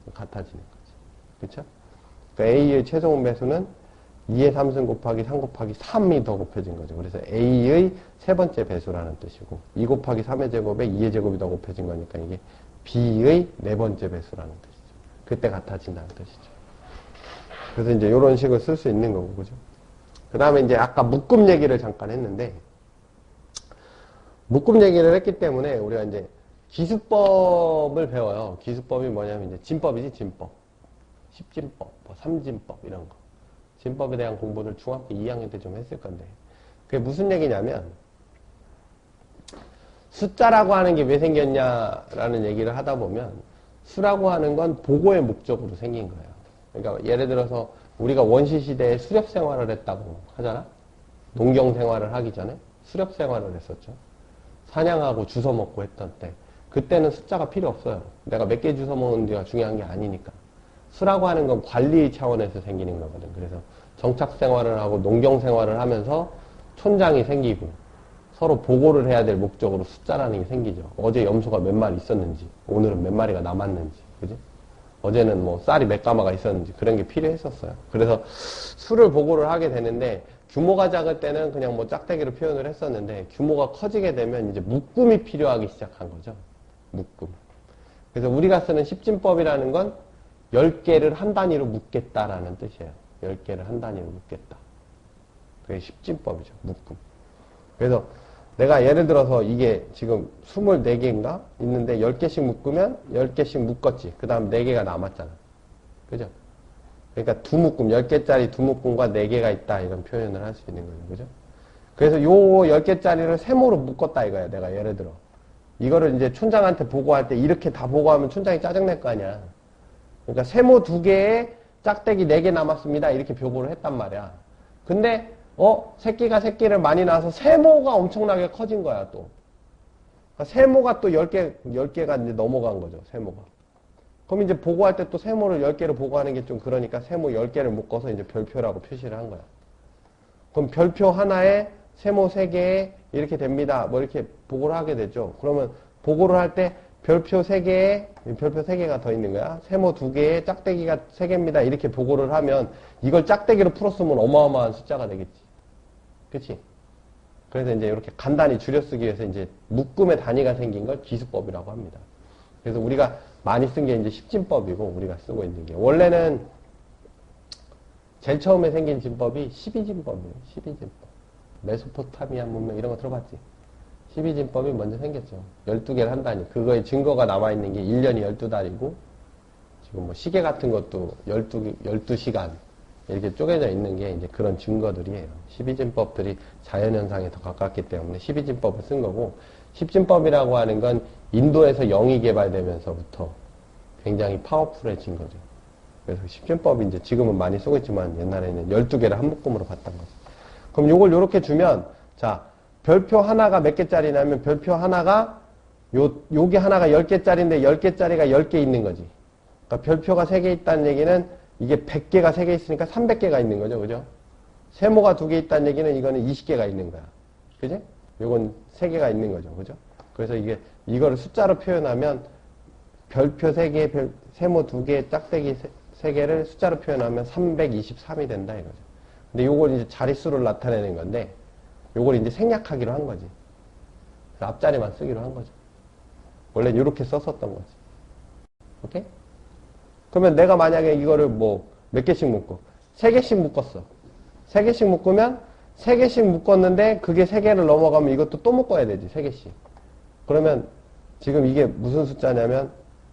수. 같아지는 거지. 그쵸? 그러니까 A의 최소 공배수는 2의 3승 곱하기 3 곱하기 3이 더 곱해진 거죠. 그래서 A의 세 번째 배수라는 뜻이고 2 곱하기 3의 제곱에 2의 제곱이 더 곱해진 거니까 이게 B의 네 번째 배수라는 뜻이죠. 그때 같아진다는 뜻이죠. 그래서 이제 이런 식으로 쓸 수 있는 거고, 그죠? 그 다음에 이제 아까 묶음 얘기를 잠깐 했는데 묶음 얘기를 했기 때문에 우리가 이제 기수법을 배워요. 기수법이 뭐냐면 이제 진법이지, 진법. 10진법, 뭐 3진법 이런 거. 진법에 대한 공부를 중학교 2학년 때 좀 했을 건데 그게 무슨 얘기냐면 숫자라고 하는 게 왜 생겼냐라는 얘기를 하다 보면 수라고 하는 건 보고의 목적으로 생긴 거예요. 그러니까 예를 들어서 우리가 원시 시대에 수렵 생활을 했다고 하잖아. 농경 생활을 하기 전에 수렵 생활을 했었죠. 사냥하고 주워 먹고 했던 때 그때는 숫자가 필요 없어요. 내가 몇 개 주워 먹는지가 중요한 게 아니니까. 수라고 하는 건 관리 차원에서 생기는 거거든. 그래서 정착 생활을 하고 농경 생활을 하면서 촌장이 생기고 서로 보고를 해야 될 목적으로 숫자라는 게 생기죠. 어제 염소가 몇 마리 있었는지, 오늘은 몇 마리가 남았는지, 그지? 어제는 뭐 쌀이 몇 가마가 있었는지 그런 게 필요했었어요. 그래서 수를 보고를 하게 되는데 규모가 작을 때는 그냥 뭐 짝대기로 표현을 했었는데 규모가 커지게 되면 이제 묶음이 필요하기 시작한 거죠. 묶음. 그래서 우리가 쓰는 십진법이라는 건 10개를 한 단위로 묶겠다라는 뜻이에요. 10개를 한 단위로 묶겠다. 그게 십진법이죠. 묶음. 그래서 내가 예를 들어서 이게 지금 24개인가 있는데 10개씩 묶으면 10개씩 묶었지. 그 다음 4개가 남았잖아. 그죠? 그러니까 두 묶음, 10개짜리 두 묶음과 4개가 있다. 이런 표현을 할 수 있는 거죠. 그죠? 그래서 요 10개짜리를 세모로 묶었다 이거야. 내가 예를 들어. 이거를 이제 촌장한테 보고할 때 이렇게 다 보고하면 촌장이 짜증낼 거 아니야. 그러니까 세모 2개에 짝대기 4개 남았습니다. 이렇게 보고를 했단 말이야. 근데 새끼를 많이 낳아서 세모가 엄청나게 커진 거야, 또. 그러니까 세모가 또 10개가 이제 넘어간 거죠, 세모가. 그럼 이제 보고할 때 또 세모를 10개를 보고하는 게 좀 그러니까 세모 10개를 묶어서 이제 별표라고 표시를 한 거야. 그럼 별표 하나에 세모 3개에 이렇게 됩니다. 뭐 이렇게 보고를 하게 되죠. 그러면 보고를 할 때 별표 3개에 별표 3개가 더 있는 거야. 세모 2개에 짝대기가 3개입니다. 이렇게 보고를 하면 이걸 짝대기로 풀었으면 어마어마한 숫자가 되겠지. 그치? 그래서 이제 이렇게 간단히 줄여 쓰기 위해서 이제 묶음의 단위가 생긴 걸 기수법이라고 합니다. 그래서 우리가 많이 쓴 게 이제 십진법이고 우리가 쓰고 있는 게 원래는 제일 처음에 생긴 진법이 12진법이에요. 12진법. 메소포타미아 문명 이런 거 들어봤지? 12진법이 먼저 생겼죠. 12개를 한 단위. 그거에 증거가 남아있는 게 1년이 12달이고 지금 뭐 시계 같은 것도 12시간 이렇게 쪼개져 있는 게 이제 그런 증거들이에요. 12진법들이 자연현상에 더 가깝기 때문에 12진법을 쓴 거고 10진법이라고 하는 건 인도에서 영이 개발되면서부터 굉장히 파워풀해진 거죠. 그래서 10진법이 이제 지금은 많이 쓰고 있지만 옛날에는 12개를 한 묶음으로 봤던 거죠. 그럼 요걸 요렇게 주면 자 별표 하나가 몇 개짜리냐면 별표 하나가 요게 하나가 10개짜리인데 10개짜리가 10개 있는 거지. 그러니까 별표가 3개 있다는 얘기는 이게 100개가 3개 있으니까 300개가 있는 거죠. 그죠? 세모가 2개 있다는 얘기는 이거는 20개가 있는 거야. 그지? 요건 3개가 있는 거죠. 그죠? 그래서 이거를 숫자로 표현하면 별표 3개, 세모 2개, 짝대기 3개를 숫자로 표현하면 323이 된다 이거죠. 근데 요걸 이제 자릿수를 나타내는 건데 요걸 이제 생략하기로 한 거지. 그래서 앞자리만 쓰기로 한 거죠. 원래 이렇게 썼었던 거지. 오케이? 그러면 내가 만약에 이거를 뭐 몇 개씩 묶어? 3개씩 묶었어. 3개씩 묶으면 3개씩 묶었는데 그게 3개를 넘어가면 이것도 또 묶어야 되지. 3개씩. 그러면 지금 이게 무슨 숫자냐면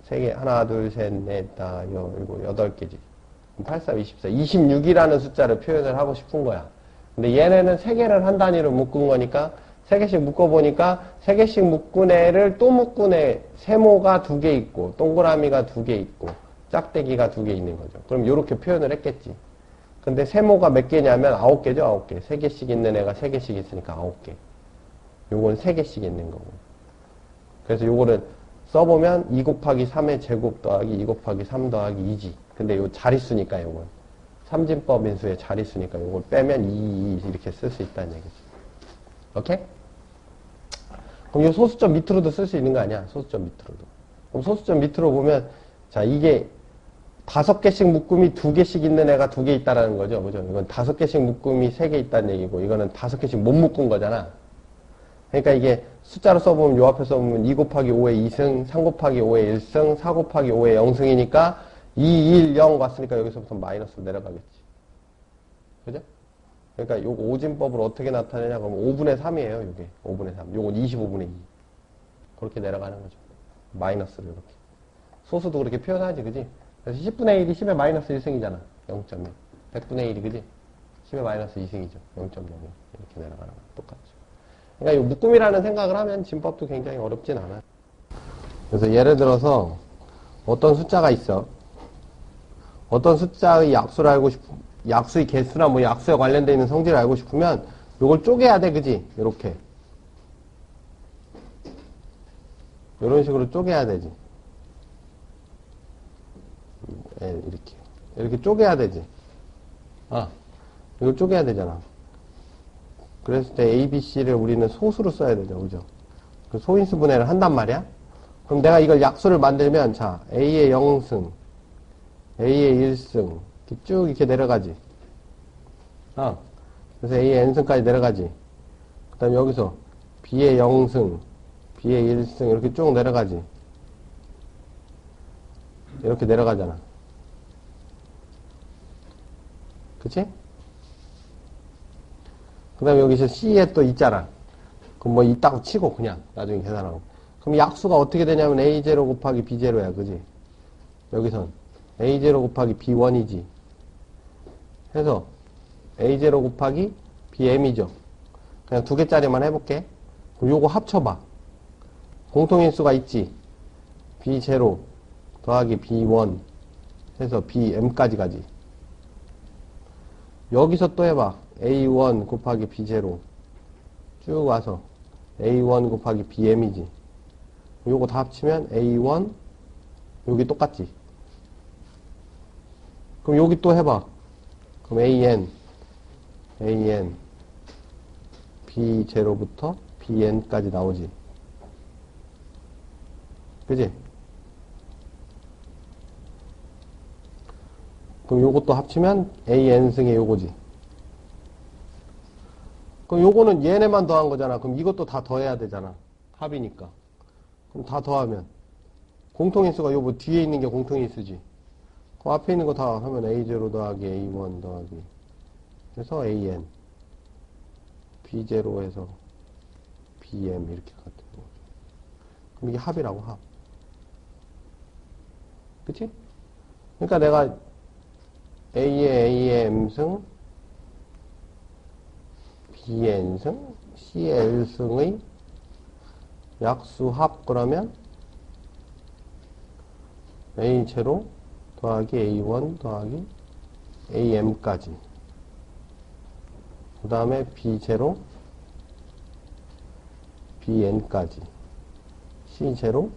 3개, 하나, 둘, 셋, 넷, 다, 일곱, 8개지. 8, 3, 24. 26이라는 숫자를 표현을 하고 싶은 거야. 근데 얘네는 3개를 한 단위로 묶은 거니까 3개씩 묶어보니까 3개씩 묶은 애를 또 묶은 애, 세모가 2개 있고, 동그라미가 2개 있고, 짝대기가 2개 있는 거죠. 그럼 이렇게 표현을 했겠지. 근데 세모가 몇 개냐면 9개죠, 9개. 3개씩 있는 애가 3개씩 있으니까 9개. 요건 3개씩 있는 거고. 그래서 요거를 써보면 2 곱하기 3의 제곱 더하기 2 곱하기 3 더하기 2지. 근데 요 자릿수니까 요건. 삼진법 인수의 자릿수니까 요걸 빼면 2 이렇게 쓸 수 있다는 얘기지. 오케이? 그럼 요 소수점 밑으로도 쓸 수 있는 거 아니야? 소수점 밑으로도. 그럼 소수점 밑으로 보면, 자, 이게 5개씩 묶음이 2개씩 있는 애가 2개 있다라는 거죠. 그죠? 이건 5개씩 묶음이 3개 있다는 얘기고, 이거는 5개씩 못 묶은 거잖아. 그러니까 이게 숫자로 써보면, 요 앞에 써보면 2 곱하기 5의 2승, 3 곱하기 5의 1승, 4 곱하기 5의 0승이니까 2, 1, 0 왔으니까 여기서부터 마이너스로 내려가겠지. 그죠? 그러니까 요거 오진법을 어떻게 나타내냐? 그러면 5분의 3이에요, 요게. 5분의 3. 요건 25분의 2. 그렇게 내려가는 거죠. 마이너스를 이렇게. 소수도 그렇게 표현하지, 그지? 그래서 10분의 1이 10의 마이너스 1승이잖아. 0.1. 100분의 1이, 그지? 10의 마이너스 2승이죠. 0.01. 이렇게 내려가는 거. 똑같죠. 그러니까 이 묶음이라는 생각을 하면 진법도 굉장히 어렵진 않아요. 그래서 예를 들어서 어떤 숫자가 있어. 어떤 숫자의 약수를 알고 약수의 개수나 뭐 약수에 관련되어 있는 성질을 알고 싶으면 요걸 쪼개야 돼, 그지? 요렇게. 요런 식으로 쪼개야 되지. 이렇게. 이렇게 쪼개야 되지. 이걸 쪼개야 되잖아. 그랬을 때 A, B, C를 우리는 소수로 써야 되죠. 그죠? 그 소인수 분해를 한단 말이야? 그럼 내가 이걸 약수를 만들면, 자, A의 0승, A의 1승, 이렇게 쭉 이렇게 내려가지. 그래서 A의 n승까지 내려가지. 그 다음에 여기서 B의 0승, B의 1승, 이렇게 쭉 내려가지. 이렇게 내려가잖아. 그치? 그 다음에 여기서 C에 또 있잖아. 그럼 뭐 있다고 치고 그냥 나중에 계산하고. 그럼 약수가 어떻게 되냐면 A0 곱하기 B0야. 그지? 여기선 A0 곱하기 B1이지. 해서 A0 곱하기 BM이죠. 그냥 2개짜리만 해볼게. 그럼 요거 합쳐봐. 공통인수가 있지. B0 더하기 B1 해서 BM까지 가지. 여기서 또 해봐. A1 곱하기 B0 쭉 와서 A1 곱하기 BM이지. 요거 다 합치면 A1 여기 똑같지. 그럼 여기 또 해봐. 그럼 AN B0부터 BN까지 나오지. 그지? 그럼 요것도 합치면 AN승의 요거지. 그럼 요거는 얘네만 더한 거잖아. 그럼 이것도 다 더해야 되잖아. 합이니까. 그럼 다 더하면 공통인수가 요거 뒤에 있는 게 공통인수지. 그 앞에 있는 거 다 하면 A0 더하기 A1 더하기 해서 AN B0에서 BM 이렇게 같은 거죠. 그럼 이게 합이라고, 합. 그치? 그러니까 내가 A의 M승, B의 N승, C의 L승의 약수합 그러면 A0 더하기 A1 더하기 AM까지. 그 다음에 B0, BN까지. C0,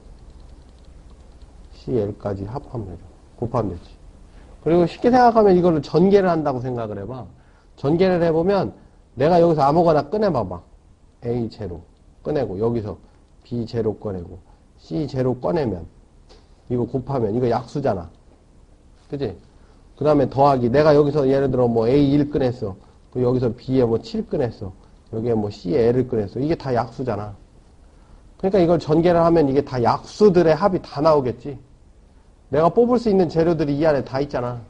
CL까지 합하면 되죠. 곱하면 되지. 그리고 쉽게 생각하면 이거를 전개를 한다고 생각을 해봐. 전개를 해보면 내가 여기서 아무거나 꺼내봐봐. A0 꺼내고 여기서 B0 꺼내고 C0 꺼내면 이거 곱하면 이거 약수잖아. 그지? 그 다음에 더하기. 내가 여기서 예를 들어 뭐 A1 꺼냈어. 그리고 여기서 B에 뭐 7 꺼냈어. 여기에 뭐 C에 L을 꺼냈어. 이게 다 약수잖아. 그러니까 이걸 전개를 하면 이게 다 약수들의 합이 다 나오겠지. 내가 뽑을 수 있는 재료들이 이 안에 다 있잖아.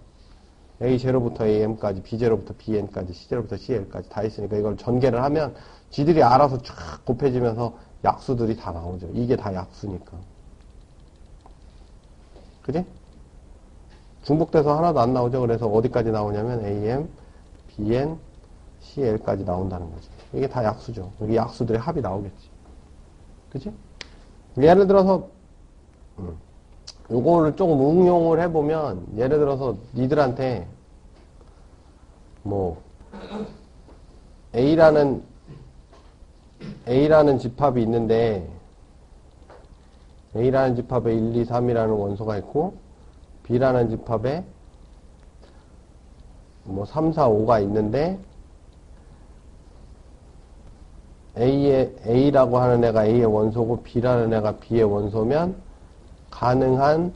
A0부터 AM까지, B0부터 BN까지, C0부터 CL까지 다 있으니까 이걸 전개를 하면 지들이 알아서 쫙 곱해지면서 약수들이 다 나오죠. 이게 다 약수니까. 그지? 중복돼서 하나도 안 나오죠. 그래서 어디까지 나오냐면 AM, BN, CL까지 나온다는 거지. 이게 다 약수죠. 이게 약수들의 합이 나오겠지. 그치? 예를 들어서, 요거를 조금 응용을 해보면, 예를 들어서, 니들한테, 뭐, A라는 집합이 있는데, A라는 집합에 1, 2, 3이라는 원소가 있고, B라는 집합에 뭐 3, 4, 5가 있는데, A라고 하는 애가 A의 원소고 B라는 애가 B의 원소면 가능한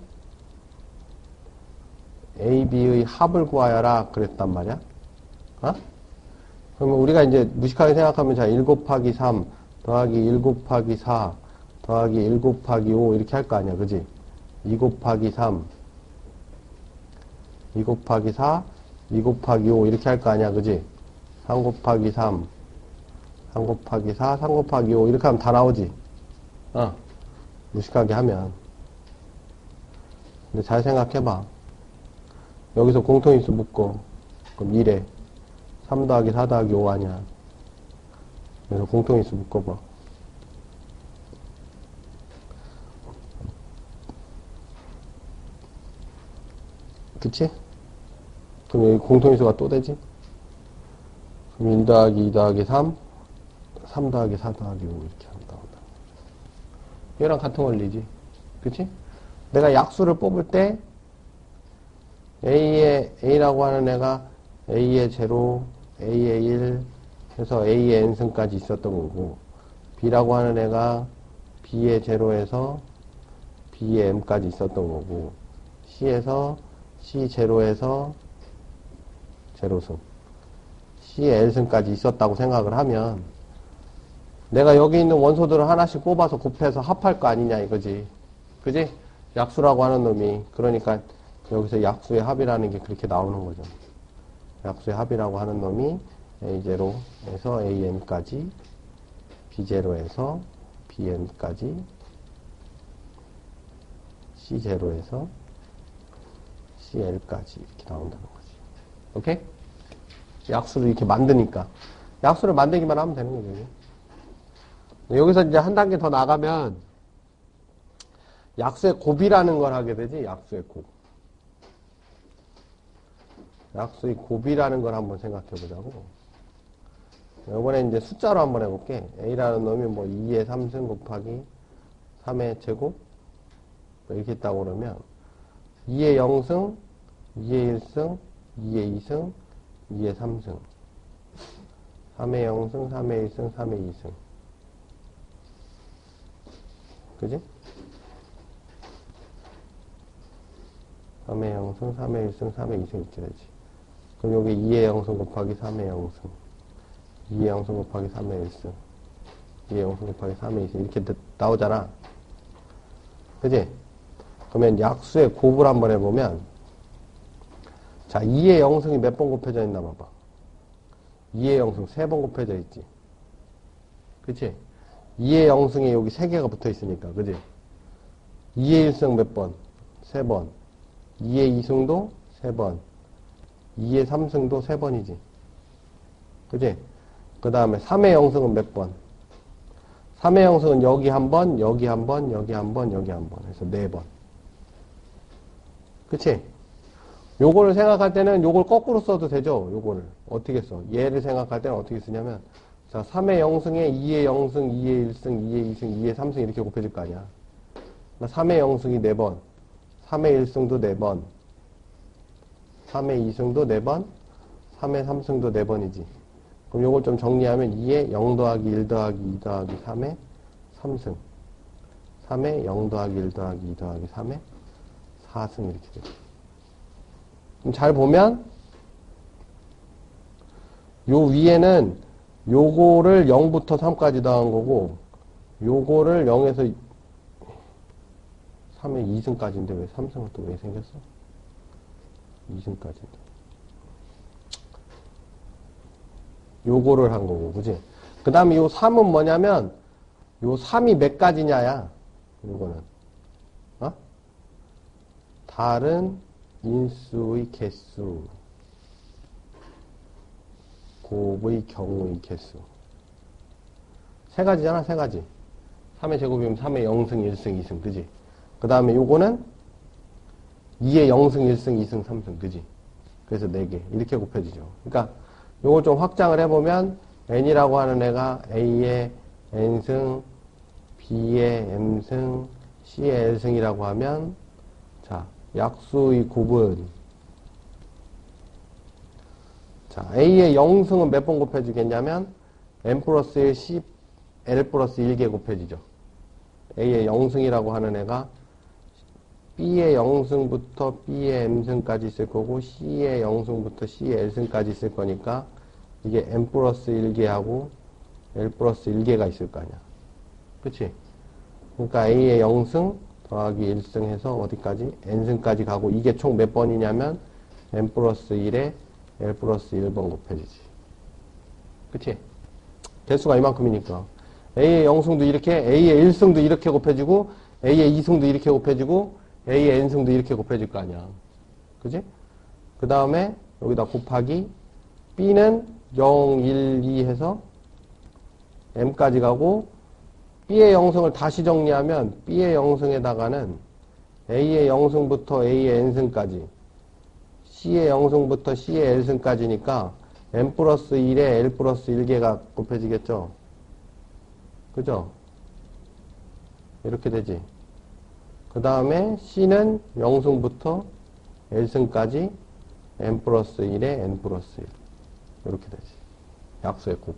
A, B의 합을 구하여라 그랬단 말이야. 어? 그러면 우리가 이제 무식하게 생각하면 자, 1 곱하기 3 더하기 1 곱하기 4 더하기 1 곱하기 5 이렇게 할 거 아니야. 그지? 2 곱하기 3 2 곱하기 4 2 곱하기 5 이렇게 할 거 아니야. 그지? 3 곱하기 3 3 곱하기 4, 3 곱하기 5 이렇게 하면 다 나오지. 무식하게 하면. 근데 잘 생각해봐. 여기서 공통인수 묶어. 그럼 1에 3 더하기 4 더하기 5 아니야. 그래서 공통인수 묶어봐. 그치? 그럼 여기 공통인수가 또 되지? 그럼 1 더하기 2 더하기 3 3 더하기 4 더하기 5 이렇게 하면 나온다. 얘랑 같은 원리지. 그치? 내가 약수를 뽑을 때 A라고 하는 애가 A의 제로, A의 1 해서 A의 n승까지 있었던 거고 B라고 하는 애가 B의 제로에서 B의 m까지 있었던 거고 C에서 C 제로에서 제로승 C의 L승까지 있었다고 생각을 하면 내가 여기 있는 원소들을 하나씩 뽑아서 곱해서 합할 거 아니냐 이거지. 그지? 약수라고 하는 놈이. 그러니까 여기서 약수의 합이라는 게 그렇게 나오는 거죠. 약수의 합이라고 하는 놈이 A0에서 AN까지, B0에서 BN까지, C0에서 CL까지 이렇게 나온다는 거지. 오케이? 약수를 이렇게 만드니까. 약수를 만들기만 하면 되는 거죠. 여기서 이제 한 단계 더 나가면 약수의 곱이라는 걸 하게 되지. 약수의 곱. 약수의 곱이라는 걸 한번 생각해 보자고. 이번에 이제 숫자로 한번 해볼게. A라는 놈이 뭐 2의 3승 곱하기 3의 제곱 뭐 이렇게 있다고 그러면 2의 0승, 2의 1승, 2의 2승, 2의 3승 3의 0승, 3의 1승, 3의 2승 그지? 3의 0승, 3의 1승, 3의 2승 이렇게 되지. 그럼 여기 2의 0승 곱하기 3의 0승 2의 0승 곱하기 3의 1승 2의 0승 곱하기 3의 2승 이렇게 나오잖아. 그지? 그러면 약수의 곱을 한번 해보면 자 2의 0승이 몇 번 곱해져 있나 봐봐. 2의 0승 3번 곱해져 있지. 그치? 2의 0승에 여기 3개가 붙어 있으니까, 그지? 2의 1승 몇 번? 3번. 2의 2승도 3번. 2의 3승도 3번이지. 그지? 그 다음에 3의 0승은 몇 번? 3의 0승은 여기 한 번, 여기 한 번, 여기 한 번, 여기 한 번. 해서 4번. 그치? 요거를 생각할 때는 요걸 거꾸로 써도 되죠? 요거를. 어떻게 써? 얘를 생각할 때는 어떻게 쓰냐면, 자, 3의 0승에 2의 0승, 2의 1승, 2의 2승, 2의 3승 이렇게 곱해질 거 아니야. 3의 0승이 4번, 3의 1승도 4번, 3의 2승도 4번, 3의 3승도 4번이지. 그럼 요걸 좀 정리하면 2의 0 더하기 1 더하기 2 더하기 3의 3승, 3의 0 더하기 1 더하기 2 더하기 3의 4승 이렇게 돼. 그럼 잘 보면 요 위에는 요거를 0부터 3까지 더한 거고 요거를 0에서 3에 2승까지인데 왜 3승은 또 왜 생겼어? 2승까지인데 요거를 한 거고 그지? 그 다음에 요 3은 뭐냐면 요 3이 몇 가지냐야 요거는 어? 다른 인수의 개수 곱의 경우의 개수 세 가지잖아 세 가지 3의 제곱이면 3의 0승 1승 2승 그지? 그 다음에 요거는 2의 0승 1승 2승 3승 그지? 그래서 4개 이렇게 곱해지죠. 그러니까 요걸 좀 확장을 해보면 n이라고 하는 애가 a의 n승 b의 m승 c의 l승이라고 하면 자 약수의 곱은 자 a의 0승은 몇 번 곱해지겠냐면 n 플러스 1 c l 플러스 1개 곱해지죠. a의 0승이라고 하는 애가 b의 0승부터 b의 m승까지 있을 거고 c의 0승부터 c의 l승까지 있을 거니까 이게 n 플러스 1개하고 l 플러스 1개가 있을 거 아니야. 그치? 그러니까 a의 0승 더하기 1승 해서 어디까지? n승까지 가고 이게 총 몇 번이냐면 n 플러스 1에 l 플러스 1번 곱해지지. 그치? 개수가 이만큼이니까 a의 0승도 이렇게 a의 1승도 이렇게 곱해지고 a의 2승도 이렇게 곱해지고 a의 n승도 이렇게 곱해질 거 아니야. 그지? 그 다음에 여기다 곱하기 b는 0, 1, 2 해서 m까지 가고 b의 0승을 다시 정리하면 b의 0승에다가는 a의 0승부터 a의 n승까지 c의 0승부터 c의 l승까지니까 n 플러스 1에 l 플러스 1개가 곱해지겠죠. 그죠? 이렇게 되지. 그 다음에 c는 0승부터 l승까지 n 플러스 1에 n 플러스 1 이렇게 되지. 약수의 곱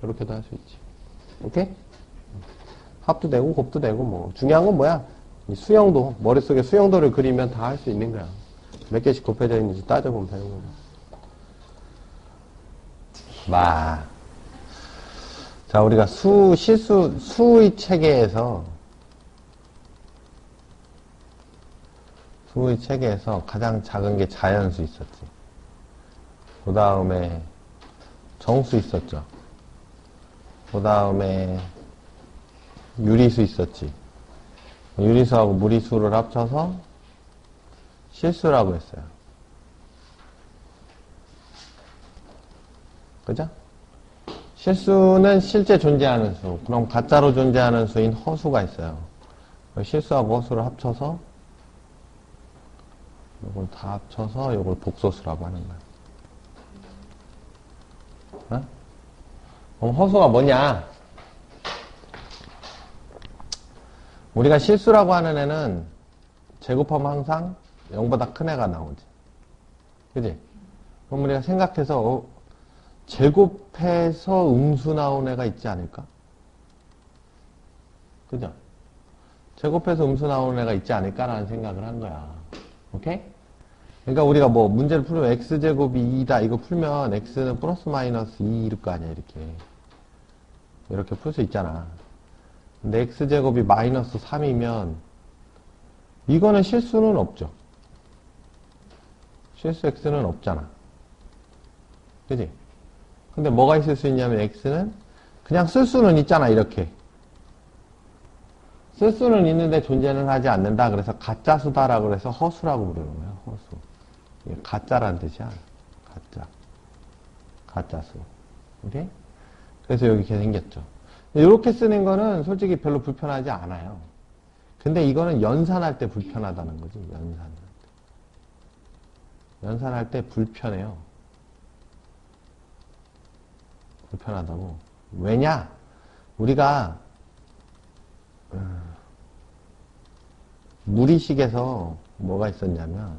이렇게도 할 수 있지. 오케이? 합도 되고 곱도 되고 뭐 중요한 건 뭐야? 이 수형도 머릿속에 수형도를 그리면 다 할 수 있는 거야. 몇 개씩 곱해져 있는지 따져보면 되는 거야. 자, 우리가 수의 체계에서 가장 작은 게 자연수 있었지. 그 다음에 정수 있었죠. 그 다음에 유리수 있었지. 유리수하고 무리수를 합쳐서 실수라고 했어요. 그죠? 실수는 실제 존재하는 수. 그럼 가짜로 존재하는 수인 허수가 있어요. 실수하고 허수를 합쳐서 이걸 다 합쳐서 이걸 복소수라고 하는 거야. 어? 그럼 허수가 뭐냐? 우리가 실수라고 하는 애는 제곱하면 항상 0보다 큰 애가 나오지. 그지? 그럼 우리가 생각해서 제곱해서 음수 나온 애가 있지 않을까? 그죠? 제곱해서 음수 나오는 애가 있지 않을까라는 생각을 한 거야. 오케이? 그러니까 우리가 뭐 문제를 풀면 x제곱이 2다 이거 풀면 x는 플러스 마이너스 2일 거 아니야 이렇게 풀 수 있잖아. 근데 x제곱이 마이너스 3이면 이거는 실수는 없죠. 실수 x는 없잖아. 그지? 근데 뭐가 있을 수 있냐면 x는 그냥 쓸 수는 있잖아 이렇게. 쓸 수는 있는데 존재는 하지 않는다. 그래서 가짜수다라고 그래서 허수라고 부르는 거야. 허수. 이게 가짜라는 뜻이야. 가짜수. 오케이? 그래서 여기 이렇게 생겼죠. 이렇게 쓰는 거는 솔직히 별로 불편하지 않아요. 근데 이거는 연산할 때 불편하다는 거지. 연산할 때 불편해요. 불편하다고. 왜냐? 우리가 무리식에서 뭐가 있었냐면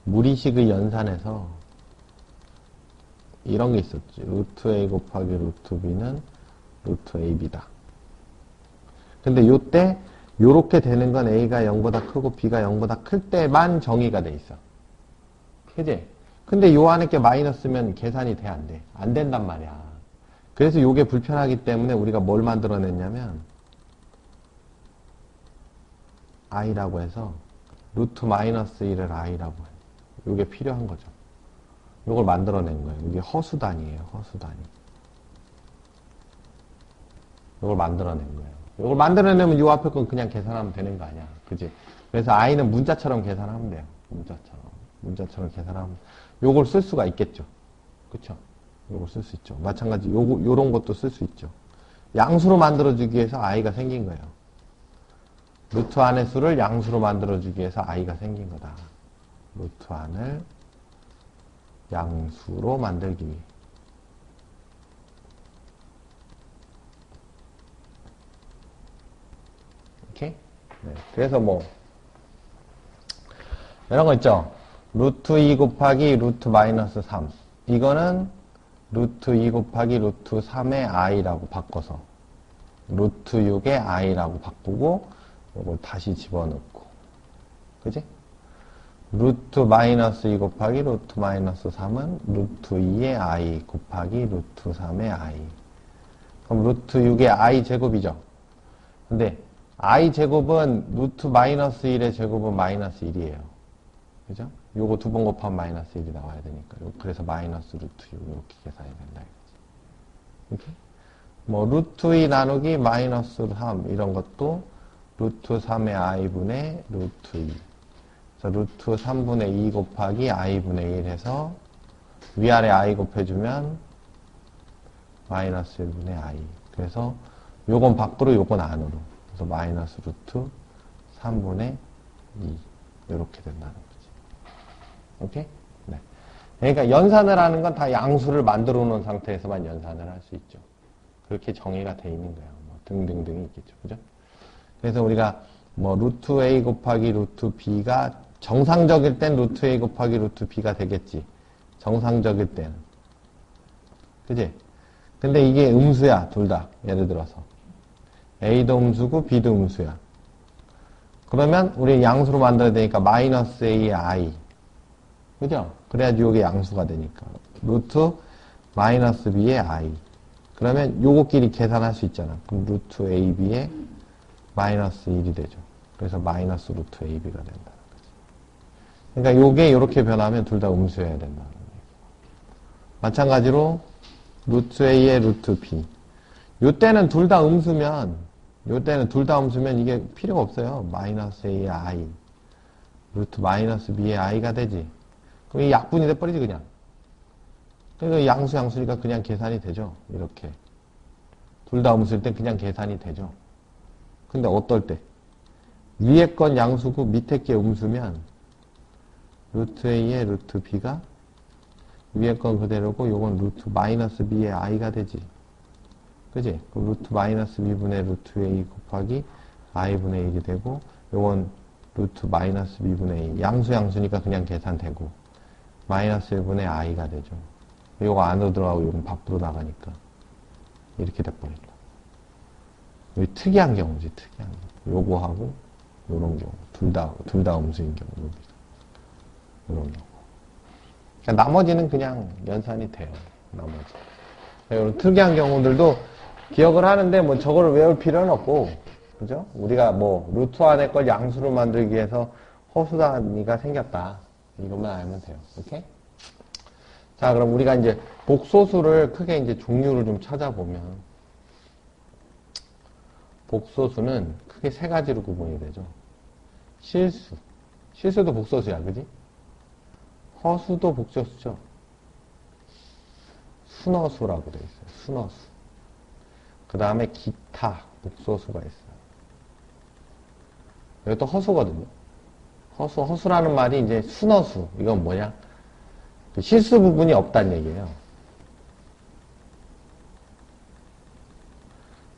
무리식의 연산에서 이런 게 있었지. 루트 A 곱하기 루트 B는 루트 AB다. 근데 요때 요렇게 되는 건 A가 0보다 크고 B가 0보다 클 때만 정의가 돼 있어. 그지? 근데 요 안에 게 마이너스면 계산이 돼, 안 돼? 안 된단 말이야. 그래서 요게 불편하기 때문에 우리가 뭘 만들어냈냐면 I라고 해서 루트 마이너스 1을 I라고 해. 요게 필요한 거죠. 요걸 만들어낸 거예요. 이게 허수단위예요. 허수단위. 요걸 만들어낸 거예요. 요걸 만들어내면 요 앞에 건 그냥 계산하면 되는 거 아니야. 그지? 그래서 I는 문자처럼 계산하면 돼요. 문자처럼 계산하면. 요걸 쓸 수가 있겠죠. 그쵸? 요걸 쓸 수 있죠. 마찬가지, 요런 것도 쓸 수 있죠. 양수로 만들어주기 위해서 I가 생긴 거예요. 루트 안의 수를 양수로 만들어주기 위해서 I가 생긴 거다. 루트 안을 양수로 만들기 위해. 오케이? 네. 그래서 뭐, 이런 거 있죠? 루트 2 곱하기 루트 마이너스 3. 이거는 루트 2 곱하기 루트 3의 I라고 바꿔서 루트 6의 I라고 바꾸고 이걸 다시 집어넣고. 그지? 루트 마이너스 2 곱하기 루트 마이너스 3은 루트 2의 I 곱하기 루트 3의 I. 그럼 루트 6의 I 제곱이죠. 근데 I 제곱은 루트 마이너스 1의 제곱은 마이너스 1이에요. 그죠? 요거 두 번 곱하면 마이너스 1이 나와야 되니까. 그래서 마이너스 루트 6 이렇게 계산이 된다. 이렇게. 뭐 루트 2 나누기 마이너스 3 이런 것도 루트 3의 i분의 루트 2. 그래서 루트 3분의 2 곱하기 i분의 1 해서 위아래 i 곱해주면 마이너스 1분의 i. 그래서 요건 밖으로 요건 안으로. 그래서 마이너스 루트 3분의 2. 이렇게 된다는 거지. 오케이? 네. 그러니까 연산을 하는 건 다 양수를 만들어 놓은 상태에서만 연산을 할 수 있죠. 그렇게 정의가 돼 있는 거예요. 뭐 등등등이 있겠죠. 그죠? 그래서 우리가 뭐 루트 A 곱하기 루트 B가 정상적일 땐 루트 A 곱하기 루트 B가 되겠지. 정상적일 때는. 그지? 근데 이게 음수야, 둘 다. 예를 들어서. A도 음수고 B도 음수야. 그러면 우리 양수로 만들어야 되니까 마이너스 A의 I. 그죠? 그래야지 요게 양수가 되니까. 루트 마이너스 B의 I. 그러면 요거끼리 계산할 수 있잖아. 그럼 루트 AB의 마이너스 1이 되죠. 그래서 마이너스 루트 AB가 된다는 거지. 그러니까 요게 요렇게 변하면 둘 다 음수여야 된다는 거예요. 마찬가지로 루트 A의 루트 B. 요때는 둘 다 음수면 이게 필요가 없어요. 마이너스 A의 I. 루트 마이너스 B의 I가 되지. 그럼 이 약분이 돼버리지, 그냥. 그러니까 양수니까 그냥 계산이 되죠. 이렇게. 둘 다 음수일 땐 그냥 계산이 되죠. 근데 어떨 때? 위에 건 양수고 밑에 게 음수면 루트 A의 루트 B가 위에 건 그대로고 요건 루트 마이너스 B의 I가 되지. 그지? 그럼 루트 마이너스 B분의 루트 A 곱하기 I분의 1이 되고 요건 루트 마이너스 B분의 A. 양수니까 그냥 계산되고 마이너스 1분의 I가 되죠. 요거 안으로 들어가고 요건 밖으로 나가니까 이렇게 돼버린다. 이 특이한 경우지, 특이한 경우. 요거하고 요런 경우. 둘 다 음수인 경우. 여기서. 요런 경우. 그러니까 나머지는 그냥 연산이 돼요. 나머지. 이런 특이한 경우들도 기억을 하는데 뭐 저거를 외울 필요는 없고, 그죠? 우리가 뭐 루트 안에 걸 양수로 만들기 위해서 허수 단위가 생겼다. 이것만 알면 돼요. 오케이? 자, 그럼 우리가 이제 복소수를 크게 이제 종류를 좀 찾아보면 복소수는 크게 세 가지로 구분이 되죠. 실수도 복소수야, 그지? 허수도 복소수죠. 순허수라고 되어 있어요. 순허수. 그 다음에 기타 복소수가 있어요. 이것도 허수거든요. 허수라는 말이 이제 순허수. 이건 뭐냐? 실수 부분이 없다는 얘기예요.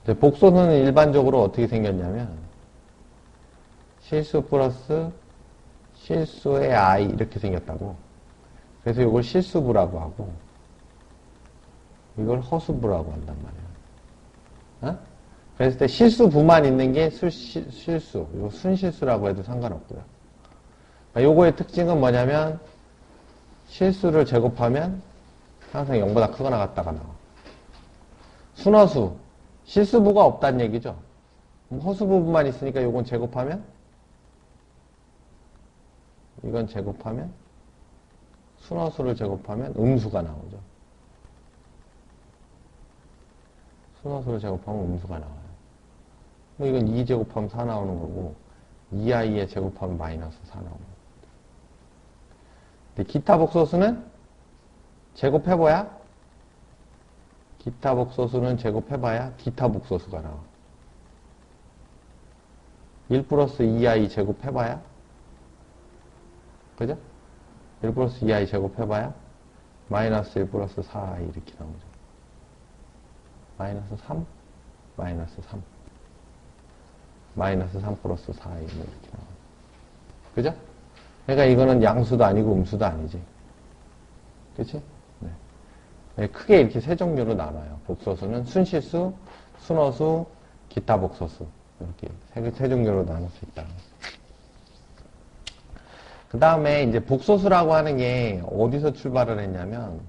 복소수는 일반적으로 어떻게 생겼냐면 실수 플러스 실수의 I 이렇게 생겼다고. 그래서 이걸 실수부라고 하고 이걸 허수부라고 한단 말이에요. 어? 그랬을 때 실수부만 있는 게 실수. 이거 순실수라고 해도 상관없고요. 요거의 특징은 뭐냐면 실수를 제곱하면 항상 0보다 크거나 같다가 나와. 순허수. 실수부가 없다는 얘기죠. 허수부만 있으니까 요건 제곱하면 이건 제곱하면 순허수를 제곱하면 음수가 나오죠. 순허수를 제곱하면 음수가 나와요. 뭐 이건 2 제곱하면 4 나오는 거고 2i에 제곱하면 마이너스 4 나오는 거고. 근데 기타 복소수는 제곱해봐야 기타 복소수는 제곱해봐야 기타 복소수가 나와. 1 플러스 2i 제곱해봐야 그죠? 1 플러스 2i 제곱해봐야 마이너스 1 플러스 4i 이렇게 나오죠. 마이너스 3, 마이너스 3, 마이너스 3 플러스 4i 이렇게 나와요. 그죠? 그러니까 이거는 양수도 아니고 음수도 아니지. 그치? 네. 크게 이렇게 세 종류로 나눠요. 복소수는 순실수, 순허수, 기타 복소수. 이렇게 세 종류로 나눌 수 있다. 그 다음에 이제 복소수라고 하는 게 어디서 출발을 했냐면,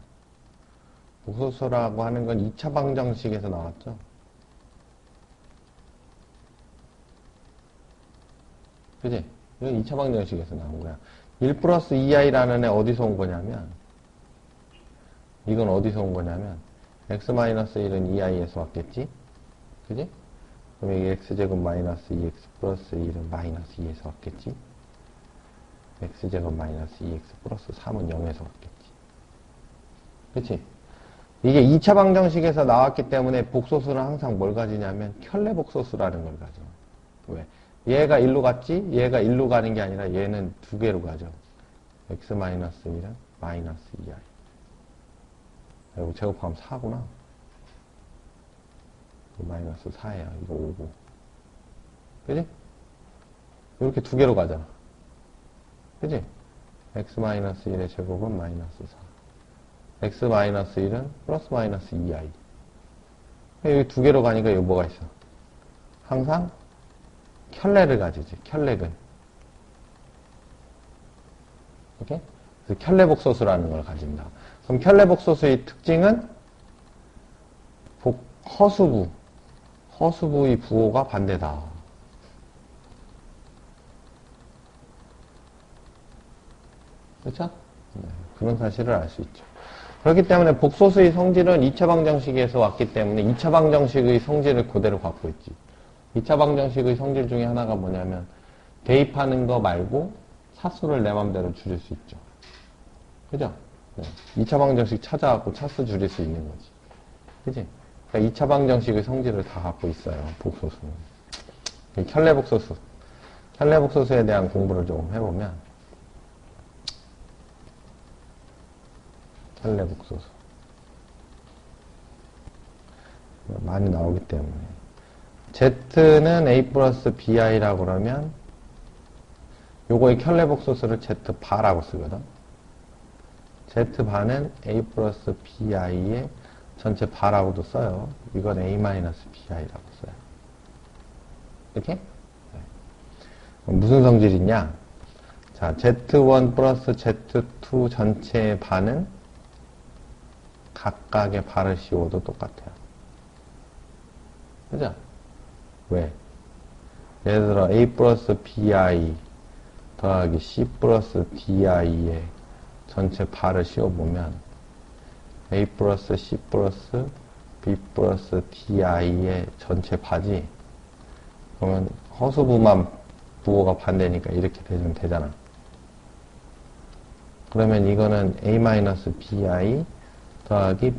복소수라고 하는 건 2차 방정식에서 나왔죠. 그지? 이건 2차 방정식에서 나온 거야. 1 플러스 2i라는 애 어디서 온 거냐면, 이건 어디서 온 거냐면, x-1은 2i에서 왔겠지? 그지? 그럼 이게 x제곱 마이너스 2x 플러스 1은 마이너스 2에서 왔겠지? x제곱 마이너스 2x 플러스 3은 0에서 왔겠지? 그치? 이게 2차 방정식에서 나왔기 때문에 복소수는 항상 뭘 가지냐면, 켤레 복소수라는 걸 가져. 왜? 얘가 1로 갔지? 얘가 1로 가는 게 아니라 얘는 두 개로 가죠. x-1은 마이너스 2i. 이거 제곱하면 4구나. 이거 마이너스 4예요. 이거 5고. 그지? 이렇게 두 개로 가잖아. 그지? x-1의 제곱은 마이너스 4. x-1은 플러스 마이너스 2i. 여기 두 개로 가니까 여기 뭐가 있어? 항상 켤레를 가지지. 켤레근. 오케이? 그래서 켤레복소수라는 걸 가진다. 그럼 켤레복소수의 특징은 허수부. 허수부의 부호가 반대다. 그렇죠? 네, 그런 사실을 알 수 있죠. 그렇기 때문에 복소수의 성질은 2차 방정식에서 왔기 때문에 2차 방정식의 성질을 그대로 갖고 있지. 2차 방정식의 성질 중에 하나가 뭐냐면 대입하는 거 말고 차수를 내 맘대로 줄일 수 있죠. 그죠? 네. 2차 방정식 찾아갖고 차수 줄일 수 있는 거지. 그지? 그러니까 2차 방정식의 성질을 다 갖고 있어요. 복소수는. 켤레복소수. 켤레복소수에 대한 공부를 조금 해보면 켤레복소수 많이 나오기 때문에 Z는 A 플러스 BI라고 그러면 요거의 켤레복소수를 Z바라고 쓰거든. Z바는 A 플러스 BI의 전체 바라고도 써요. 이건 A 마이너스 BI라고 써요. 이렇게? 네. 무슨 성질이냐? 자, Z1 플러스 Z2 전체의 바는 각각의 바를 씌워도 똑같아요. 그죠? 왜? 예를 들어 A 플러스 BI 더하기 C 플러스 DI의 전체 바를 씌워보면 A 플러스 C 플러스 B 플러스 DI의 전체 바지. 그러면 허수부만 부호가 반대니까 이렇게 되면 되잖아. 그러면 이거는 A 마이너스 BI 더하기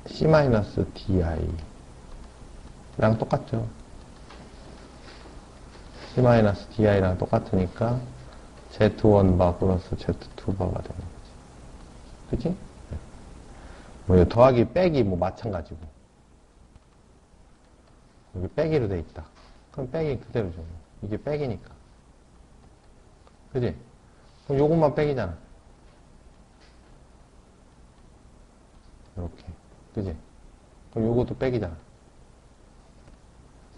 C 마이너스 DI 랑 똑같죠. C 마이너스 DI랑 똑같으니까 Z1바 플러스 Z2바가 되는 거지. 그치? 뭐 더하기 빼기 뭐 마찬가지고. 여기 빼기로 돼 있다. 그럼 빼기 그대로죠. 이게 빼기니까. 그치? 그럼 요것만 빼기잖아. 이렇게. 그치? 그럼 요것도 빼기잖아.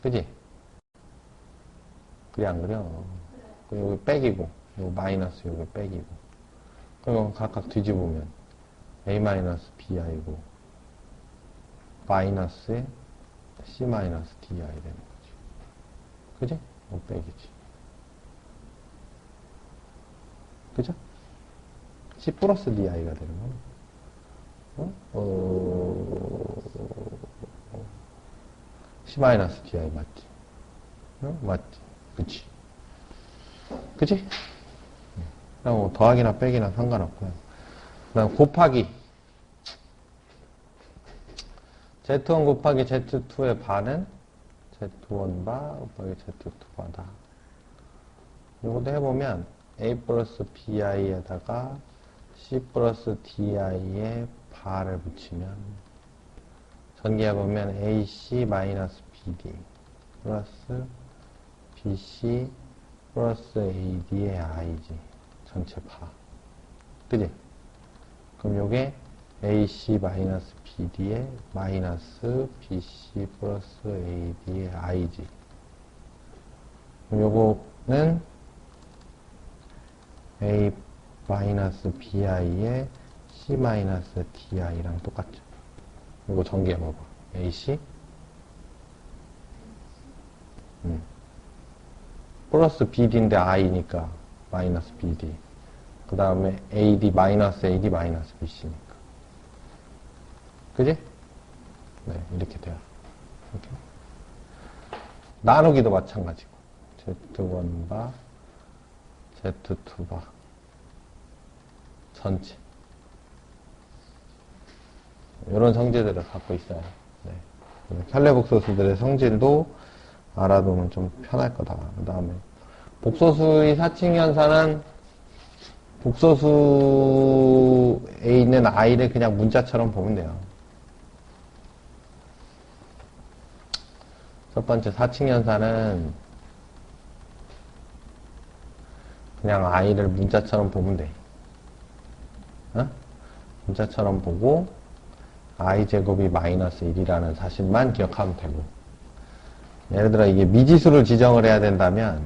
그지? 그래, 안 그려? 그리고 여기 백이고, 여기 마이너스, 여기 백이고. 그럼 각각 뒤집으면 a-bi고, 마이너스에 c-di 되는 거지. 그지? 이거 백이지. 그죠? c 플러스 di가 되는 거야. c-di 맞지? 맞지? 그치? 그치? 그냥 뭐 더하기나 빼기나 상관없고요. 그 다음 곱하기 Z1 곱하기 Z2의 반은 Z1바 곱하기 Z2바다. 요것도 해보면 A 플러스 BI에다가 C 플러스 DI에 바를 붙이면 전개해보면 AC 마이너스 BD 플러스 BC 플러스 AD의 I지. 전체 바. 그지? 그럼 요게 AC 마이너스 BD의 마이너스 BC 플러스 AD의 I지. 그럼 요거는 A 마이너스 BI의 C 마이너스 DI랑 똑같죠. 이거 전개해봐봐. AC 플러스 BD인데 I니까 마이너스 BD. 그 다음에 AD 마이너스 AD 마이너스 BC니까. 그지? 네, 이렇게 돼요. 이렇게. 나누기도 마찬가지고. Z1바, Z2바. 전체. 이런 성질들을 갖고 있어요. 네. 켤레복소수들의 성질도 알아두면 좀 편할 거다. 그 다음에 복소수의 사칭연산은 복소수에 있는 i를 그냥 문자처럼 보면 돼요. 첫 번째 사칭연산은 그냥 i를 문자처럼 보면 돼. 어? 문자처럼 보고 i제곱이 마이너스 1이라는 사실만 기억하면 되고, 예를 들어 이게 미지수를 지정을 해야 된다면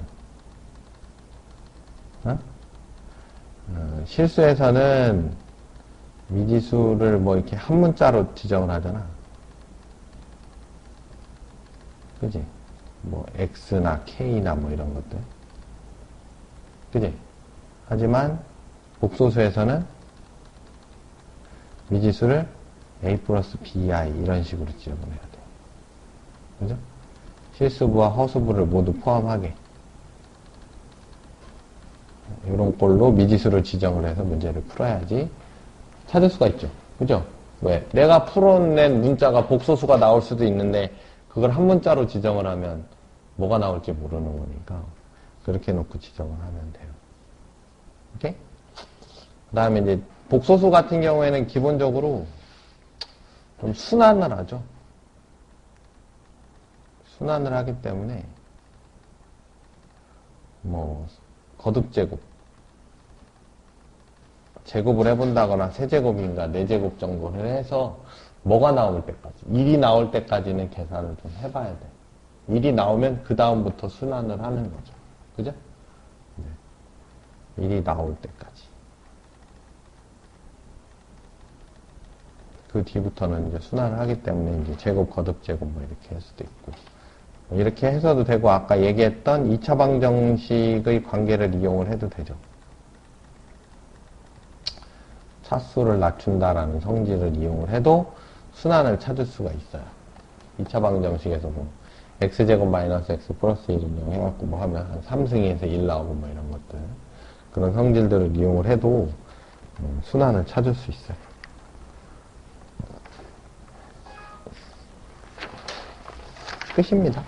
실수에서는 미지수를 뭐 이렇게 한 문자로 지정을 하잖아. 그지? 뭐 x나 k나 뭐 이런 것들. 그지? 하지만 복소수에서는 미지수를 a 플러스 bi 이런 식으로 지정을 해야 돼. 그죠? 실수부와 허수부를 모두 포함하게. 이런 꼴로 미지수를 지정을 해서 문제를 풀어야지 찾을 수가 있죠. 그죠? 왜? 내가 풀어낸 문자가 복소수가 나올 수도 있는데 그걸 한 문자로 지정을 하면 뭐가 나올지 모르는 거니까 그렇게 놓고 지정을 하면 돼요. 오케이? 그 다음에 이제 복소수 같은 경우에는 기본적으로 좀 순환을 하죠. 순환을 하기 때문에 뭐 거듭제곱 제곱을 해본다거나 세제곱인가 네제곱 정도를 해서 뭐가 나올 때까지 1이 나올 때까지는 계산을 좀 해봐야 돼. 1이 나오면 그 다음부터 순환을 하는 거죠. 그죠? 네. 1이 나올 때까지. 그 뒤부터는 이제 순환을 하기 때문에 이제 제곱 거듭 제곱 뭐 이렇게 할 수도 있고, 이렇게 해서도 되고, 아까 얘기했던 2차 방정식의 관계를 이용을 해도 되죠. 차수를 낮춘다라는 성질을 이용을 해도 순환을 찾을 수가 있어요. 2차 방정식에서 뭐 x제곱 마이너스 x 플러스 1은 0 해갖고 뭐 하면 한 3승에서 1 나오고 뭐 이런 것들, 그런 성질들을 이용을 해도 순환을 찾을 수 있어요. 끝입니다.